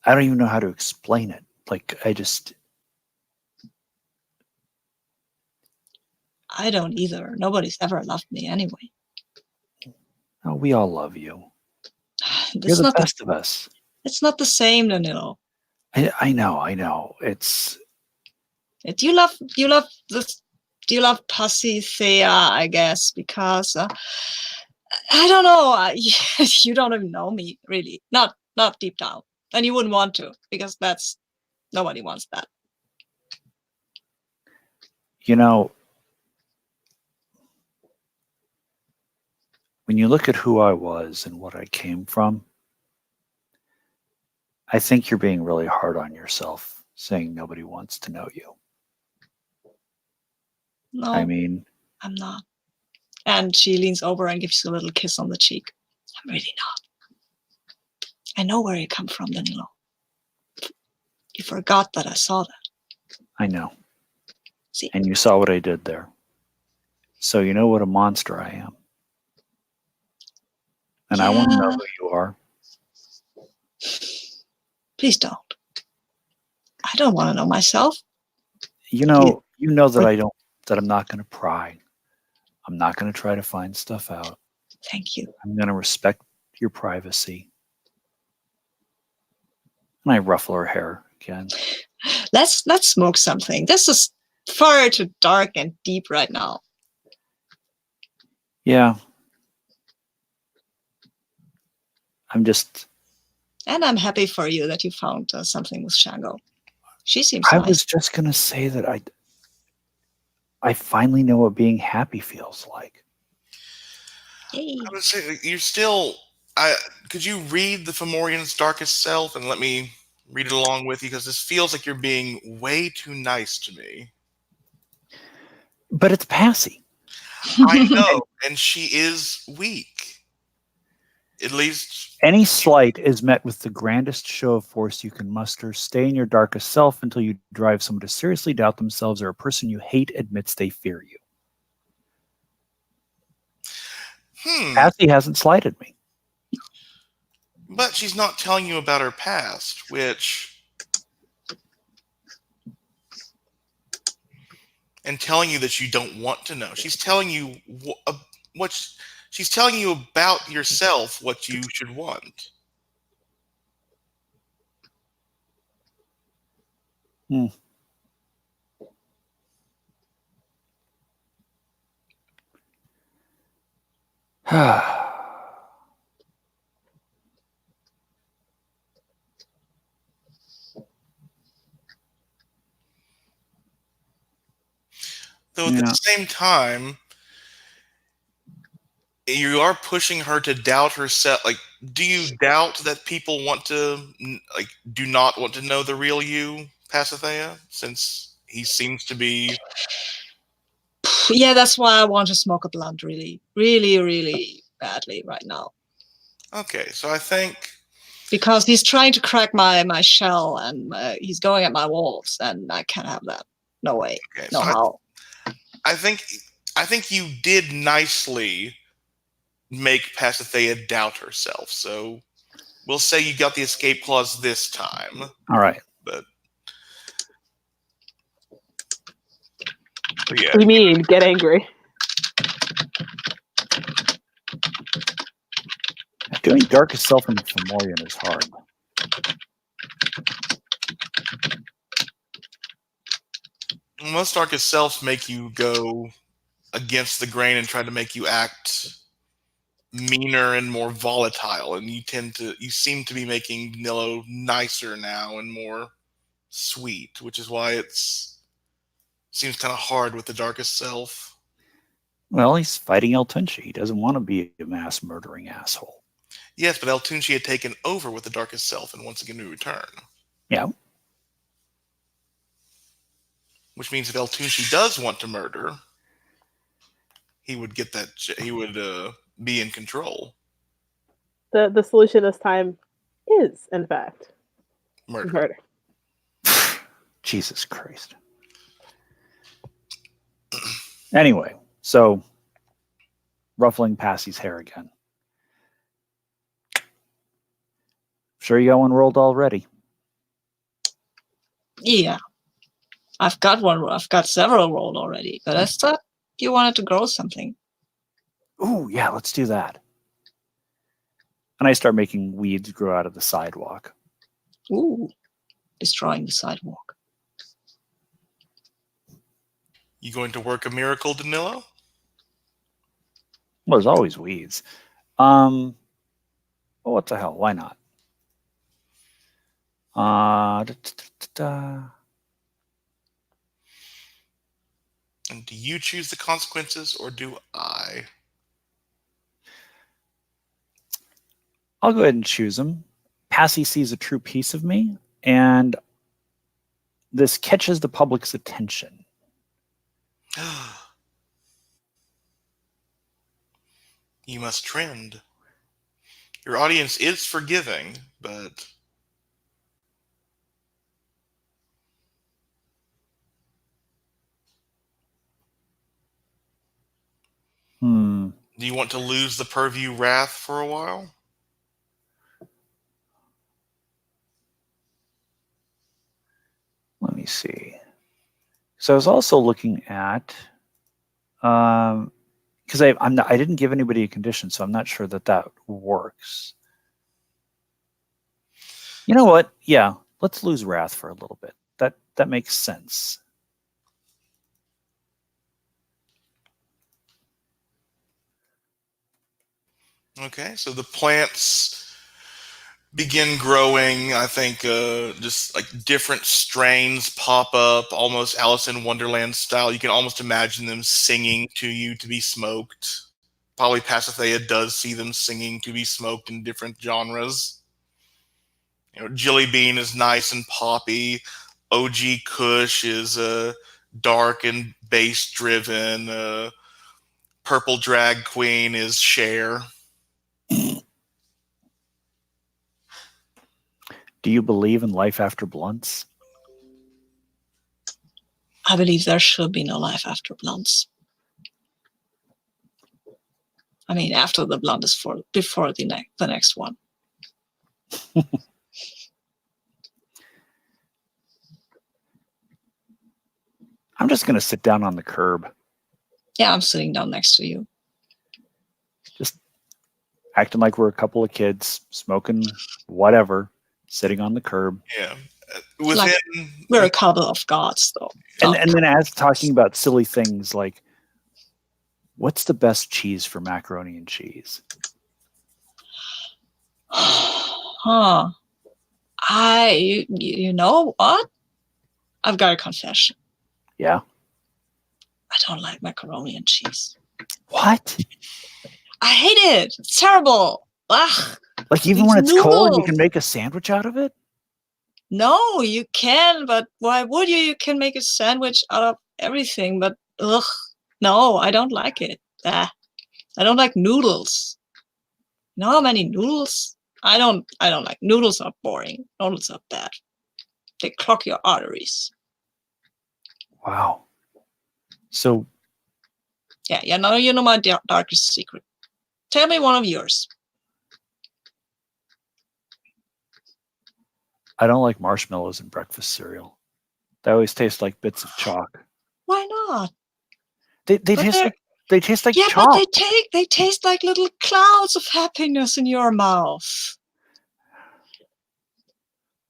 don't even know how to explain it. Like, I don't either. Nobody's ever loved me anyway. Oh, we all love you. You're the best of us. It's not the same, Danilo. I know. Do you love this? Do you love Pasithea? I guess because I don't know. You don't even know me really. Not deep down, and you wouldn't want to, because nobody wants that. You know, when you look at who I was and what I came from, I think you're being really hard on yourself, saying nobody wants to know you. No, I mean, I'm not. And she leans over and gives you a little kiss on the cheek. I'm really not. I know where you come from, Danilo. You forgot that I saw that. I know. See? And you saw what I did there. So you know what a monster I am. And I want to know who you are. Please don't. I don't want to know myself. You know that I'm not going to pry. I'm not going to try to find stuff out. Thank you. I'm going to respect your privacy. And I ruffle her hair again. Let's smoke something. This is far too dark and deep right now. Yeah. And I'm happy for you that you found something with Shango. She seems I nice. was just going to say that I finally know what being happy feels like. Hey. I would say you're still. Could you read the Fomorian's Darkest Self and let me read it along with you? Because this feels like you're being way too nice to me. But it's Passy. I know, and she is weak. At least any slight is met with the grandest show of force you can muster. Stay in your darkest self until you drive someone to seriously doubt themselves, or a person you hate admits they fear you. Passy hasn't slighted me. But she's not telling you about her past, and telling you that you don't want to know. She's telling you she's telling you about yourself, what you should want. Hmm. Though at the same time, you are pushing her to doubt herself. Like, do you doubt that people do not want to know the real you, Pasithea, since he seems to be... Yeah, that's why I want to smoke a blunt really, really, really badly right now. Okay, so I think... Because he's trying to crack my shell, and he's going at my walls, and I can't have that. No way. Okay, No so how. I think you did nicely make Pasithea doubt herself. So we'll say you got the escape clause this time. All right. But yeah. You mean get angry? Doing Darkest Self in Fomorian is hard. Most Darkest Selves make you go against the grain and try to make you act meaner and more volatile, and you seem to be making Nilo nicer now and more sweet, which is why seems kind of hard with the Darkest Self. Well, he's fighting El Tunchi. He doesn't want to be a mass murdering asshole. Yes, but El Tunchi had taken over with the Darkest Self and once again we return. Yeah. Which means if El Tunchi does want to murder, he would get that. He would be in control. The solution this time is, in fact, Murder. Jesus Christ. Anyway, so ruffling Passy's hair again. Sure you got one rolled already? Yeah. I've got one. I've got several rolled already, but I thought you wanted to grow something. Ooh, yeah, let's do that. And I start making weeds grow out of the sidewalk. Ooh, destroying the sidewalk. You going to work a miracle, Danilo? Well, there's always weeds. Well, what the hell? Why not? And do you choose the consequences, or do I? I'll go ahead and choose them. Passy sees a true piece of me, and this catches the public's attention. You must trend. Your audience is forgiving, but... Do you want to lose the Purview Wrath for a while? Let me see. So I was also looking at, because I didn't give anybody a condition, so I'm not sure that works. You know what? Yeah, let's lose Wrath for a little bit. That makes sense. Okay, so the plants begin growing. I think just like different strains pop up, almost Alice in Wonderland style. You can almost imagine them singing to you to be smoked. Probably Pasithea does see them singing to be smoked in different genres. You know, Jilly Bean is nice and poppy. OG Kush is dark and bass driven. Purple Drag Queen is Cher. Do you believe in life after blunts? I believe there should be no life after blunts. I mean, after the blunt is before the next one. I'm just going to sit down on the curb. Yeah, I'm sitting down next to you. Just acting like we're a couple of kids, smoking whatever, sitting on the curb. Yeah. Within We're a couple of gods, though. And then as talking about silly things like, what's the best cheese for macaroni and cheese? Huh. You know what? I've got a confession. Yeah. I don't like macaroni and cheese. What? I hate it. It's terrible. Ugh. Like even when it's cold, you can make a sandwich out of it? No, you can, but why would you? You can make a sandwich out of everything, but ugh, no, I don't like it. I don't like noodles. You know how many noodles? I don't like noodles. Are boring. Noodles are bad. They clog your arteries. Wow. So Yeah. Now you know my darkest secret. Tell me one of yours. I don't like marshmallows in breakfast cereal. They always taste like bits of chalk. Why not? They taste like yeah, chalk. but they taste like little clouds of happiness in your mouth.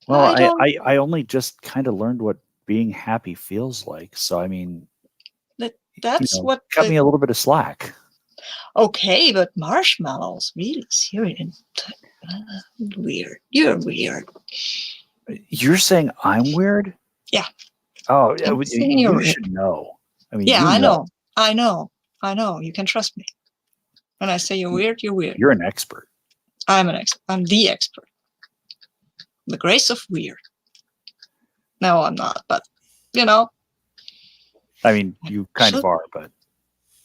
Well, I only just kind of learned what being happy feels like. So I mean, that's what cut me a little bit of slack. Okay, but marshmallows, really serious. Weird. You're weird. You're saying I'm weird? Yeah. Oh, you should know. I mean, yeah, I know. You can trust me. When I say you're weird, you're weird. You're an expert. I'm an expert. I'm the expert. The grace of weird. No, I'm not, but I mean, you kind of are, but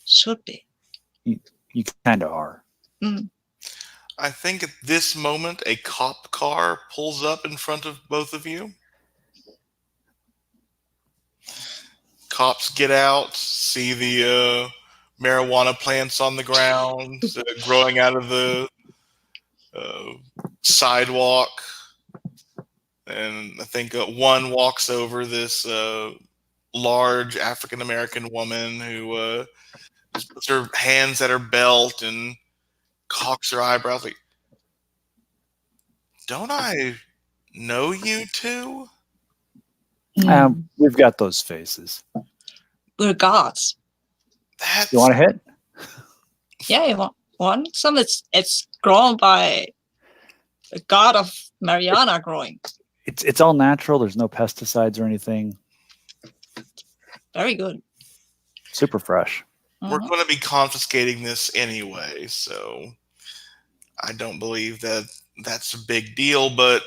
should be. You kind of are. Mm. I think at this moment, a cop car pulls up in front of both of you. Cops get out, see the marijuana plants on the ground growing out of the sidewalk. And I think one walks over this large African-American woman who just puts her hands at her belt and cocks her eyebrows like, don't I know you two? We've got those faces. We're gods. You want a hit? Yeah, you want one? Some it's grown by the god of marijuana growing. It's all natural. There's no pesticides or anything. Very good. Super fresh. We're going to be confiscating this anyway, so I don't believe that that's a big deal, but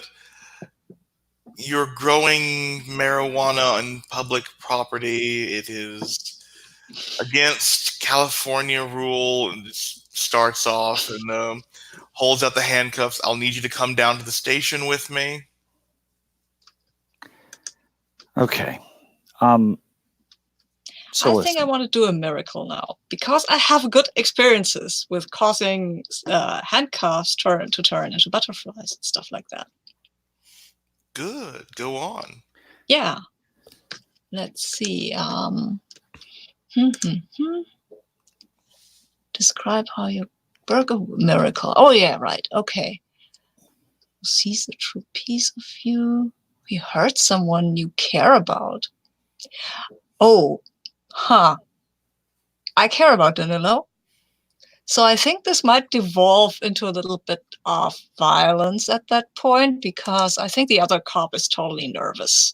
you're growing marijuana on public property. It is against California rule, and it starts off and holds out the handcuffs. I'll need you to come down to the station with me. Okay. So I think I want to do a miracle now because I have good experiences with causing handcuffs to turn into butterflies and stuff like that. Good. Go on. Yeah. Let's see. Describe how you work a miracle. Oh, yeah, right. Okay. Who sees the true piece of you? You hurt someone you care about. Oh, I care about Danilo. So I think this might devolve into a little bit of violence at that point because I think the other cop is totally nervous.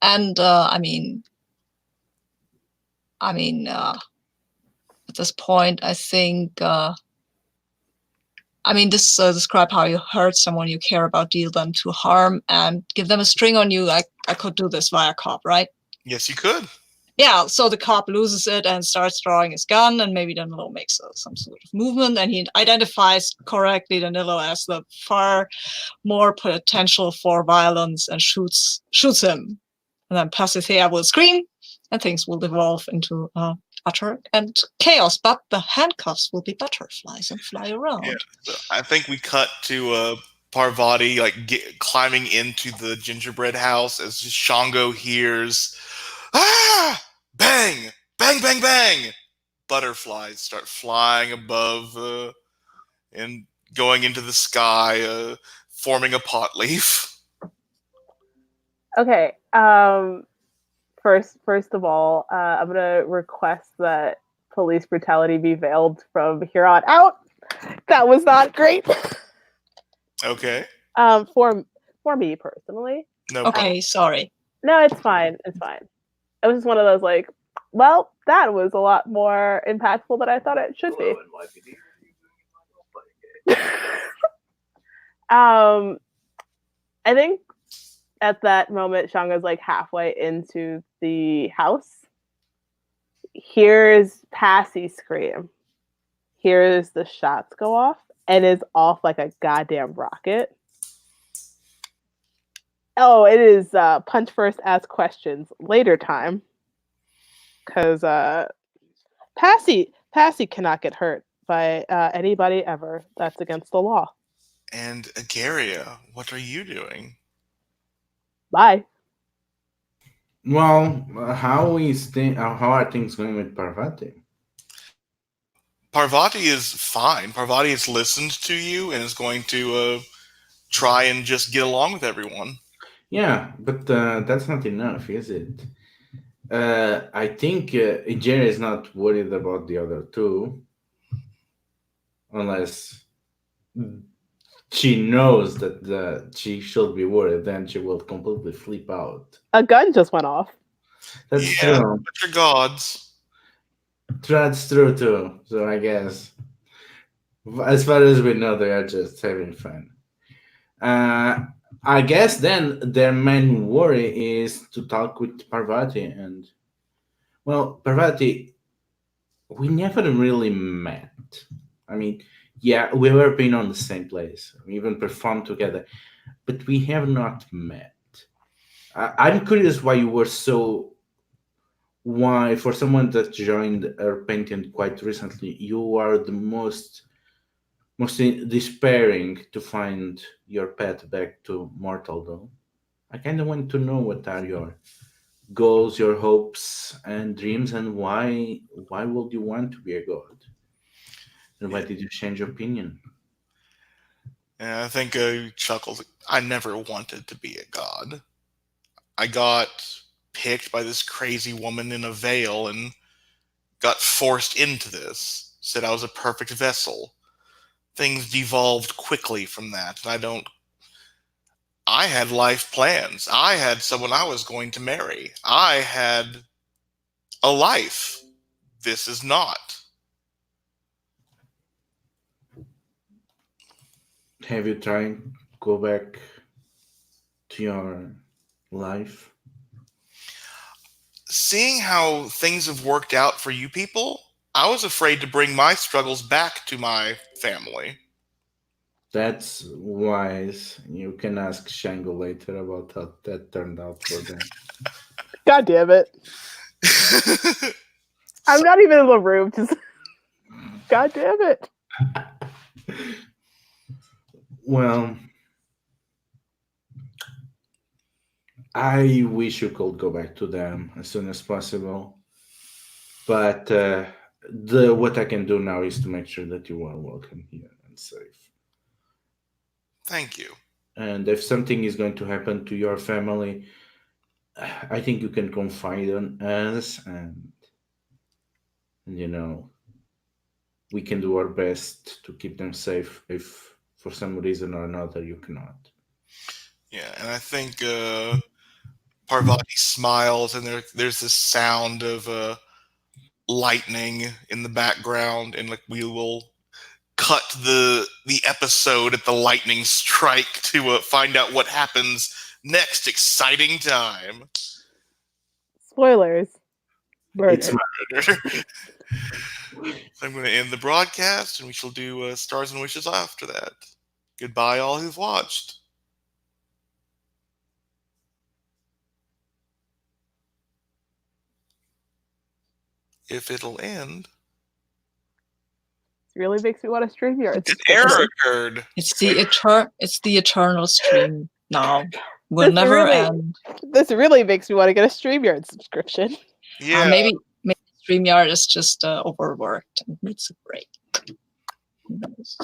And at this point, I think, describe how you hurt someone you care about, deal them to harm, and give them a string on you. I could do this via cop, right? Yes, you could. Yeah, so the cop loses it and starts drawing his gun, and maybe Danilo makes some sort of movement, and he identifies correctly Danilo as the far more potential for violence and shoots him. And then Pasithea will scream, and things will devolve into utter and chaos, but the handcuffs will be butterflies and fly around. Yeah, so I think we cut to Parvati climbing into the gingerbread house as Shango hears, "Ah! Bang! Bang, bang, bang!" Butterflies start flying above and going into the sky, forming a pot leaf. Okay. First of all, I'm gonna request that police brutality be veiled from here on out. That was not great. Okay. For me personally. No problem. Okay, sorry. No, it's fine. It's fine. It was just one of those like, well, that was a lot more impactful than I thought it should be. I think at that moment, Shanga's like halfway into the house. Hears Passy scream. Hears the shots go off and is off like a goddamn rocket. Oh, it is punch first, ask questions later time. Because Passy cannot get hurt by anybody ever. That's against the law. And Agaria, what are you doing? Bye. Well, how are things going with Parvati? Parvati is fine. Parvati has listened to you and is going to try and just get along with everyone. Yeah, but that's not enough, is it? I think Ijeri is not worried about the other two, unless she knows that she should be worried. Then she will completely flip out. A gun just went off. That's Yeah, true. but your gods. That's true too. So I guess, as far as we know, they are just having fun. I guess then their main worry is to talk with Parvati, and well, Parvati, we never really met. I mean, yeah, we were been on the same place, we even performed together, but we have not met. I'm curious why you were so. Why, for someone that joined our Pantheon quite recently, you are the most despairing to find your path back to mortaldom. I kind of want to know what are your goals, your hopes, and dreams, and why would you want to be a god? And why did you change your opinion? And I think he chuckles. I never wanted to be a god. I got picked by this crazy woman in a veil and got forced into this. Said I was a perfect vessel. Things devolved quickly from that. And I had life plans. I had someone I was going to marry. I had a life. This is not. Have you tried go back to your life? Seeing how things have worked out for you people, I was afraid to bring my struggles back to my family. That's wise. You can ask Shango later about how that turned out for them. God damn it. I'm not even in the room. Just God damn it. Well, I wish you could go back to them as soon as possible. But what I can do now is to make sure that you are welcome here and safe. Thank you. And if something is going to happen to your family, I think you can confide on us, and we can do our best to keep them safe if for some reason or another you cannot. Yeah, and I think Parvati smiles, and there's this sound of lightning in the background, and like we will cut the episode at the lightning strike to find out what happens next. Exciting time. Spoilers. Murder. It's So I'm going to end the broadcast, and we shall do Stars and Wishes after that. Goodbye, all who've watched. If it'll end. It really makes me want to stream here. An error occurred. It's the eternal stream now. Will This never really- end. This really makes me want to get a StreamYard subscription. Yeah. Maybe StreamYard is just overworked and needs a break. Who knows?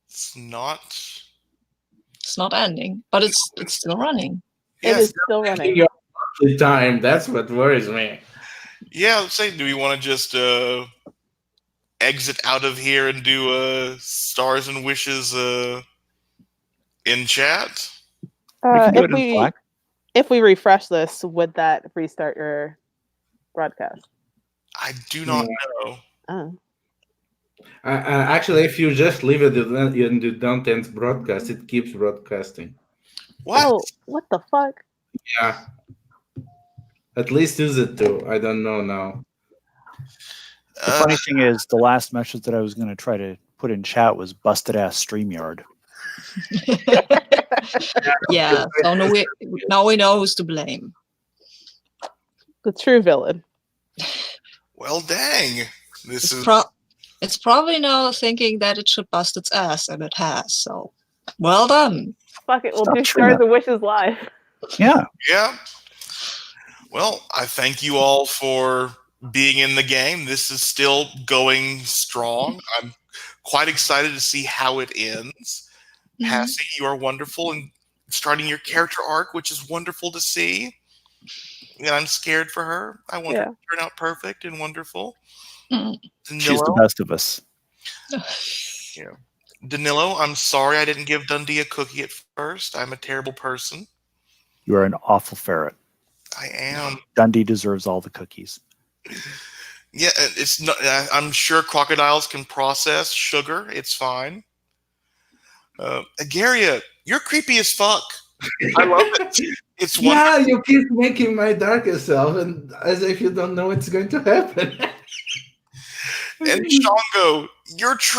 It's not. It's not ending, but it's still running. It Yes. is still running. The time, that's what worries me. Yeah, let's say, do we want to just exit out of here and do stars and wishes in chat? We can do If it in we Slack. if we refresh this, would that restart your broadcast? I do not know. Oh. Actually, if you just leave it and you don't end broadcast, it keeps broadcasting. What? Oh, what the fuck? Yeah. At least use it too. I don't know now. The funny thing is, the last message that I was going to try to put in chat was busted ass StreamYard. Yeah, so now we know who's to blame. The true villain. Well, dang. This is It's probably now thinking that it should bust its ass, and it has. So, well done. Fuck it, we'll Stop do doing Stars that. and Wishes live. Yeah. yeah. Well, I thank you all for being in the game. This is still going strong. I'm quite excited to see how it ends. Passy, you are wonderful and starting your character arc, which is wonderful to see. And I'm scared for her. I want her to turn out perfect and wonderful. She's the best of us. Danilo, I'm sorry I didn't give Dundee a cookie at first. I'm a terrible person. You are an awful ferret. I am. Dundee deserves all the cookies. Yeah, it's not. I'm sure crocodiles can process sugar. It's fine. Agaria, you're creepy as fuck. I love it. It's yeah, you keep making my darkest self, and as if you don't know what's going to happen. And Shango, you're